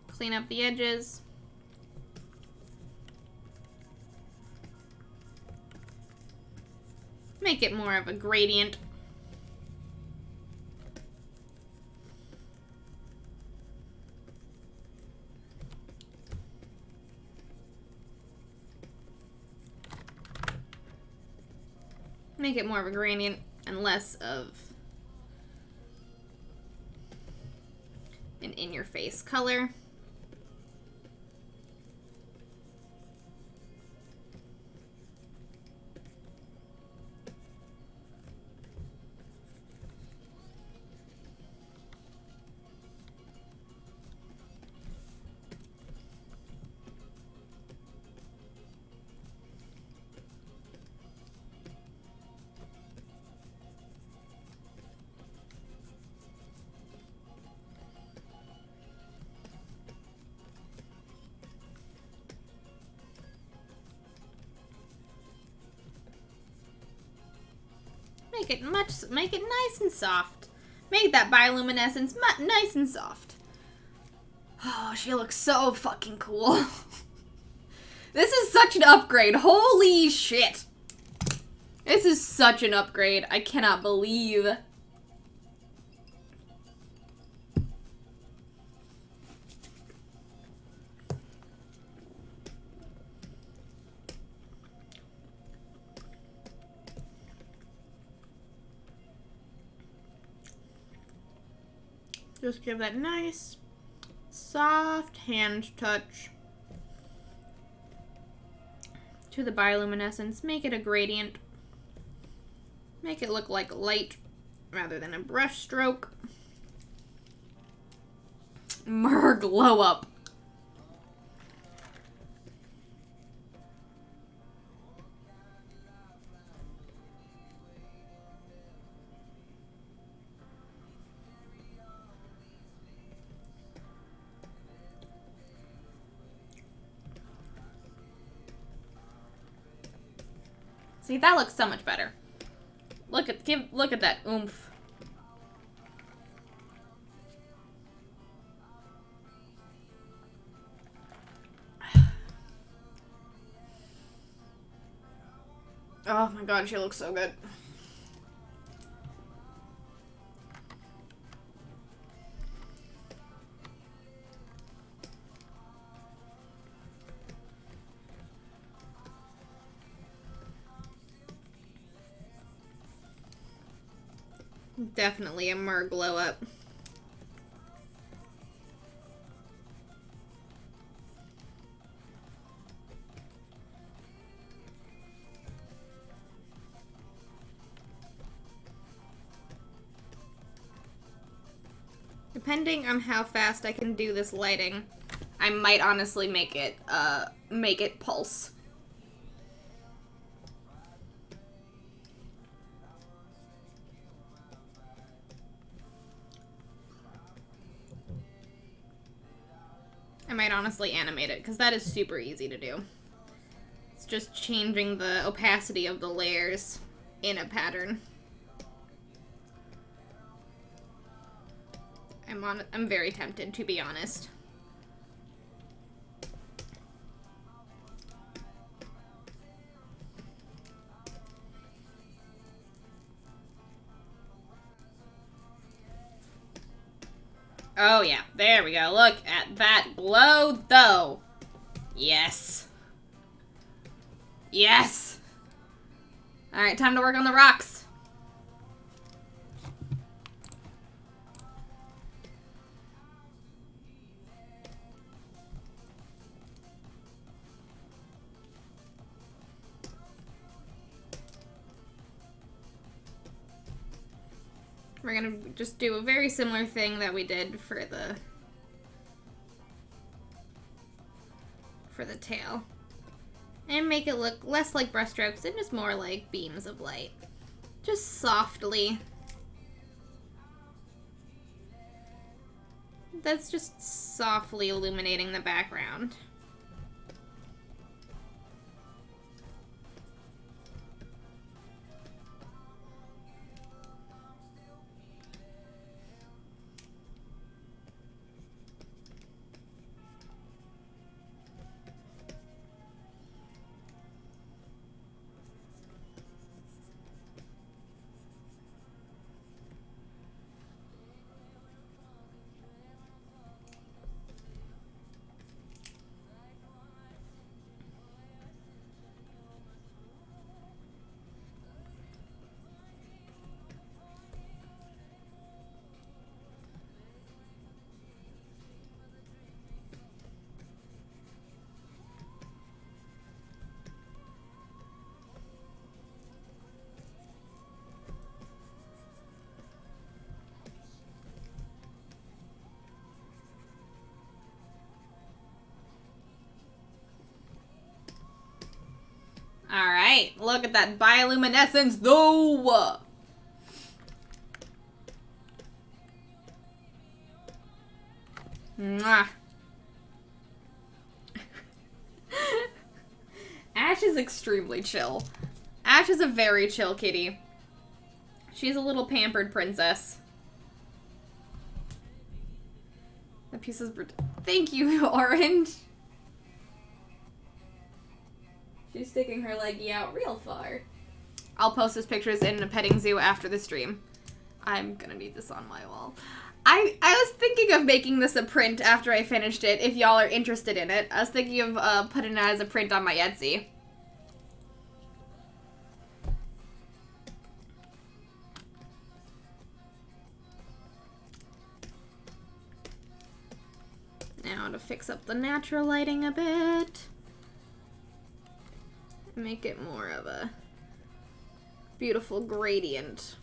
Clean up the edges. Make it more of a gradient. Make it more of a gradient and less of an in-your-face color. Make it nice and soft. Make that bioluminescence nice and soft. Oh, she looks so fucking cool. This is such an upgrade. Holy shit. This is such an upgrade. I cannot believe. Just give that nice, soft hand touch to the bioluminescence. Make it a gradient. Make it look like light rather than a brush stroke. Mer glow up. See, that looks so much better. Look at that oomph. Oh my god, she looks so good. Definitely a mer glow up. Depending on how fast I can do this lighting, I might honestly make it pulse. I might honestly animate it, because that is super easy to do. It's just changing the opacity of the layers in a pattern. I'm very tempted, to be honest. Oh yeah, there we go. Look at that glow, though. Yes. Yes! Alright, time to work on the rocks. We're gonna just do a very similar thing that we did for the tail. And make it look less like brushstrokes and just more like beams of light. Just softly. That's just softly illuminating the background. Alright, look at that bioluminescence, though! Mwah. Ash is extremely chill. Ash is a very chill kitty. She's a little pampered princess. The piece is... Thank you, Orange! She's sticking her leggy out real far. I'll post his pictures in a petting zoo after the stream. I'm gonna need this on my wall. I was thinking of making this a print after I finished it, if y'all are interested in it. I was thinking of putting it as a print on my Etsy. Now to fix up the natural lighting a bit. Make it more of a beautiful gradient.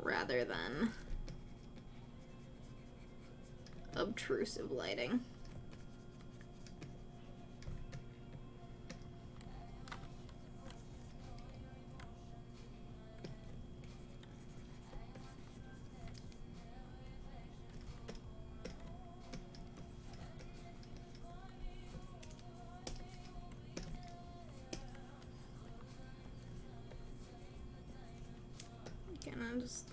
Rather than obtrusive lighting. Gonna just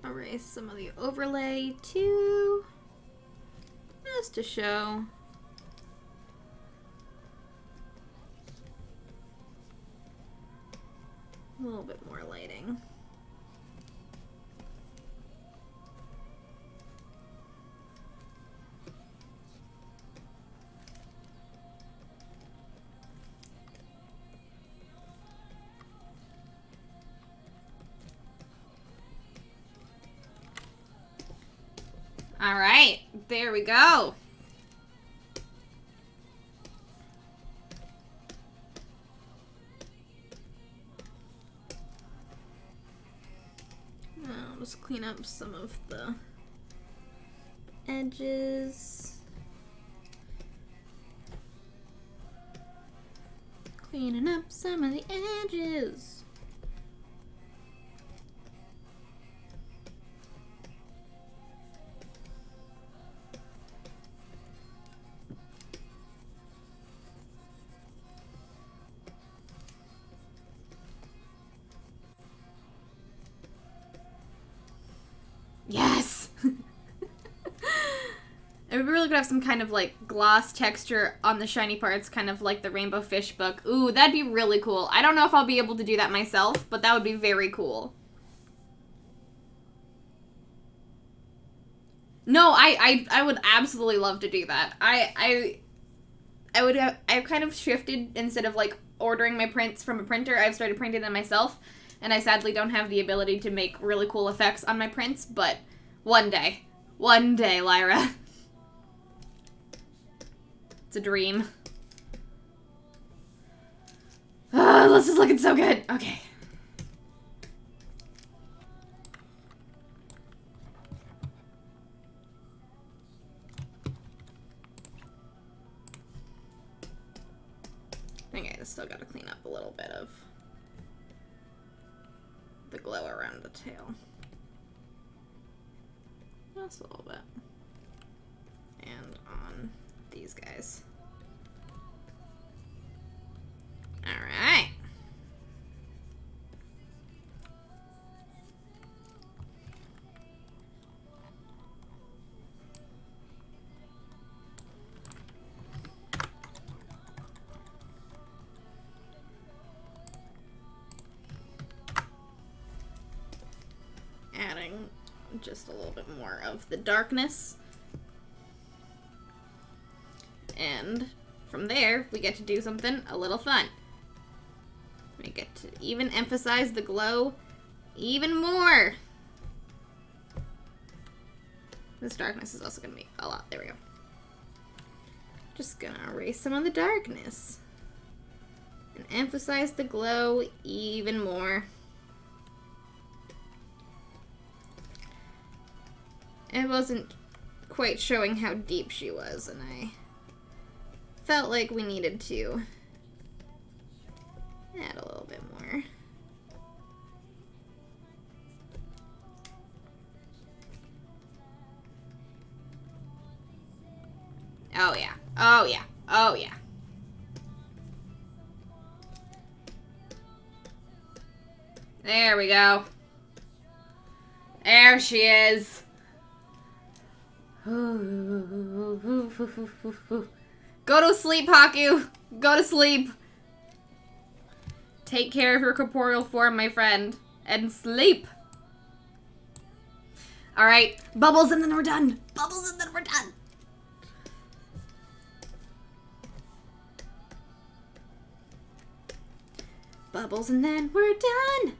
erase some of the overlay too, just to show. A little bit more lighting. All right, there we go. I'll just clean up some of the edges. Cleaning up some of the edges. would be really good to have some kind of, like, gloss texture on the shiny parts, kind of like the Rainbow Fish book. Ooh, that'd be really cool. I don't know if I'll be able to do that myself, but that would be very cool. No, I would absolutely love to do that. I've kind of shifted, instead of, like, ordering my prints from a printer, I've started printing them myself, and I sadly don't have the ability to make really cool effects on my prints, but one day, Lyra. It's a dream. This is looking so good. Okay. Okay, I still gotta clean up a little bit of the glow around the tail. Just a little bit. And on these guys. Alright. Adding just a little bit more of the darkness. And from there, we get to do something a little fun. We get to even emphasize the glow even more. This darkness is also going to be a lot. There we go. Just going to erase some of the darkness. And emphasize the glow even more. It wasn't quite showing how deep she was, and I felt like we needed to add a little bit more. Oh yeah, oh yeah, oh yeah. There we go. There she is. Go to sleep, Haku. Go to sleep. Take care of your corporeal form, my friend. And sleep. Alright. Bubbles and then we're done. Bubbles and then we're done. Bubbles and then we're done.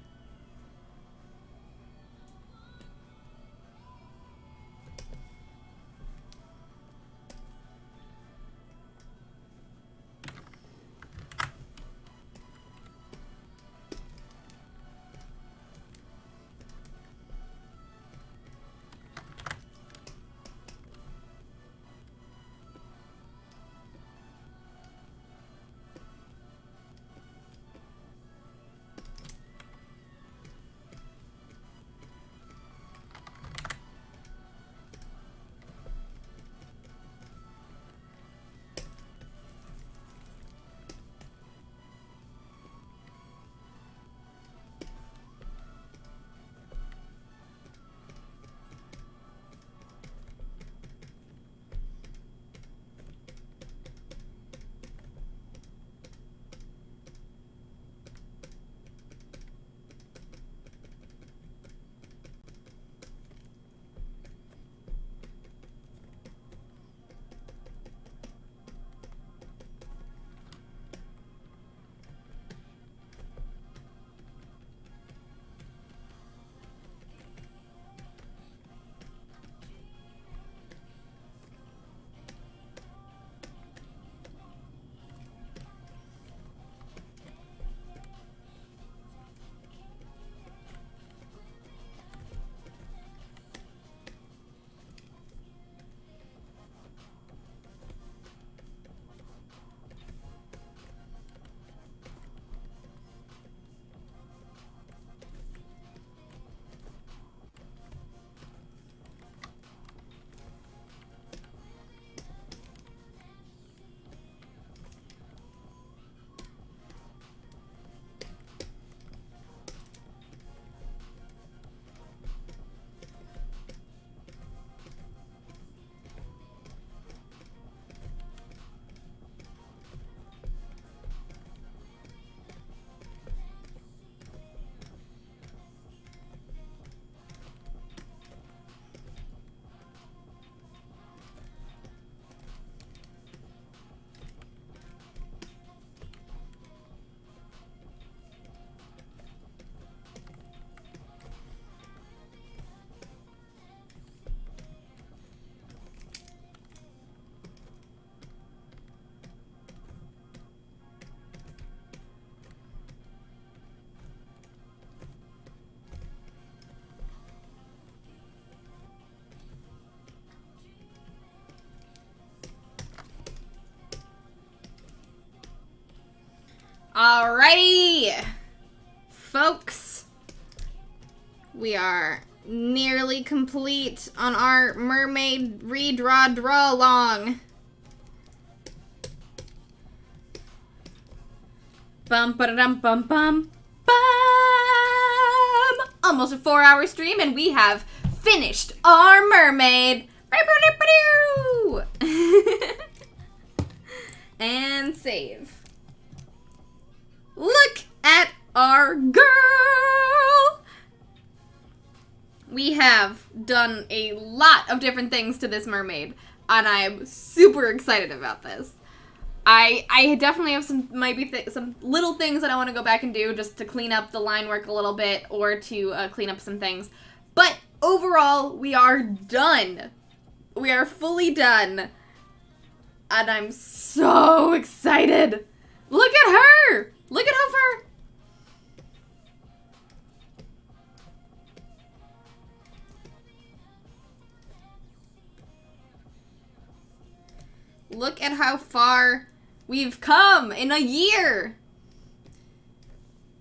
Alrighty, folks, we are nearly complete on our mermaid redraw draw along. Bum ba dum bum bum bum. Almost a 4-hour stream, and we have finished our mermaid. And save. Look at our girl! We have done a lot of different things to this mermaid, and I'm super excited about this. I definitely have some little things that I want to go back and do just to clean up the line work a little bit, or to clean up some things. But overall, we are done. We are fully done. And I'm so excited. Look at her! Look at how far... Look at how far we've come in a year.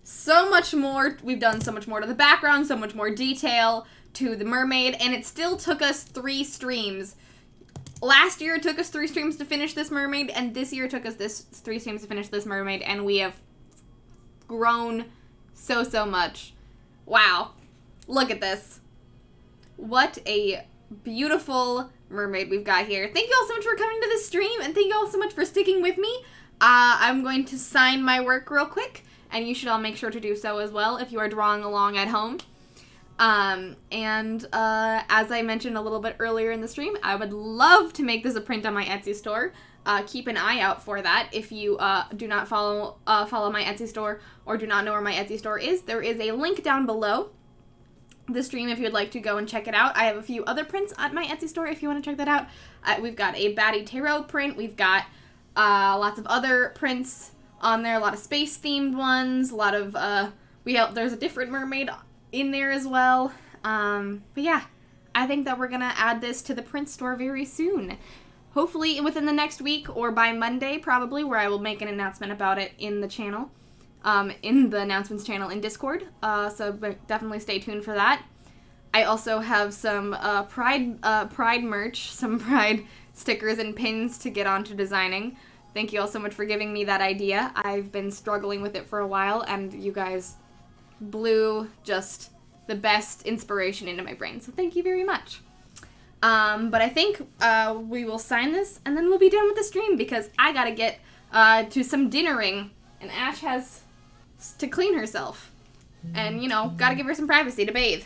So much more. We've done so much more to the background, so much more detail to the mermaid, and it still took us 3 streams. Last year it took us 3 streams to finish this mermaid, and this year it took us 3 streams to finish this mermaid, and we have grown so much. Wow. Look at this. What a beautiful mermaid we've got here. Thank you all so much for coming to this stream, and thank you all so much for sticking with me. I'm going to sign my work real quick, and you should all make sure to do so as well if you are drawing along at home. As I mentioned a little bit earlier in the stream, I would love to make this a print on my Etsy store. Keep an eye out for that. If you do not follow my Etsy store, or do not know where my Etsy store is, there is a link down below the stream if you would like to go and check it out. I have a few other prints at my Etsy store if you want to check that out. We've got a Batty Tarot print. We've got lots of other prints on there, a lot of space-themed ones, a lot of, there's a different mermaid in there as well. But yeah, I think that we're going to add this to the print store very soon. Hopefully within the next week, or by Monday probably, where I will make an announcement about it in the channel. In the announcements channel in Discord, so definitely stay tuned for that. I also have some Pride merch, some Pride stickers and pins to get onto designing. Thank you all so much for giving me that idea. I've been struggling with it for a while, and you guys blew just the best inspiration into my brain, so thank you very much. But I think we will sign this, and then we'll be done with the stream, because I gotta get to some dinnering, and Ash has to clean herself, and, you know, gotta give her some privacy to bathe.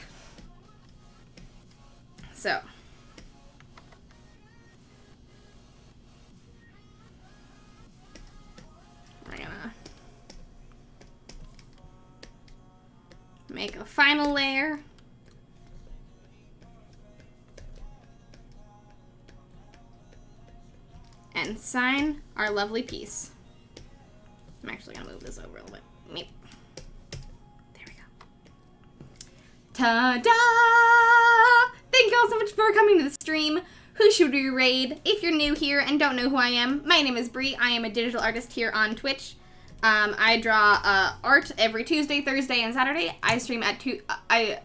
So, we're gonna make a final layer. And sign our lovely piece. I'm actually gonna move this over a little bit. There we go. Ta-da! Thank you all so much for coming to the stream. Who should we raid? If you're new here and don't know who I am, my name is Bree. I am a digital artist here on Twitch. I draw art every Tuesday, Thursday, and Saturday. I stream at I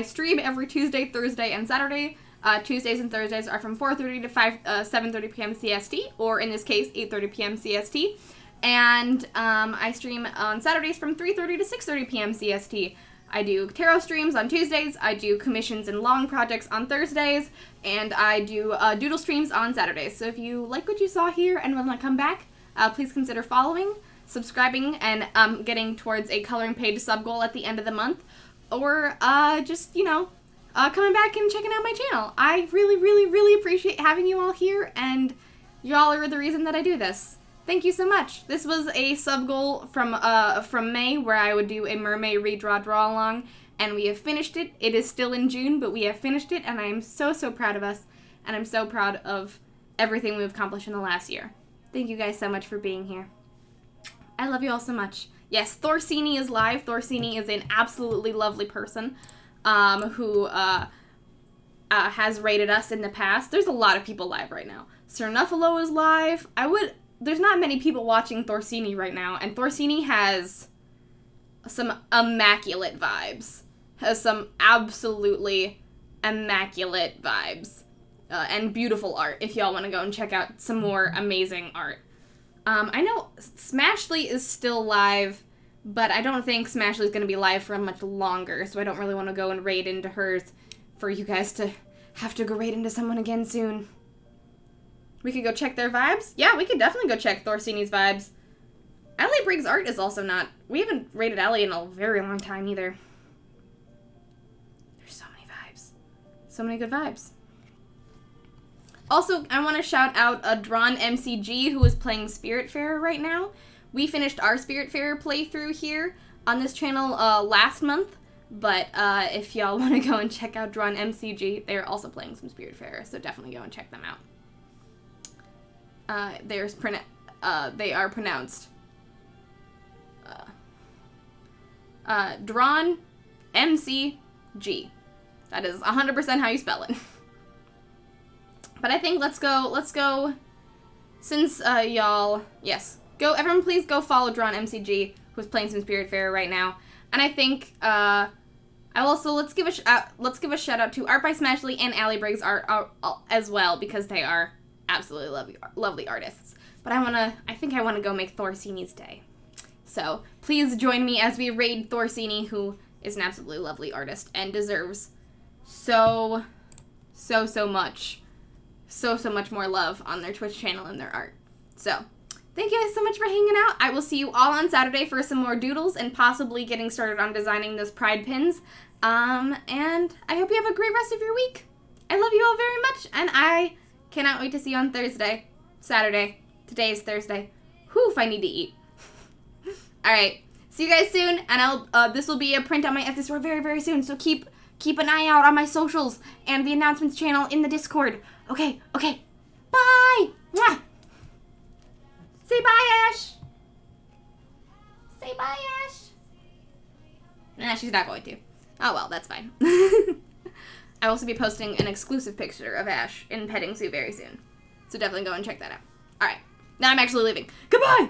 stream every Tuesday, Thursday, and Saturday. Tuesdays and Thursdays are from 4:30 to 7:30 p.m. CST, or in this case, 8:30 p.m. CST. And I stream on Saturdays from 3:30 to 6:30 p.m. CST. I do tarot streams on Tuesdays, I do commissions and long projects on Thursdays, and I do doodle streams on Saturdays. So if you like what you saw here and want to come back, please consider following, subscribing, and getting towards a coloring page sub goal at the end of the month, or just, you know, coming back and checking out my channel. I really appreciate having you all here, and y'all are the reason that I do this. Thank you so much. This was a sub goal from May, where I would do a Mermay redraw draw along, and we have finished it. It is still in June, but we have finished it, and I am so proud of us, and I'm so proud of everything we've accomplished in the last year. Thank you guys so much for being here. I love you all so much. Yes, Thorsini is live. Thorsini is an absolutely lovely person who has rated us in the past. There's a lot of people live right now. Sir Nuffalo is live. there's not many people watching Thorsini right now, and Thorsini has some immaculate vibes. Has some absolutely immaculate vibes. And beautiful art, if y'all want to go and check out some more amazing art. I know Smashly is still live, but I don't think Smashly is going to be live for much longer, so I don't really want to go and raid into hers for you guys to have to go raid into someone again soon. We could go check their vibes? Yeah, we could definitely go check Thorsini's vibes. Ellie Briggs' art is also not... We haven't rated Ellie in a very long time either. There's so many vibes. So many good vibes. Also, I want to shout out Drawn MCG, who is playing Spiritfarer right now. We finished our Spiritfarer playthrough here on this channel last month, but if y'all want to go and check out Drawn MCG, they're also playing some Spiritfarer, so definitely go and check them out. They are pronounced Drawn MCG. That is 100% how you spell it. But I think let's go, since y'all, yes, go, everyone please go follow Drawn MCG, who's playing some Spiritfarer right now. And I think, I also, let's give a shout out to Art by Smashly and Allie Briggs art as well, because they are absolutely lovely artists. But I think I want to go make Thorsini's day. So please join me as we raid Thorsini, who is an absolutely lovely artist and deserves so much more love on their Twitch channel and their art. So, thank you guys so much for hanging out. I will see you all on Saturday for some more doodles and possibly getting started on designing those pride pins. And I hope you have a great rest of your week. I love you all very much, and I cannot wait to see you on Saturday. Today is Thursday. Whew, if I need to eat. Alright, see you guys soon, and this will be a print on my Etsy store very, very soon, so keep an eye out on my socials and the announcements channel in the Discord. Okay. Bye! Mwah! Say bye, Ash! Say bye, Ash! Nah, she's not going to. Oh well, that's fine. I'll also be posting an exclusive picture of Ash in petting zoo very soon. So definitely go and check that out. Alright, now I'm actually leaving. Goodbye!